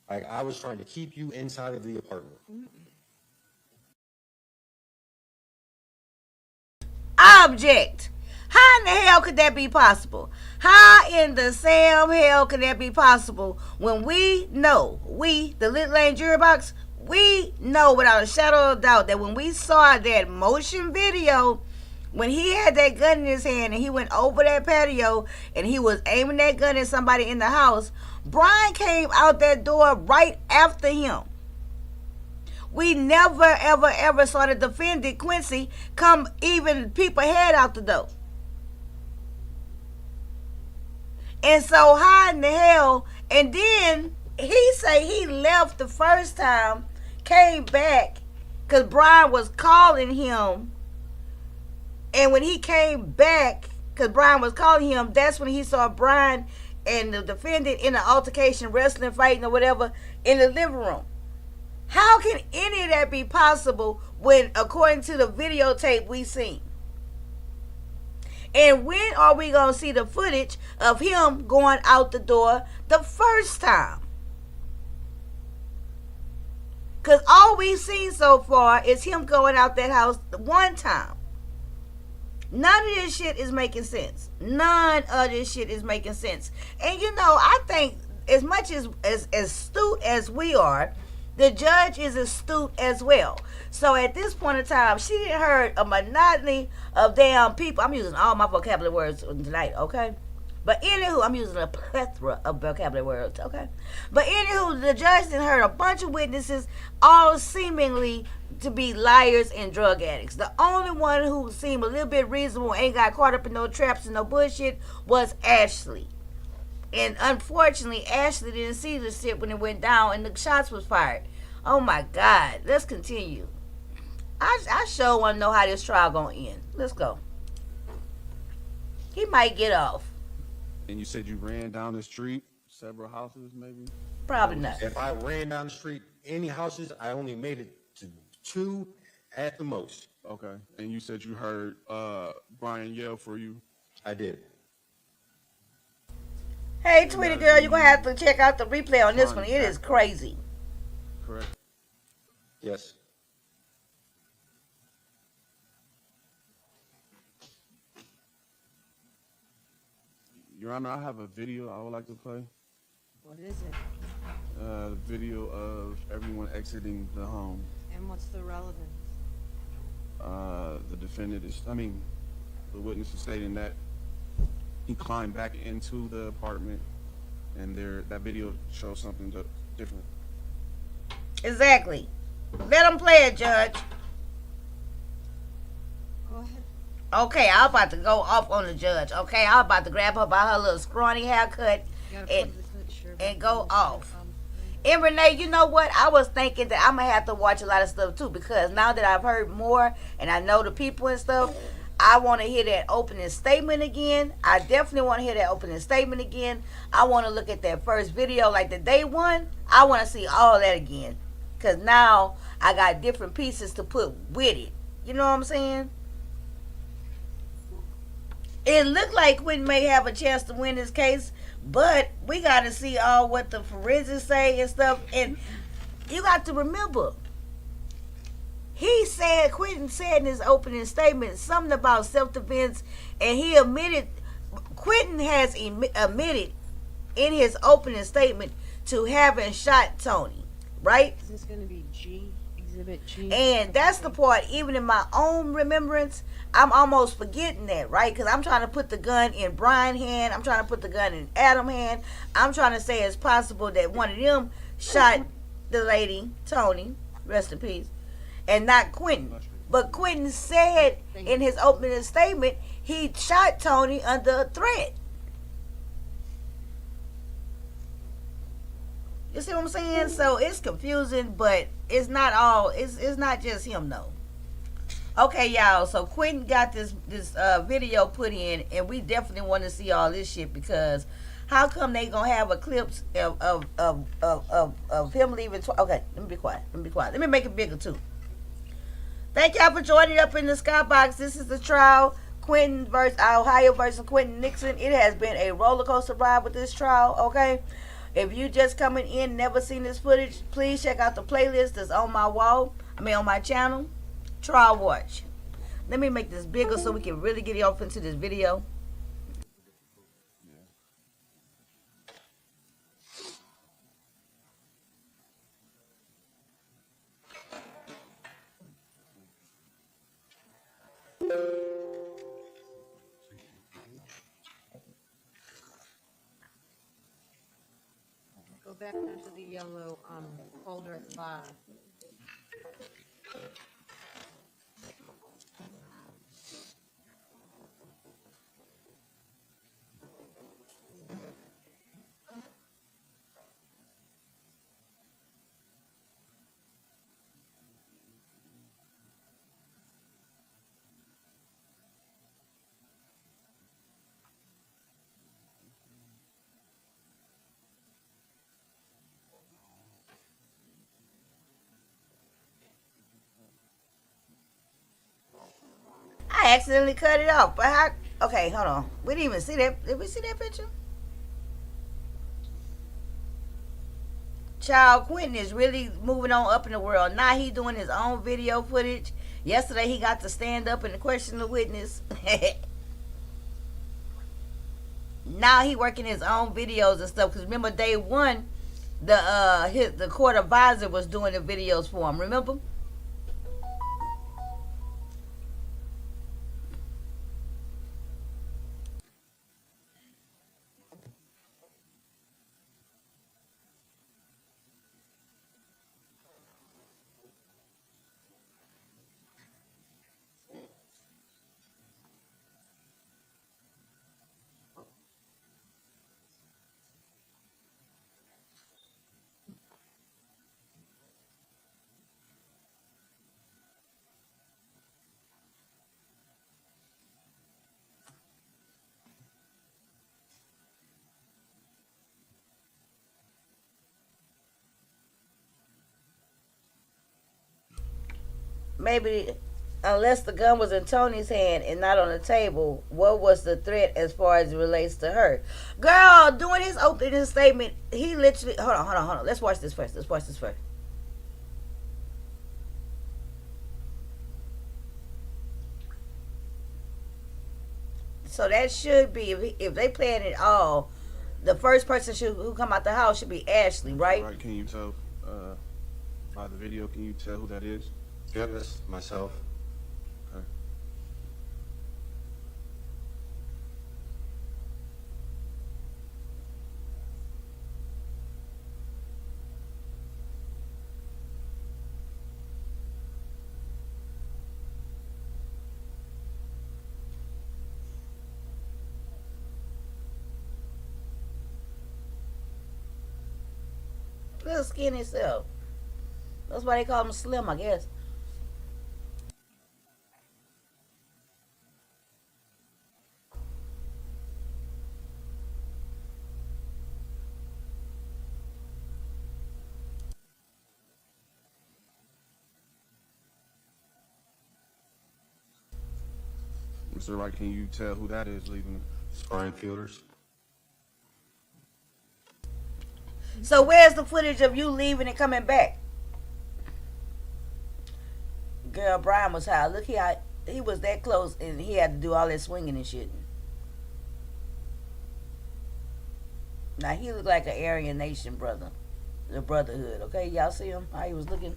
I was trying to keep you inside of the apartment. Object. How in the hell could that be possible? How in the Sam hell could that be possible when we know, the Lit Lane Jury Box, we know without a shadow of doubt that when we saw that motion video, when he had that gun in his hand and he went over that patio and he was aiming that gun at somebody in the house, Brian came out that door right after him. We never, ever, ever saw the defendant, Quincy, come even peep a head out the door. And so how in the hell, and then he say he left the first time, came back, because Brian was calling him. And when he came back, because Brian was calling him, that's when he saw Brian and the defendant in an altercation, wrestling, fighting, or whatever, in the living room. How can any of that be possible when, according to the videotape we seen? And when are we going to see the footage of him going out the door the first time? Because all we've seen so far is him going out that house one time. None of this shit is making sense. None of this shit is making sense. And you know, I think as much as astute as we are, the judge is astute as well. So at this point in time, she didn't heard a monotony of damn people. I'm using all my vocabulary words tonight, okay? But anywho, I'm using a plethora of vocabulary words, okay? But anywho, the judge didn't heard a bunch of witnesses, all seemingly to be liars and drug addicts. The only one who seemed a little bit reasonable, ain't got caught up in no traps and no bullshit, was Ashley. And unfortunately, Ashley didn't see the shit when it went down and the shots was fired. Oh my God. Let's continue. I sure want to know how this trial gonna end. Let's go. He might get off. And you said you ran down the street, several houses maybe? Probably not. If I ran down the street, any houses, I only made it to 2 at the most. Okay. And you said you heard Brian yell for you? I did. Hey, Tweety girl, you're gonna have to check out the replay on this one. Trying It to is act up. crazy. Correct. Yes. Your Honor, I have a video I would like to play. What is it? The video of everyone exiting the home. And what's the relevance? The defendant is, the witness is stating that he climbed back into the apartment, and that video shows something different. Exactly. Let them play it, Judge. Go ahead. Okay, I'm about to go off on the judge. Okay, I'm about to grab her by her little scrawny haircut You gotta and plug the clip, sure, and but go it's off. not, And Renee, you know what? I was thinking that I'm gonna have to watch a lot of stuff too, because now that I've heard more and I know the people and stuff, I want to hear that opening statement again. I definitely want to hear that opening statement again. I want to look at that first video, like the day one. I want to see all that again, because now I got different pieces to put with it. You know what I'm saying? It looked like Quinton may have a chance to win this case, but we got to see all what the forensics say and stuff. And you got to remember, Quinton said in his opening statement something about self-defense, and he admitted, Quinton has admitted in his opening statement to having shot Tony, right? Is this gonna be G? Exhibit G? And that's the part, even in my own remembrance, I'm almost forgetting that, right? Because I'm trying to put the gun in Brian's hand. I'm trying to put the gun in Adam's hand. I'm trying to say it's possible that one of them shot the lady, Tony, rest in peace, and not Quinton. But Quinton said in his opening statement he shot Tony under a threat. You see what I'm saying? So it's confusing, but it's not all. It's not just him though. Okay, y'all. So Quinton got this video put in, and we definitely want to see all this shit, because how come they gonna have a clips of him leaving? Okay, let me be quiet. Let me make it bigger too. Thank y'all for joining up in the skybox. This is the trial, Quinton versus Ohio versus Quinton Nixon. It has been a roller coaster ride with this trial. Okay. If you just coming in, never seen this footage, please check out the playlist that's on my wall. On my channel. Trial watch. Let me make this bigger so we can really get off into this video. Go back into the yellow folder at the bottom. I accidentally cut it off. But how? Okay, hold on. We didn't even see that. Did we see that picture? Child, Quinton is really moving on up in the world. Now he doing his own video footage. Yesterday he got to stand up and question the witness. Now he working his own videos and stuff. Cause remember day one, the court advisor was doing the videos for him. Remember? Maybe Unless the gun was in Tony's hand and not on the table, what was the threat as far as it relates to her? Girl, doing his opening statement, he literally. Hold on. Let's watch this first. So that should be, if they playing it all, the first person who come out the house should be Ashley, right? Right, can you tell by the video, can you tell who that is? Yeah, that's myself. Okay. Little skinny self. That's why they call him Slim, I guess. Mr. Wright, can you tell who that is leaving? It's Brian Fielders. So where's the footage of you leaving and coming back? Girl, Brian was high. Look, he was that close and he had to do all that swinging and shit. Now he looked like an Aryan Nation brother. The Brotherhood, okay? Y'all see him? How he was looking?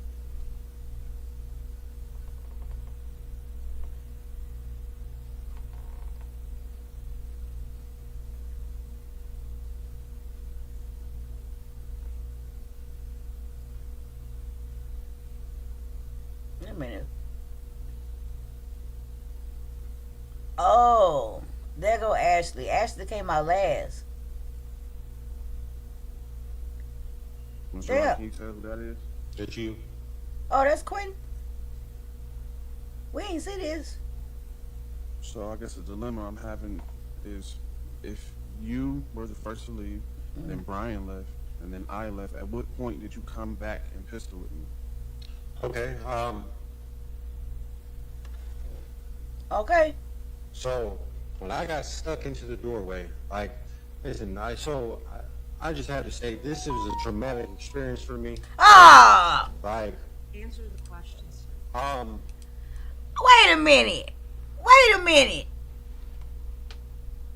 Wait a minute. Oh, there go Ashley. Ashley came out last. Mr. Yeah. Wright, can you tell who that is? Did you? Oh, that's Quinton. We ain't see this. So I guess the dilemma I'm having is if you were the first to leave, and then Brian left, and then I left, at what point did you come back and pistol with me? Okay. Okay. So when I got stuck into the doorway, like, listen, I just had to say this was a traumatic experience for me. Ah! Like, Answer the questions. Wait a minute.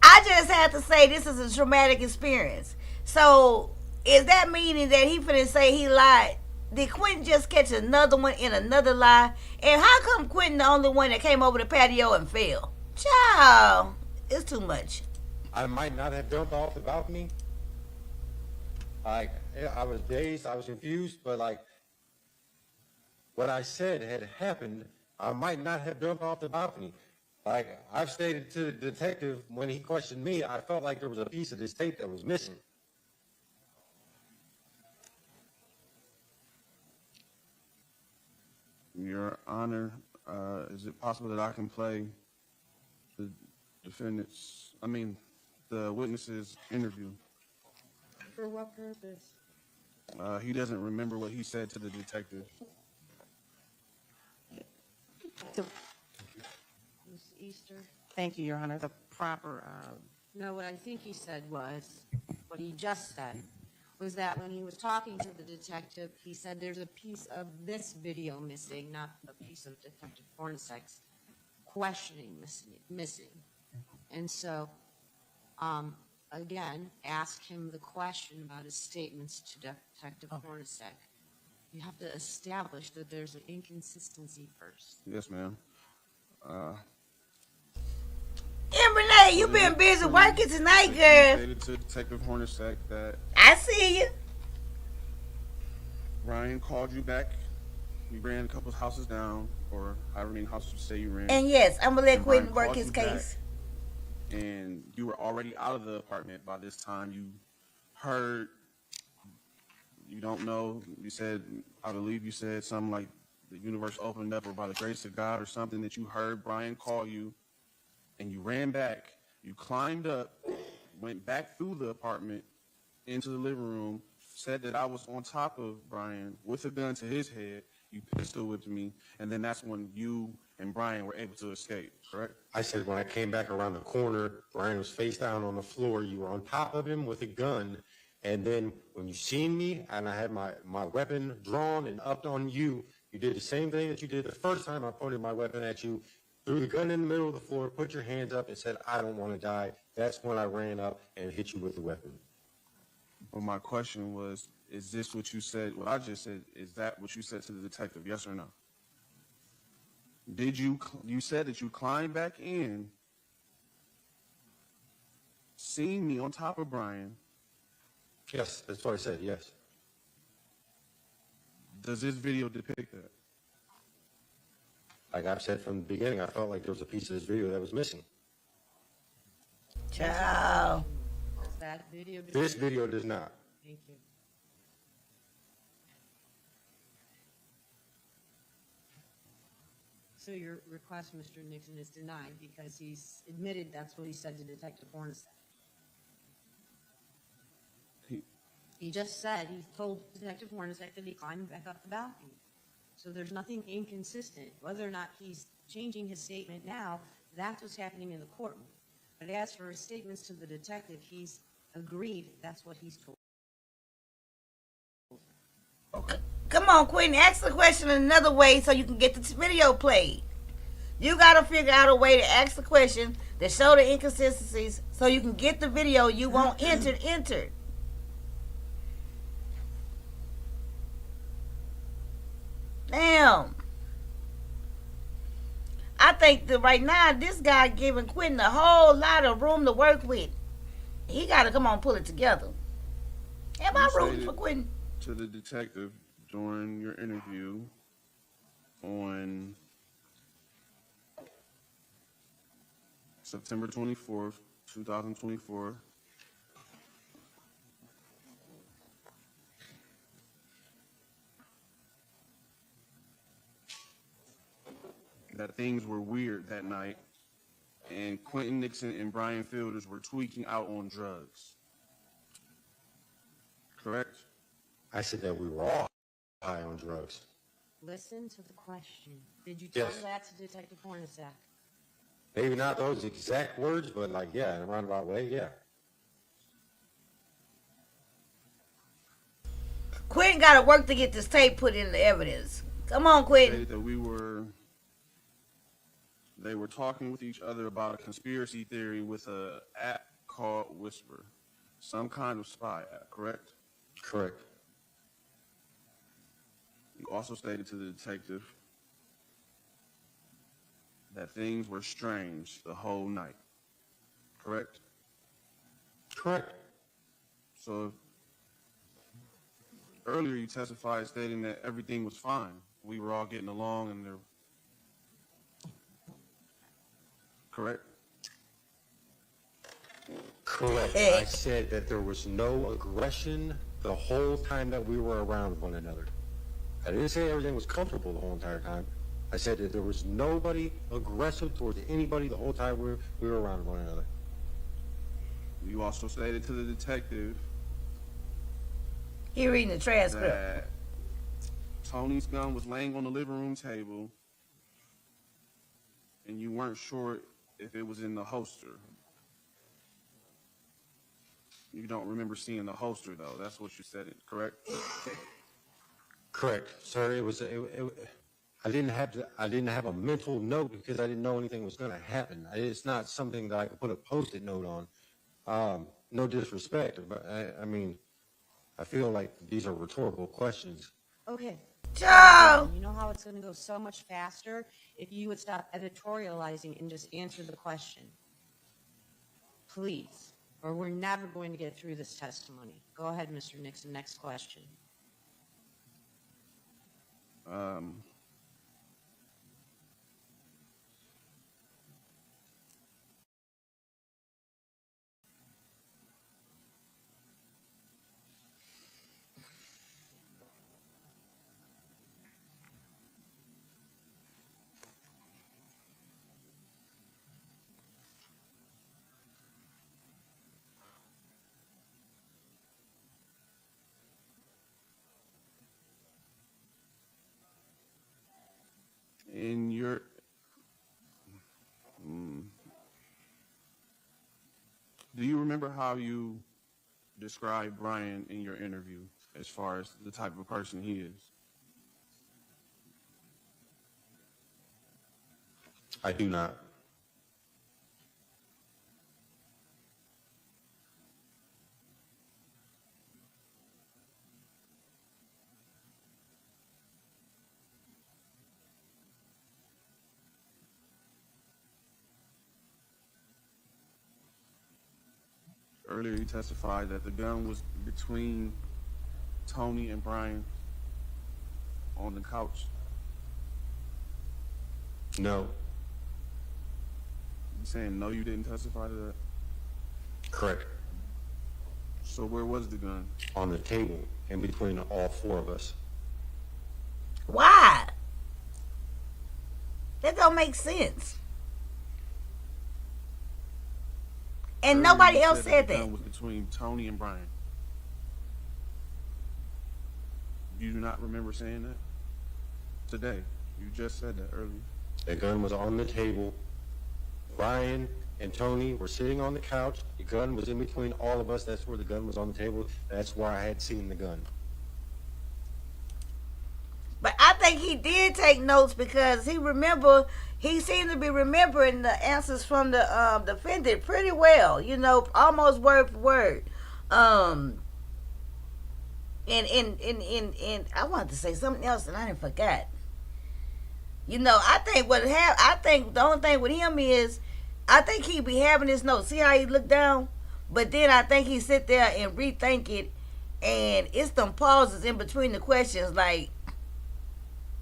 I just had to say this is a traumatic experience. So, is that meaning that he finna say he lied? Did Quinton just catch another one in another lie? And how come Quinton the only one that came over the patio and fell? Child, it's too much. I might not have jumped off the balcony. Like, I was dazed, I was confused, but like, what I said had happened, I might not have jumped off the balcony. Like, I've stated to the detective when he questioned me, I felt like there was a piece of this tape that was missing. Your Honor, is it possible that I can play the witness's interview? For what purpose? He doesn't remember what he said to the detective. Ms. Easter? Thank you, Your Honor. The proper, No, what I think he said was, what he just said, was that when he was talking to the detective, he said there's a piece of this video missing, not a piece of Detective Hornacek's questioning missing. And so, again, ask him the question about his statements to Detective Hornacek. You have to establish that there's an inconsistency first. Yes, ma'am. And Renee, you been busy working tonight, You girl. stated to Detective Hornacek that I see you. Brian called you back. You ran a couple of houses down, or however many houses you say you ran. And yes, I'm gonna let And Brian Quinton work called his you back, case. and you were already out of the apartment by this time. You heard, you don't know, you said, I believe you said something like the universe opened up, or by the grace of God or something, that you heard Brian call you, and you ran back. You climbed up, went back through the apartment into the living room, said that I was on top of Brian with a gun to his head. You pistol whipped me, and then that's when you and Brian were able to escape, correct? I said when I came back around the corner, Brian was face down on the floor. You were on top of him with a gun. And then when you seen me and I had my weapon drawn and upped on you, you did the same thing that you did the first time I pointed my weapon at you, threw the gun in the middle of the floor, put your hands up and said, I don't want to die. That's when I ran up and hit you with the weapon. But my question was, is this what you said? What I just said, is that what you said to the detective, yes or no? Did you said that you climbed back in, seen me on top of Brian. Yes, that's what I said, yes. Does this video depict that? Like I've said from the beginning, I felt like there was a piece of this video that was missing. Child. Does that video? This video does not. Thank you. So your request, Mr. Nixon, is denied because he's admitted that's what he said to Detective Hornacek. He just said he told Detective Hornacek that he climbed back up the balcony. So there's nothing inconsistent. Whether or not he's changing his statement now, that's what's happening in the courtroom. But as for his statements to the detective, he's agreed that's what he's told. Come on, Quinton, ask the question another way so you can get the video played. You got to figure out a way to ask the question that show the inconsistencies so you can get the video you want entered. Damn. I think that right now, this guy giving Quinton a whole lot of room to work with. He got to come on, pull it together. Am I rooting for Quinton? To the detective during your interview on September 24th, 2024, that things were weird that night, and Quinton Nixon and Brian Fielders were tweaking out on drugs. Correct? I said that we were all high on drugs. Listen to the question. Did you tell Yes. that to Detective Hornacek? Maybe not those exact words, but like, yeah, in a roundabout way, yeah. Quinton got to work to get this tape put in the evidence. Come on, Quinton. Say that they were talking with each other about a conspiracy theory with a app called Whisper, some kind of spy app, correct? Correct. You also stated to the detective that things were strange the whole night, correct? Correct. So earlier you testified stating that everything was fine. We were all getting along and there, correct? Correct. I said that there was no aggression the whole time that we were around one another. I didn't say everything was comfortable the whole entire time. I said that there was nobody aggressive towards anybody the whole time we were around one another. You also stated to the detective He reading the transcript. that Tony's gun was laying on the living room table and you weren't sure if it was in the holster. You don't remember seeing the holster though. That's what you said, correct? Correct, sir. I didn't have a mental note because I didn't know anything was going to happen. It's not something that I could put a Post-it note on. No disrespect, but I mean, I feel like these are rhetorical questions. Okay. Joe! You know how it's going to go so much faster if you would stop editorializing and just answer the question? Please. Or we're never going to get through this testimony. Go ahead, Mr. Nixon. Next question. in your do you remember how you described Brian in your interview as far as the type of person he is? I do not. Earlier, you testified that the gun was between Tony and Brian on the couch. No. You saying no, you didn't testify to that? Correct. So where was the gun? On the table in between all four of us. Why? That don't make sense. And Earlier, nobody you else said the that. gun was between Tony and Brian. You do not remember saying that? Today. You just said that earlier. The gun was on the table. Brian and Tony were sitting on the couch. The gun was in between all of us. That's where the gun was on the table. That's where I had seen the gun. But I think he did take notes because he seemed to be remembering the answers from the defendant pretty well, you know, almost word for word. And I wanted to say something else and I didn't forget. You know, I think the only thing with him is I think he be having his notes. See how he look down? But then I think he sit there and rethink it, and it's them pauses in between the questions,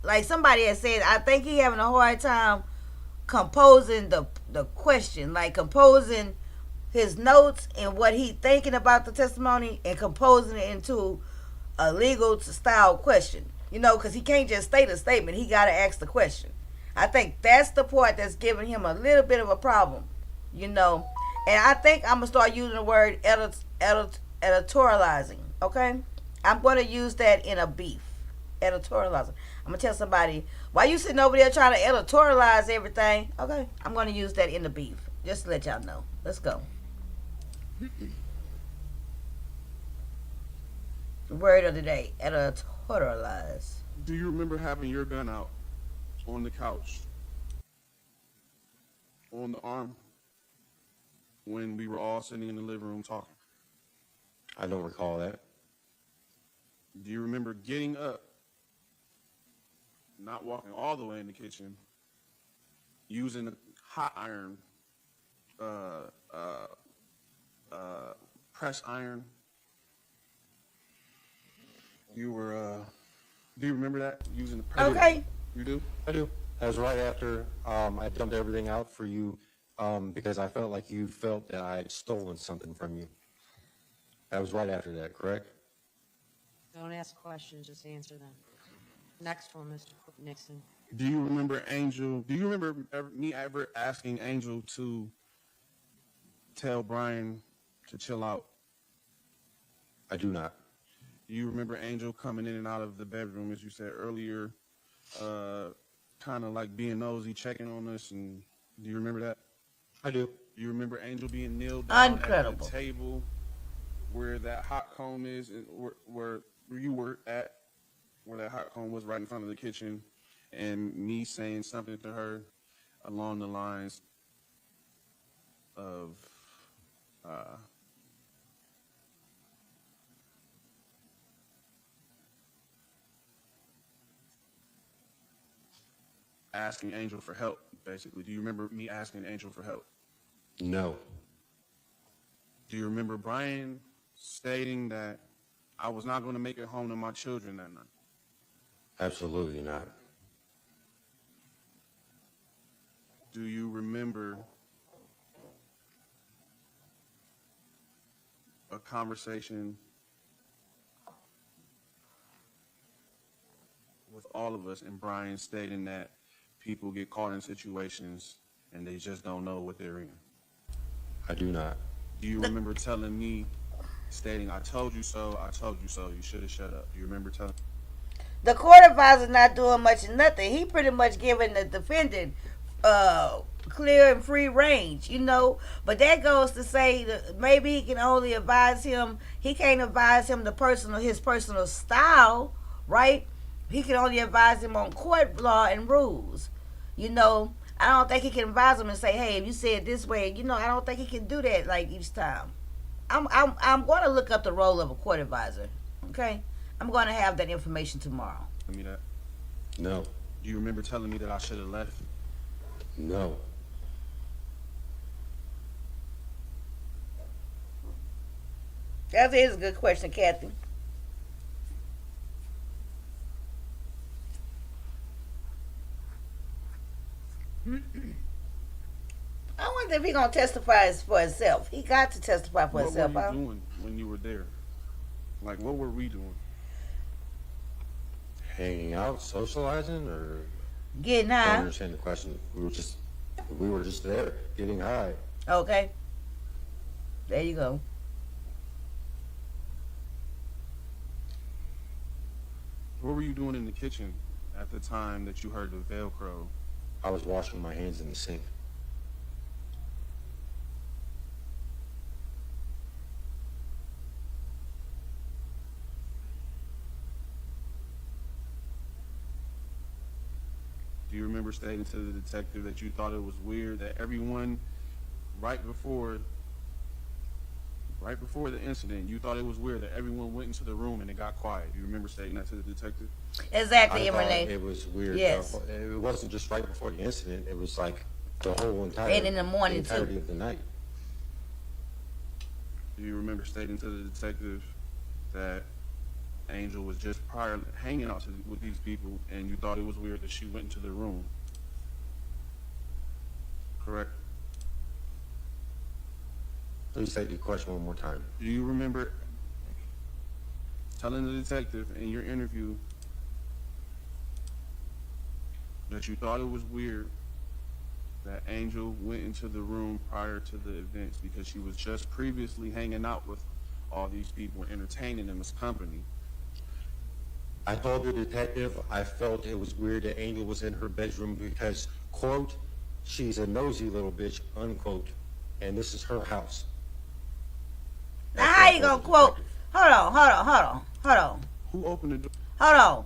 like somebody has said, I think he having a hard time composing the question, like composing his notes and what he thinking about the testimony and composing it into a legal style question. You know, because he can't just state a statement. He got to ask the question. I think that's the part that's giving him a little bit of a problem, you know. And I think I'm going to start using the word editorializing, okay? I'm going to use that in a beef. Editorializing. I'm going to tell somebody, why you sitting over there trying to editorialize everything? Okay, I'm going to use that in the beef. Just to let y'all know. Let's go. Word of the day, editorialize. Do you remember having your gun out on the couch, on the arm, when we were all sitting in the living room talking? I don't recall that. Do you remember getting up, not walking all the way in the kitchen, using a hot iron, press iron? You were, do you remember that? Using the press? Okay. You do? I do. That was right after I dumped everything out for you because I felt like you felt that I had stolen something from you. That was right after that, correct? Don't ask questions, just answer them. Next one, Mr. Nixon. Do you remember me ever asking Angel to tell Brian to chill out? I do not. Do you remember Angel coming in and out of the bedroom, as you said earlier, kind of like being nosy, checking on us? And do you remember that? I do. Do you remember Angel being kneeled down Incredible. at the table where that hot comb is, and where you were at, where that hot comb was right in front of the kitchen, and me saying something to her along the lines of, asking Angel for help, basically. Do you remember me asking Angel for help? No. Do you remember Brian stating that I was not going to make it home to my children that night? Absolutely not. Do you remember a conversation with all of us and Brian stating that people get caught in situations and they just don't know what they're in? I do not. Do you remember telling me, stating, I told you so, you should have shut up? Do you remember telling? The court advisor's not doing much of nothing. He pretty much giving the defendant clear and free range, you know. But that goes to say that maybe he can only advise him. He can't advise him his personal style, right? He can only advise him on court law and rules, you know. I don't think he can advise him and say, "Hey, if you say it this way," you know. I don't think he can do that like each time. I'm going to look up the role of a court advisor. Okay, I'm going to have that information tomorrow. Tell me that. No, Do you remember telling me that I should have left? no. That is a good question, Kathy. I wonder if he gonna testify for himself. He got to testify for What himself. were you doing when you were there? Like, what were we doing? Hanging out, socializing, or Getting I don't high. understand the question. We were just there, getting high. Okay. There you go. What were you doing in the kitchen at the time that you heard the Velcro? I was washing my hands in the sink. Do you remember stating to the detective that you thought it was weird that everyone, right before the incident, you thought it was weird that everyone went into the room and it got quiet? Do you remember stating that to the detective? Exactly, I thought Renee. it was weird. Yes. It wasn't just right before the incident. It was like the whole entire And in the morning, too. entirety of the night. Do you remember stating to the detective that Angel was just prior hanging out with these people and you thought it was weird that she went into the room? Correct? Please say the question one more time. Do you remember telling the detective in your interview that you thought it was weird that Angel went into the room prior to the events because she was just previously hanging out with all these people and entertaining them as company? I told the detective I felt it was weird that Angel was in her bedroom because, quote, she's a nosy little bitch, unquote, and this is her house. Now, That's how what I you told gonna the quote? detective. Hold on. Who opened the door? Hold on.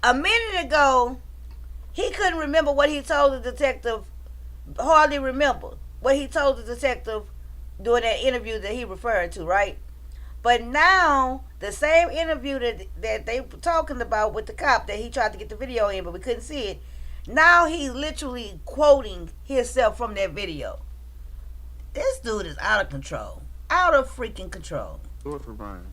A minute ago, he couldn't remember what he told the detective. Hardly remember what he told the detective during that interview that he referred to, right? But now, the same interview that they were talking about with the cop that he tried to get the video in, but we couldn't see it. Now he's literally quoting himself from that video. This dude is out of control. Out of freaking control. Door for Brian.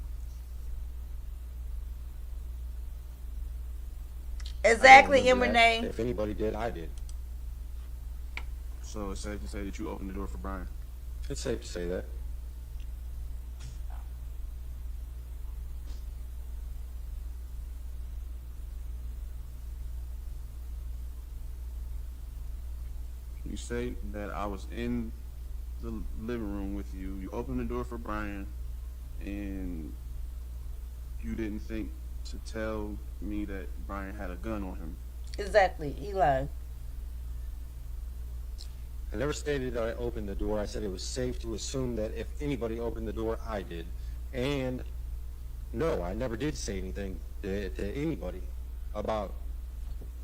Exactly, I don't remember that. Renee. If anybody did, I did. So it's safe to say that you opened the door for Brian. It's safe to say that. You say that I was in the living room with you. You opened the door for Brian, and you didn't think to tell me that Brian had a gun on him. Exactly, Eli. I never stated that I opened the door. I said it was safe to assume that if anybody opened the door, I did. And no, I never did say anything to anybody about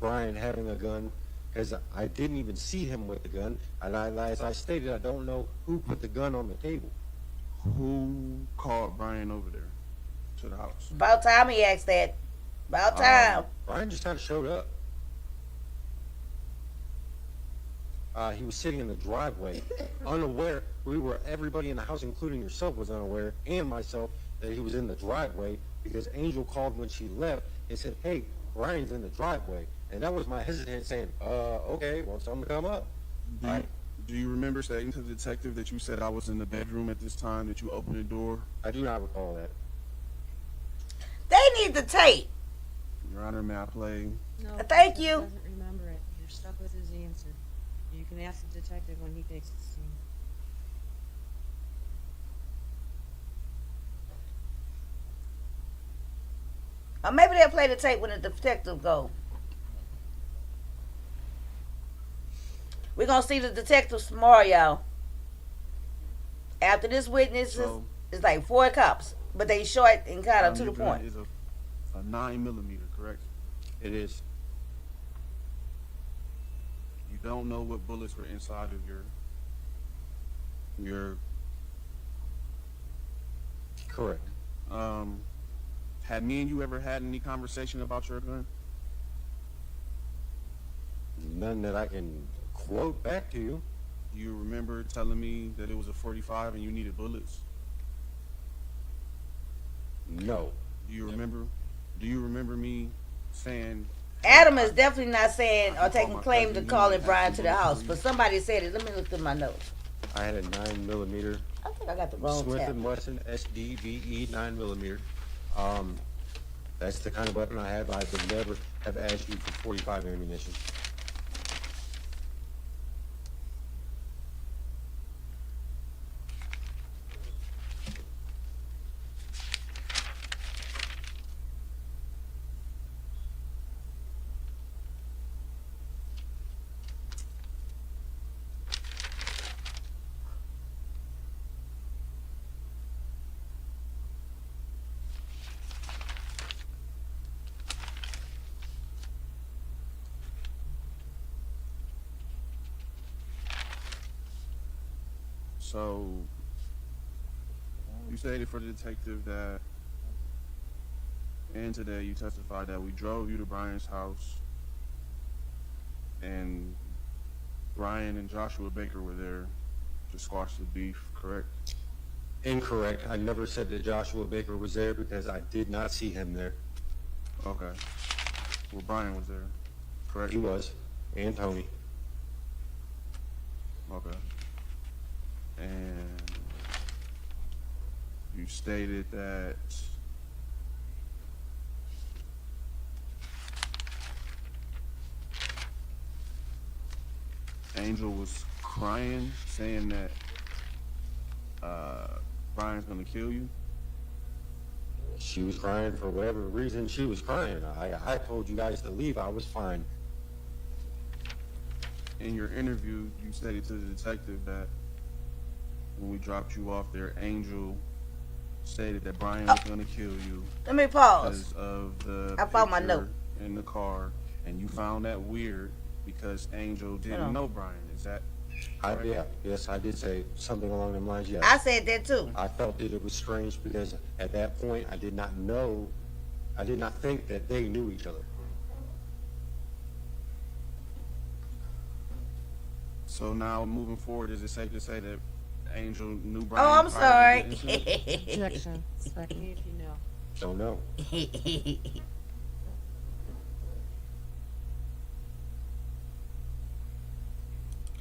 Brian having a gun, because I didn't even see him with the gun. And as I stated, I don't know who put the gun on the table. Who called Brian over there to the house? About time he asked that. About time. Brian just kind of showed up. He was sitting in the driveway, unaware. Everybody in the house, including yourself, was unaware, and myself, that he was in the driveway because Angel called when she left and said, "Hey, Brian's in the driveway." And that was my hesitant saying, okay, well, tell him to come up. Do you remember saying to the detective that you said I was in the bedroom at this time, that you opened the door? I do not recall that. They need the tape. Your Honor, may I play? No, Thank he you. doesn't remember it. You're stuck with his answer. You can ask the detective when he takes the scene. Or maybe they'll play the tape when the detective go. We're going to see the detectives tomorrow, y'all. After this witness, So, it's like 4 cops. But they short and kind of to your the gun point. is a 9mm, correct? It is. You don't know what bullets were inside of your Correct. had me and you ever had any conversation about your gun? None that I can quote back to you. Do you remember telling me that it was a 45 and you needed bullets? No. Do you remember me saying Adam is definitely not saying or taking claim to calling Brian to the house. But somebody said it. Let me look through my notes. I had a 9mm I think I got the wrong Smith tab. and Wesson SDVE 9mm. That's the kind of weapon I have. I would never have asked you for 45 ammunition. so? You stated for the detective that, and today you testified that we drove you to Brian's house, and Brian and Joshua Baker were there to squash the beef, correct? Incorrect. I never said that Joshua Baker was there because I did not see him there. Okay. Well, Brian was there, correct? He was. And Tony. Okay. And you stated that Angel was crying, saying that Brian's gonna kill you. She was crying for whatever reason she was crying. I told you guys to leave. I was fine. In your interview, you stated to the detective that when we dropped you off there, Angel stated that Brian was gonna kill you Let me pause. because of the I found my picture note. in the car, and you found that weird because Angel didn't know Brian. Is that correct? Yes, I did say something along the lines, yes. I said that too. I felt that it was strange because at that point I did not think that they knew each other. So now moving forward, is it safe to say that Angel knew Brian? Oh, I'm prior to the sorry. incident? Objection. Second. Me if you know. Don't know.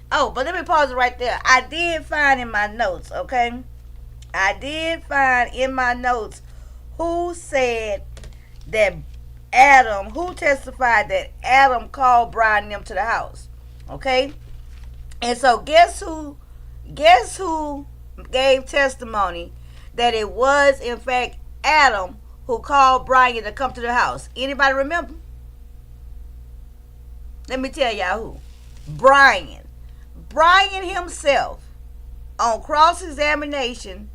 Oh, but let me pause it right there. I did find in my notes, okay? I did find in my notes who said that Adam, who testified that Adam called Brian and them to the house, okay? And so guess who gave testimony that it was in fact Adam who called Brian to come to the house? Anybody remember? Let me tell y'all who. Brian himself, on cross-examination,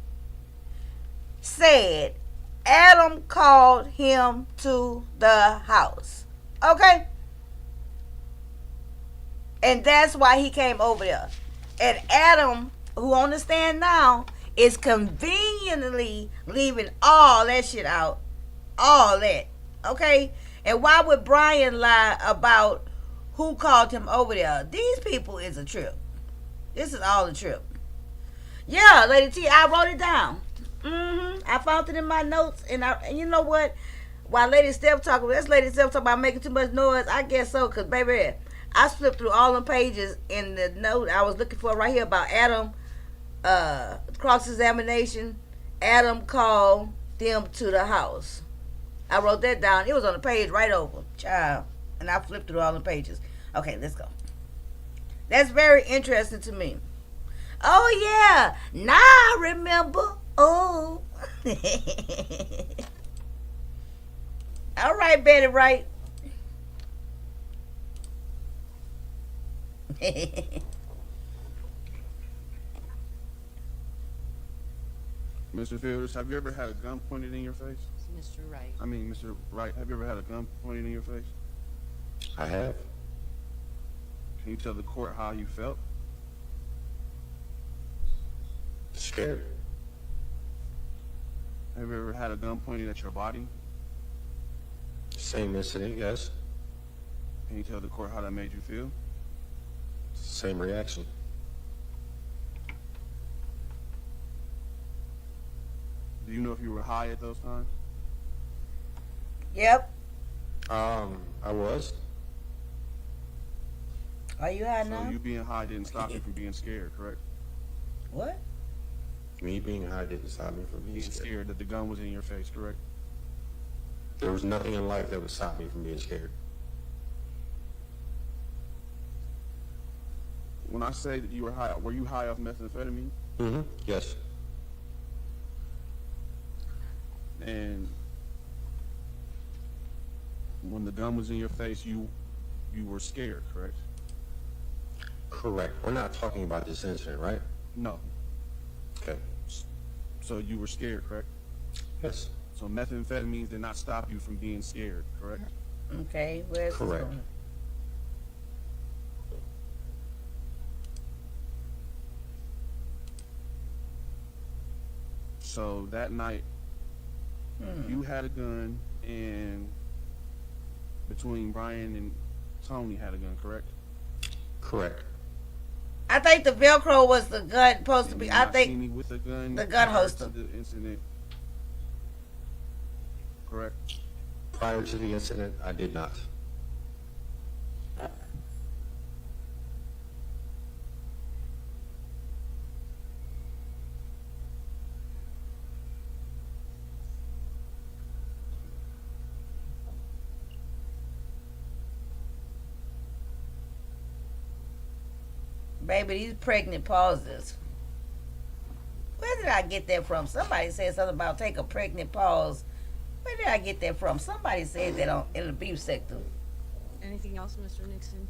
said Adam called him to the house. Okay? And that's why he came over there. And Adam, who on the stand now, is conveniently leaving all that shit out. All that. Okay? And why would Brian lie about who called him over there? These people is a trip. This is all a trip. Yeah, Lady T, I wrote it down. I found it in my notes, and you know what? While Lady Steph talking, that's Lady Steph talking about making too much noise. I guess so, cause baby, I flipped through all the pages in the note I was looking for right here about Adam, cross-examination. Adam called them to the house. I wrote that down. It was on the page right over, child, and I flipped through all the pages. Okay, let's go. That's very interesting to me. Oh yeah, now I remember. Oh, I All right, Betty Wright. Mr. Fields, have you ever had a gun pointed in your face? Mr. Wright. I mean, Mr. Wright, have you ever had a gun pointed in your face? I have. Can you tell the court how you felt? Scared. Have you ever had a gun pointed at your body? Same incident, yes. Can you tell the court how that made you feel? Same reaction. Do you know if you were high at those times? Yep. I was. Are you high So now? you being high didn't stop you from being scared, correct? What? Me being high didn't stop me from being Being scared. scared that the gun was in your face, correct? There was nothing in life that would stop me from being scared. When I say that you were high, were you high off methamphetamine? Mm-hmm. Yes. And when the gun was in your face, you were scared, correct? Correct. We're not talking about this incident, right? No. Okay. So you were scared, correct? Yes. So methamphetamines did not stop you from being scared, correct? Okay, where's this Correct. going? So that night, you had a gun, and between Brian and Tony had a gun, correct? Correct. I think the Velcro was the gun supposed to And be. you I not seen think me with a gun the gun prior holster. to the incident, correct? Prior to the incident, I did not. Baby, these pregnant pauses. Where did I get that from? Somebody said something about take a pregnant pause. Where did I get that from? Somebody said that on in the beef sector. Anything else, Mr. Nixon?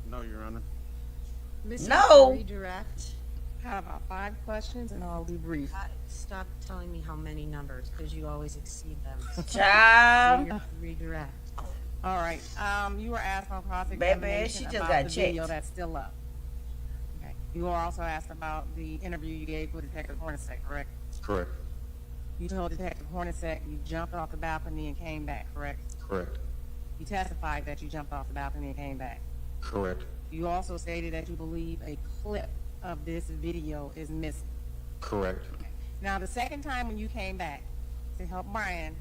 No, Your Honor. Mrs. No. Redirect. I have about 5 questions, and I'll be brief. Stop telling me how many numbers, because you always exceed them. Child. Redirect. All right. You were asked on cross-examination she just about got the video checked. that's still up. Okay. You were also asked about the interview you gave with Detective Hornacek, correct? Correct. You told Detective Hornacek you jumped off the balcony and came back, correct? Correct. You testified that you jumped off the balcony and came back. Correct. You also stated that you believe a clip of this video is missing. Correct. Now, the second time when you came back to help Brian,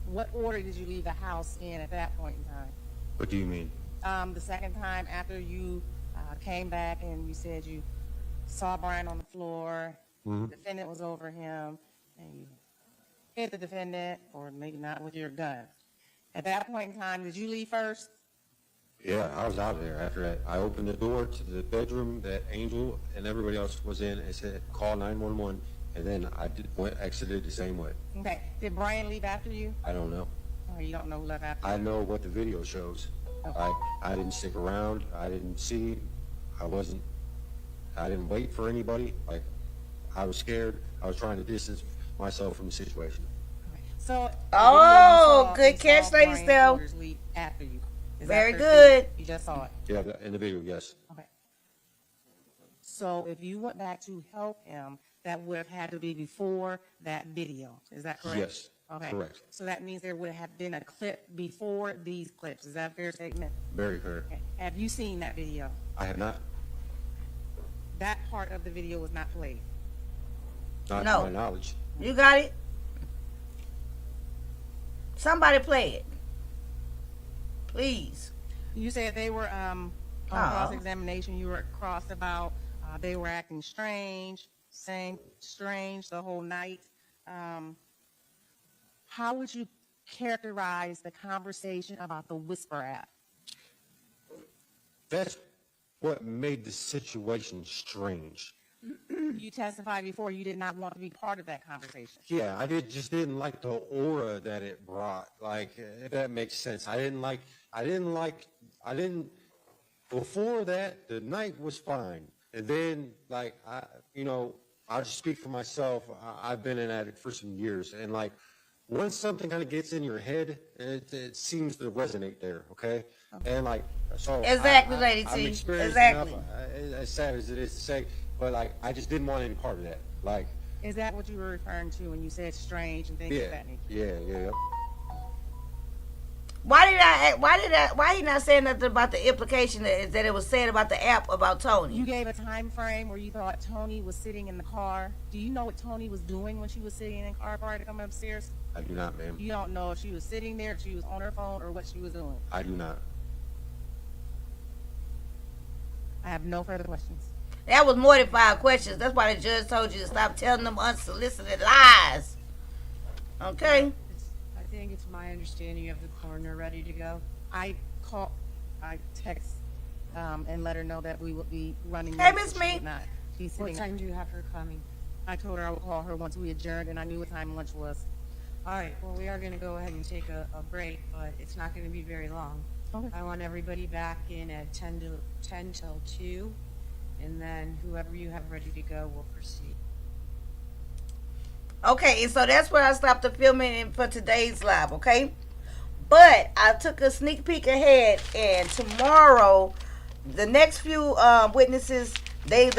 what order did you leave the house in at that point in time? What do you mean? The second time after you came back and you said you saw Brian on the floor, the defendant was over him, and you hit the defendant, or maybe not with your gun. At that point in time, did you leave first? Yeah, I was out there after that. I opened the door to the bedroom that Angel and everybody else was in and said, call 911, and then I exited the same way. Okay. Did Brian leave after you? I don't know. Or you don't know who left after you? I know what the video shows. Okay. I didn't stick around. I didn't see. I didn't wait for anybody. Like, I was scared. I was trying to distance myself from the situation. Okay. So, Oh, the video you saw, good you catch, saw Lady Brian Steph. Porter's leave after you. Is that Very fair good. statement? You just saw it. Yeah, in the video, yes. Okay. So if you went back to help him, that would have had to be before that video. Is that correct? Yes, Okay. correct. So that means there would have been a clip before these clips. Is that a fair statement? Very fair. Okay. Have you seen that video? I have not. That part of the video was not played. Not No. to my knowledge. You got it? Somebody play it. Please. You said they were on cross-examination. You were crossed about they were acting strange, saying strange the whole night. How would you characterize the conversation about the Whisper app? That's what made the situation strange. You testified before you did not want to be part of that conversation. Yeah, just didn't like the aura that it brought. Like, if that makes sense. Before that, the night was fine. And then, like, I'll just speak for myself. I've been an addict for some years. And, like, once something kind of gets in your head, it seems to resonate there, okay? And, like, so. Exactly, Lady I'm T. experienced Exactly. enough, as sad as it is to say, but, like, I just didn't want any part of that. Like, Is that what you were referring to when you said strange and things of yeah, that nature? yeah. Why he not saying nothing about the implication that it was said about the app about Tony? You gave a time frame where you thought Tony was sitting in the car. Do you know what Tony was doing when she was sitting in the car prior to coming upstairs? I do not, ma'am. You don't know if she was sitting there, if she was on her phone, or what she was doing. I do not. I have no further questions. That was more than 5 questions. That's why the judge told you to stop telling them unsolicited lies. Okay? I think it's my understanding you have the coroner ready to go. I text and let her know that we would be running. Hey, late, Miss so she Me. would not be What sitting. time do you have her coming? I told her I would call her once we adjourned, and I knew what time lunch was. All right, well, we are going to go ahead and take a break, but it's not going to be very long. Okay. I want everybody back in at 10 till 2, and then whoever you have ready to go will proceed. Okay, and so that's where I stopped the filming for today's live, okay? But I took a sneak peek ahead, and tomorrow, the next few witnesses, their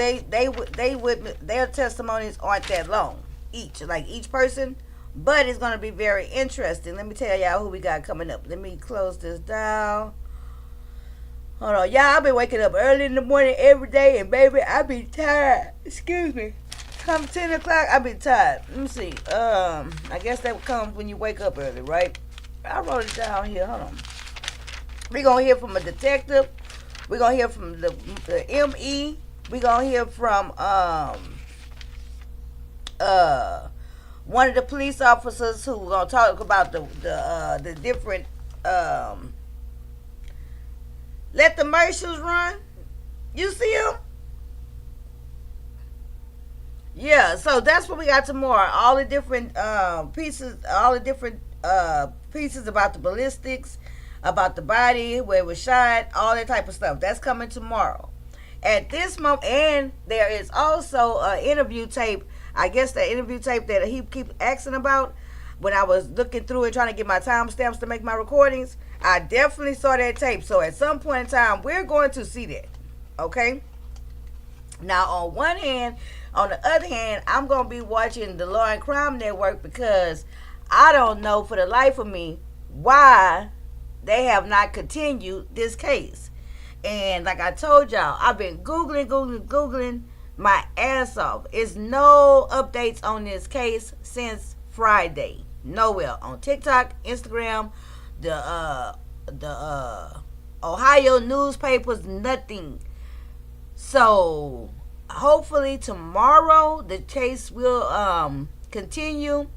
testimonies aren't that long each person, but it's gonna be very interesting. Let me tell y'all who we got coming up. Let me close this down. Hold on, y'all. I've been waking up early in the morning every day, and baby, I be tired. Excuse me. Come 10 o'clock, I be tired. Let me see. I guess that comes when you wake up early, right? I wrote it down here. Hold on. We're going to hear from a detective. We're going to hear from the ME. We're going to hear from one of the police officers who going to talk about the different let the marshals run. You see them? Yeah, so that's what we got tomorrow. All the different pieces about the ballistics, about the body, where it was shot, all that type of stuff. That's coming tomorrow. At this moment, and there is also an interview tape. I guess the interview tape that he keeps asking about. When I was looking through it, trying to get my timestamps to make my recordings, I definitely saw that tape. So at some point in time, we're going to see that. Okay? Now, on one hand, on the other hand, I'm going to be watching the Law and Crime Network because I don't know for the life of me why they have not continued this case. And like I told y'all, I've been Googling my ass off. It's no updates on this case since Friday. Nowhere. On TikTok, Instagram, the Ohio newspapers, nothing. So hopefully tomorrow the case will continue.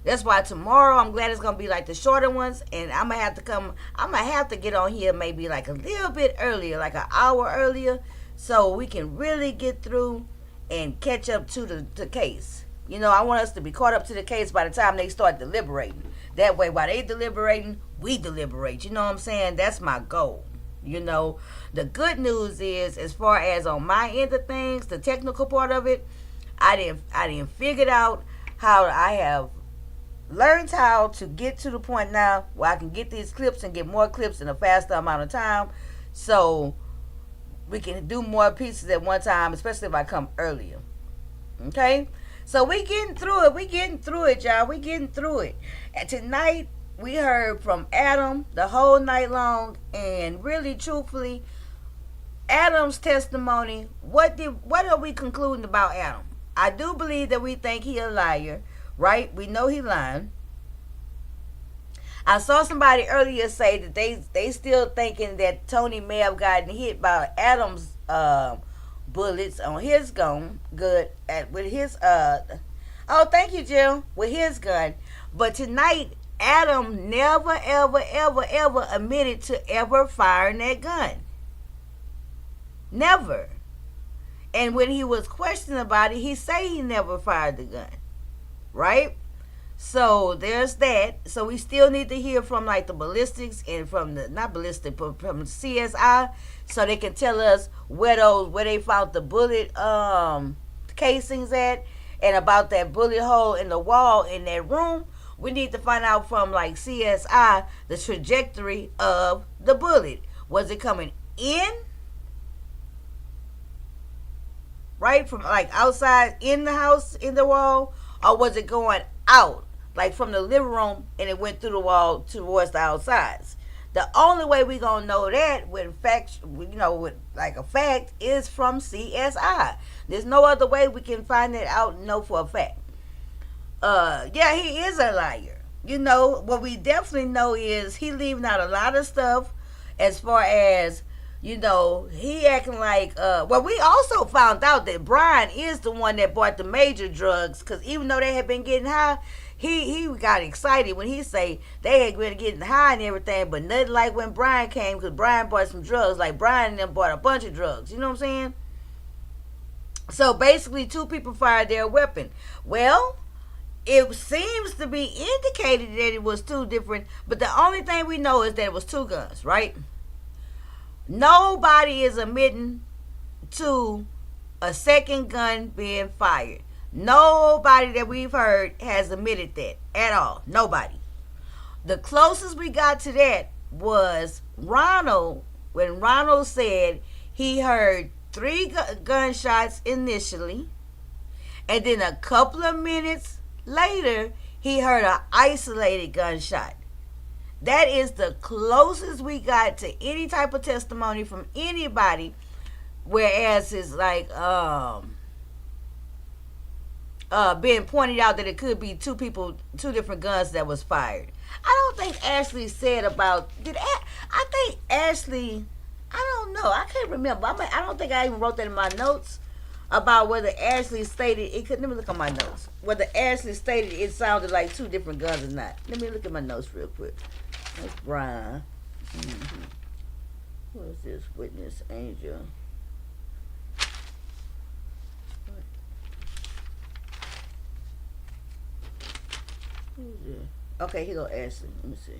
That's why tomorrow I'm glad it's gonna be like the shorter ones, and I'm gonna have to get on here maybe like a little bit earlier, like an hour earlier, so we can really get through and catch up to the case. You know, I want us to be caught up to the case by the time they start deliberating. That way, while they deliberating, we deliberate. You know what I'm saying? That's my goal. You know, the good news is, as far as on my end of things, the technical part of it, I didn't figure out how I have learned how to get to the point now where I can get these clips and get more clips in a faster amount of time, so we can do more pieces at one time, especially if I come earlier. Okay? So we getting through it. We getting through it, y'all. We getting through it. And tonight, we heard from Adam the whole night long, and really, truthfully, Adam's testimony. What are we concluding about Adam? I do believe that we think he a liar, right? We know he lying. I saw somebody earlier say that they still thinking that Tony may have gotten hit by Adam's bullets on his gun, with his oh, thank you, Jill, with his gun. But tonight, Adam never, ever admitted to ever firing that gun. Never. And when he was questioned about it, he say he never fired the gun, right? So there's that. So we still need to hear from like the ballistics and from the not ballistic, but from CSI, so they can tell us where they found the bullet casings at, and about that bullet hole in the wall in that room. We need to find out from like CSI the trajectory of the bullet. Was it coming in? Right? From like outside in the house, in the wall? Or was it going out? Like from the living room and it went through the wall towards the outsides? The only way we gonna know that with fact, with like a fact, is from CSI. There's no other way we can find that out and know for a fact. Yeah, he is a liar. What we definitely know is he leaving out a lot of stuff as far as, he acting like, we also found out that Brian is the one that bought the major drugs, because even though they had been getting high, he got excited when he say they had been getting high and everything, but nothing like when Brian came, because Brian bought some drugs, like Brian and them bought a bunch of drugs, you know what I'm saying? So basically 2 people fired their weapon. Well, it seems to be indicated that it was 2 different, but the only thing we know is that it was 2 guns, right? Nobody is admitting to a second gun being fired. Nobody that we've heard has admitted that at all. Nobody. The closest we got to that was Ronald, when Ronald said he heard 3 gunshots initially, and then a couple of minutes later, he heard an isolated gunshot. That is the closest we got to any type of testimony from anybody, whereas it's like being pointed out that it could be 2 different guns that was fired. I don't think Ashley said about, I think Ashley, I don't know, I can't remember. I don't think I even wrote that in my notes, about whether Ashley stated it could. Let me look at my notes. Whether Ashley stated it sounded like 2 different guns or not. Let me look at my notes real quick. That's Brian. What is this? Witness Angel. Who's it? Okay, here go Ashley. Let me see.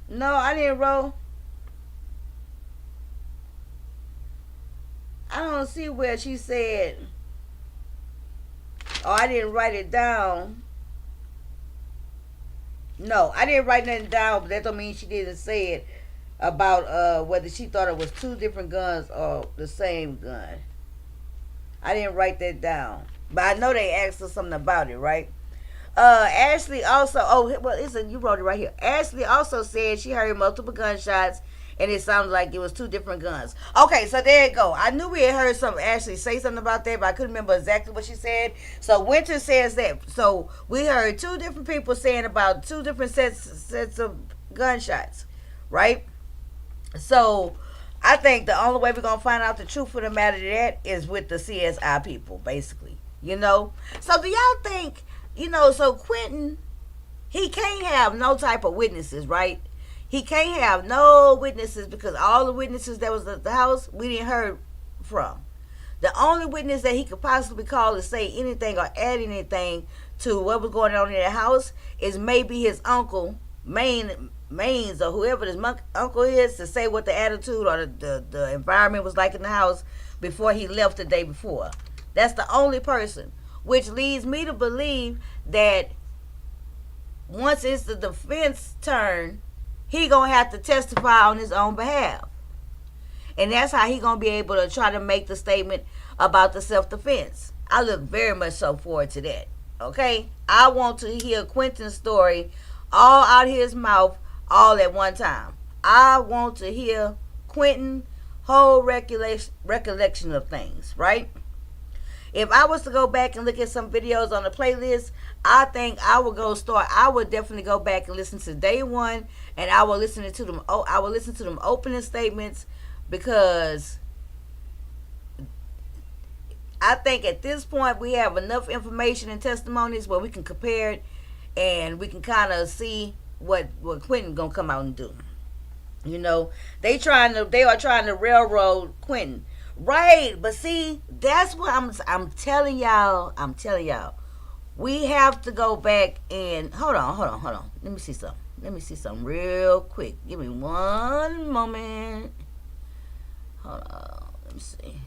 No, I didn't roll. I don't see where she said, I didn't write it down. No, I didn't write nothing down, but that don't mean she didn't say it about whether she thought it was 2 different guns or the same gun. I didn't write that down, but I know they asked her something about it, right? Ashley also, you wrote it right here. Ashley also said she heard multiple gunshots, and it sounded like it was 2 different guns. Okay, so there you go. I knew we had heard Ashley say something about that, but I couldn't remember exactly what she said. So Winter says that. So we heard 2 different people saying about 2 different sets of gunshots, right? So I think the only way we're going to find out the truth of the matter to that is with the CSI people, basically. So do y'all think, so Quinton, he can't have no type of witnesses, right? He can't have no witnesses, because all the witnesses that was at the house, we didn't heard from. The only witness that he could possibly call to say anything or add anything to what was going on in the house is maybe his uncle, Maines, or whoever his uncle is, to say what the attitude or the environment was like in the house before he left the day before. That's the only person, which leads me to believe that once it's the defense turn, he gonna have to testify on his own behalf, and that's how he gonna be able to try to make the statement about the self-defense. I look very much so forward to that. Okay, I want to hear Quinton's story all out of his mouth, all at one time. I want to hear Quinton's whole recollection of things, right? If I was to go back and look at some videos on the playlist, I think I would definitely go back and listen to day 1, and I will listen to them. I will listen to them opening statements, because I think at this point we have enough information and testimonies where we can compare it, and we can kind of see what Quinton gonna come out and do. You know, they are trying to railroad Quinton. Right, but see, that's what I'm telling y'all. I'm telling y'all. We have to go back and hold on. Let me see something. Let me see something real quick. Give me one moment. Hold on. Let me see.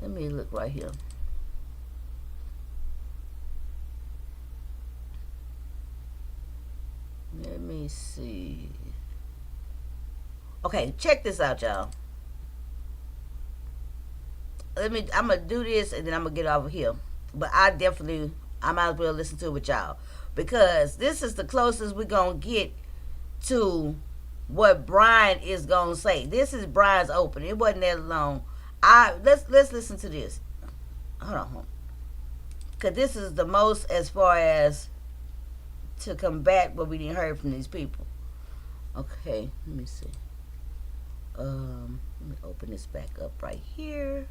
Let me look right here. Let me see. Okay, check this out, y'all. I'm gonna do this and then I'm gonna get over here. But I might as well listen to it with y'all because this is the closest we're gonna get to what Brian is gonna say. This is Brian's opening. It wasn't that long. Let's listen to this. Hold on, because this is the most as far as to combat what we didn't hear from these people. Okay, let me see. Let me open this back up right here.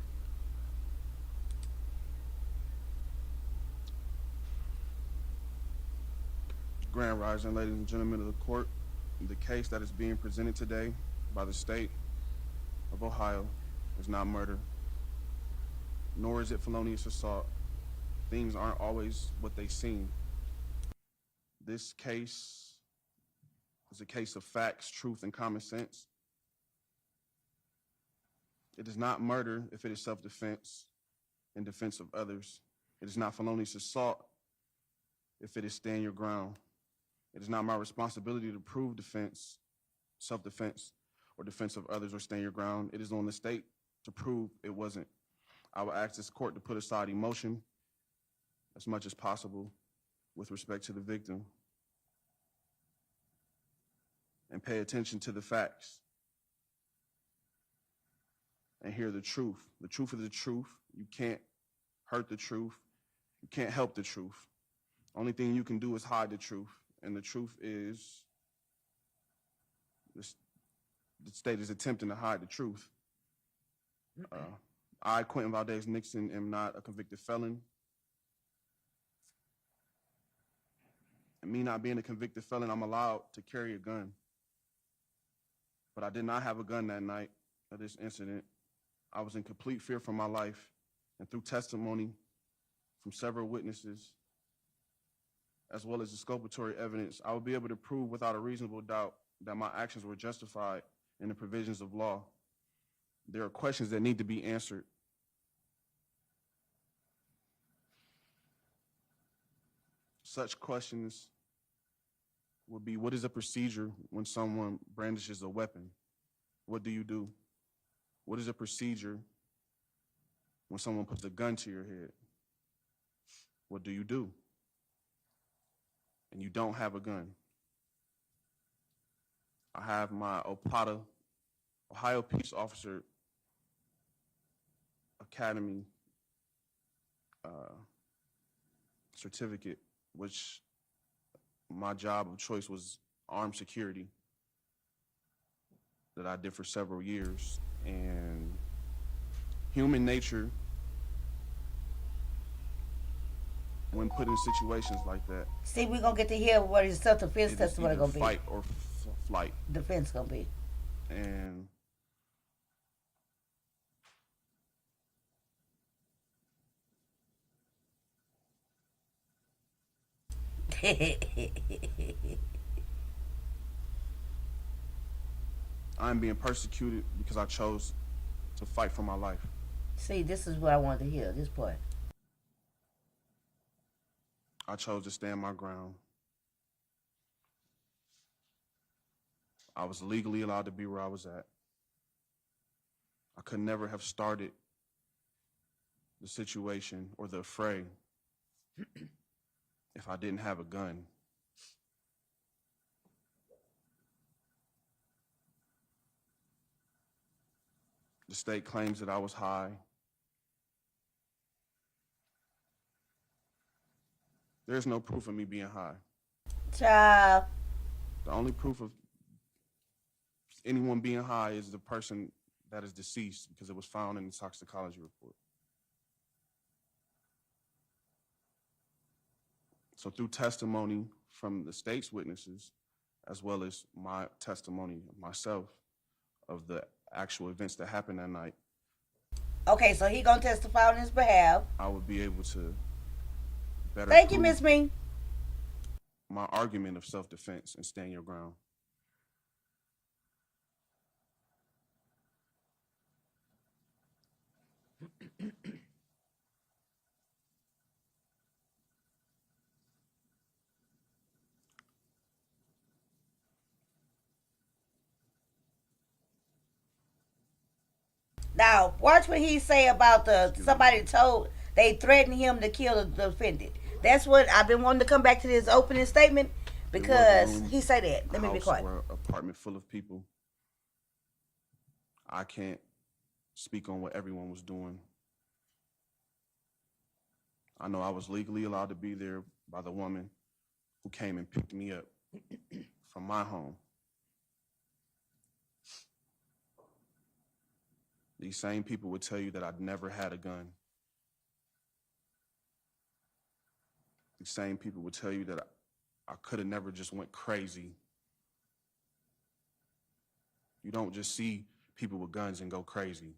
Grand Rising, ladies and gentlemen of the court. The case that is being presented today by the state of Ohio is not murder, nor is it felonious assault. Things aren't always what they seem. This case is a case of facts, truth, and common sense. It is not murder if it is self-defense in defense of others. It is not felonious assault if it is stand your ground. It is not my responsibility to prove defense, self-defense, or defense of others or stand your ground. It is on the state to prove it wasn't. I will ask this court to put aside emotion as much as possible with respect to the victim and pay attention to the facts and hear the truth. The truth is the truth. You can't hurt the truth. You can't help the truth. Only thing you can do is hide the truth. And the truth is the state is attempting to hide the truth. I, Quinton Valdez Nixon, am not a convicted felon. And me not being a convicted felon, I'm allowed to carry a gun. But I did not have a gun that night of this incident. I was in complete fear for my life. And through testimony from several witnesses, as well as exculpatory evidence, I will be able to prove without a reasonable doubt that my actions were justified in the provisions of law. There are questions that need to be answered. Such questions would be, what is a procedure when someone brandishes a weapon? What do you do? What is a procedure when someone puts a gun to your head? What do you do? And you don't have a gun. I have my OPATA, Ohio Peace Officer Academy certificate, which my job of choice was armed security that I did for several years. And human nature, when put in situations like that, See, we're gonna get to hear what his self-defense it is testimony either gonna be. fight or flight. Defense gonna be. And I'm being persecuted because I chose to fight for my life. See, this is what I wanted to hear. This part. I chose to stand my ground. I was legally allowed to be where I was at. I could never have started the situation or the fray if I didn't have a gun. The state claims that I was high. There's no proof of me being high. Child. The only proof of anyone being high is the person that is deceased because it was found in the toxicology report. So through testimony from the state's witnesses, as well as my testimony myself of the actual events that happened that night, Okay, so he gonna testify on his behalf. I would be able to better Thank you, prove Miss Ming. my argument of self-defense and stand your ground. Now, watch what he say about somebody told they threatened him to kill the defendant. That's what I've been wanting to come back to this opening statement because he said that. Let me be quiet. Or apartment full of people. I can't speak on what everyone was doing. I know I was legally allowed to be there by the woman who came and picked me up from my home. These same people would tell you that I'd never had a gun. These same people would tell you that I could have never just went crazy. You don't just see people with guns and go crazy.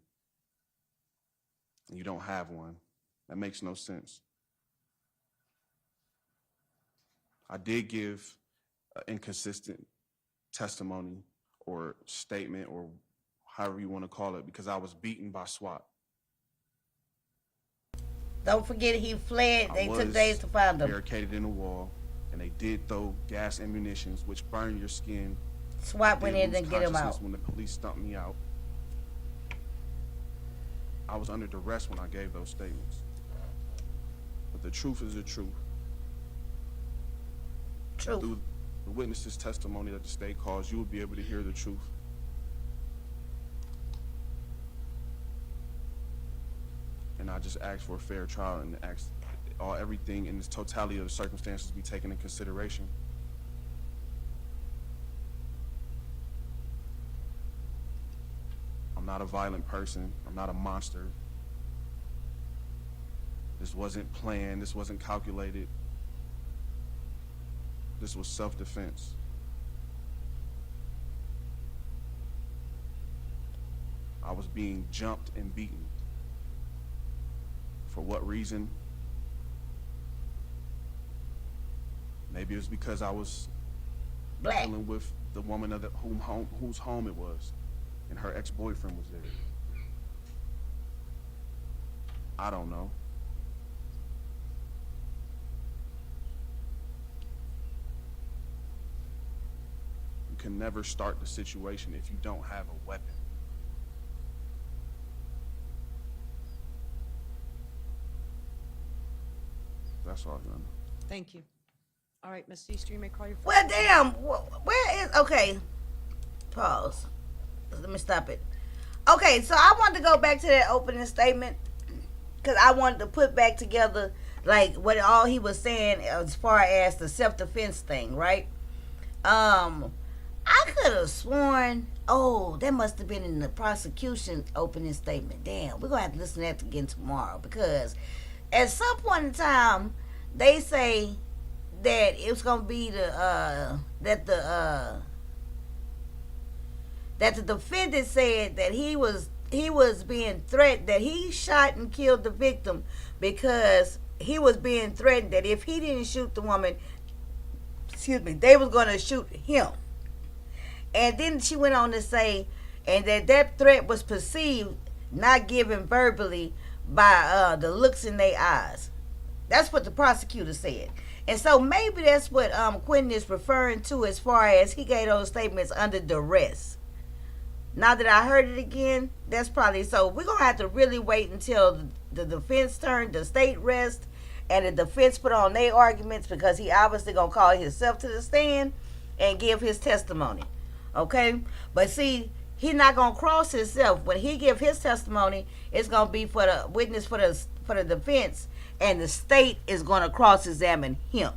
And you don't have one. That makes no sense. I did give an inconsistent testimony or statement or however you want to call it because I was beaten by SWAT. Don't forget he fled. They took days to find him. Barricaded in a wall, and they did throw gas and munitions, which burn your skin. SWAT went in and get him out. When the police stumped me out, I was under duress when I gave those statements. But the truth is the truth. Truth. Through the witness's testimony that the state calls, you will be able to hear the truth. And I just asked for a fair trial and asked everything in its totality of the circumstances be taken in consideration. I'm not a violent person. I'm not a monster. This wasn't planned. This wasn't calculated. This was self-defense. I was being jumped and beaten. For what reason? Maybe it was because I was Black. dealing with the woman whose home it was, and her ex-boyfriend was there. I don't know. You can never start the situation if you don't have a weapon. That's all, Your Honor. Thank you. All right, Ms. Easter, you may call your. Well, damn. Where is? Okay. Pause. Let me stop it. Okay, so I wanted to go back to that opening statement because I wanted to put back together like what all he was saying as far as the self-defense thing, right? I could have sworn, that must have been in the prosecution opening statement. Damn, we're gonna have to listen to that again tomorrow because at some point in time they say that it was gonna be that the defendant said that he was being threatened, that he shot and killed the victim because he was being threatened that if he didn't shoot the woman, they was going to shoot him. And then she went on to say, and that threat was perceived, not given verbally, by the looks in their eyes. That's what the prosecutor said. And so maybe that's what Quinton is referring to as far as he gave those statements under duress. Now that I heard it again, that's probably so. We're going to have to really wait until the defense turn, the state rest, and the defense put on their arguments because he obviously going to call himself to the stand and give his testimony. Okay? But see, he's not going to cross himself. When he give his testimony, it's going to be for the witness for the defense, and the state is going to cross-examine him.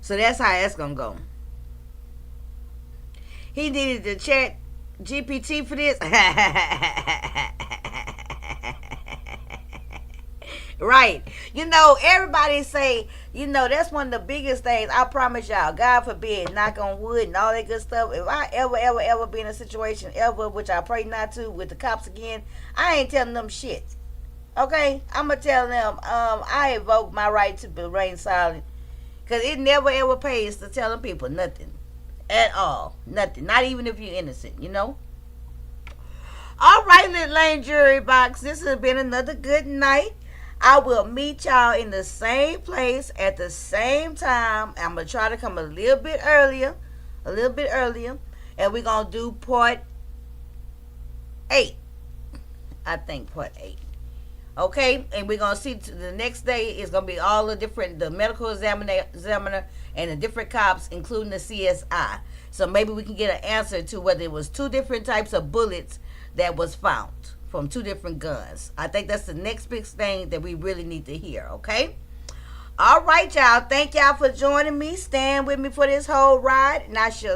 So that's how that's going to go. He needed to chat GPT for this. Right. You know, everybody say, you know, that's one of the biggest things. I promise y'all, God forbid, knock on wood and all that good stuff. If I ever be in a situation ever, which I pray not to, with the cops again, I ain't telling them shit. Okay? I'm going to tell them, I invoke my right to remain silent. Because it never ever pays to tell them people nothing. At all. Nothing. Not even if you're innocent, you know? All right, Little Lane Jury Box. This has been another good night. I will meet y'all in the same place at the same time. I'm going to try to come a little bit earlier. And we're going to do part 8. I think part 8. Okay? And we're going to see the next day is going to be all the medical examiner and the different cops, including the CSI. So maybe we can get an answer to whether it was 2 different types of bullets that was found from 2 different guns. I think that's the next big thing that we really need to hear, okay? All right, y'all. Thank y'all for joining me. Stand with me for this whole ride. And I shall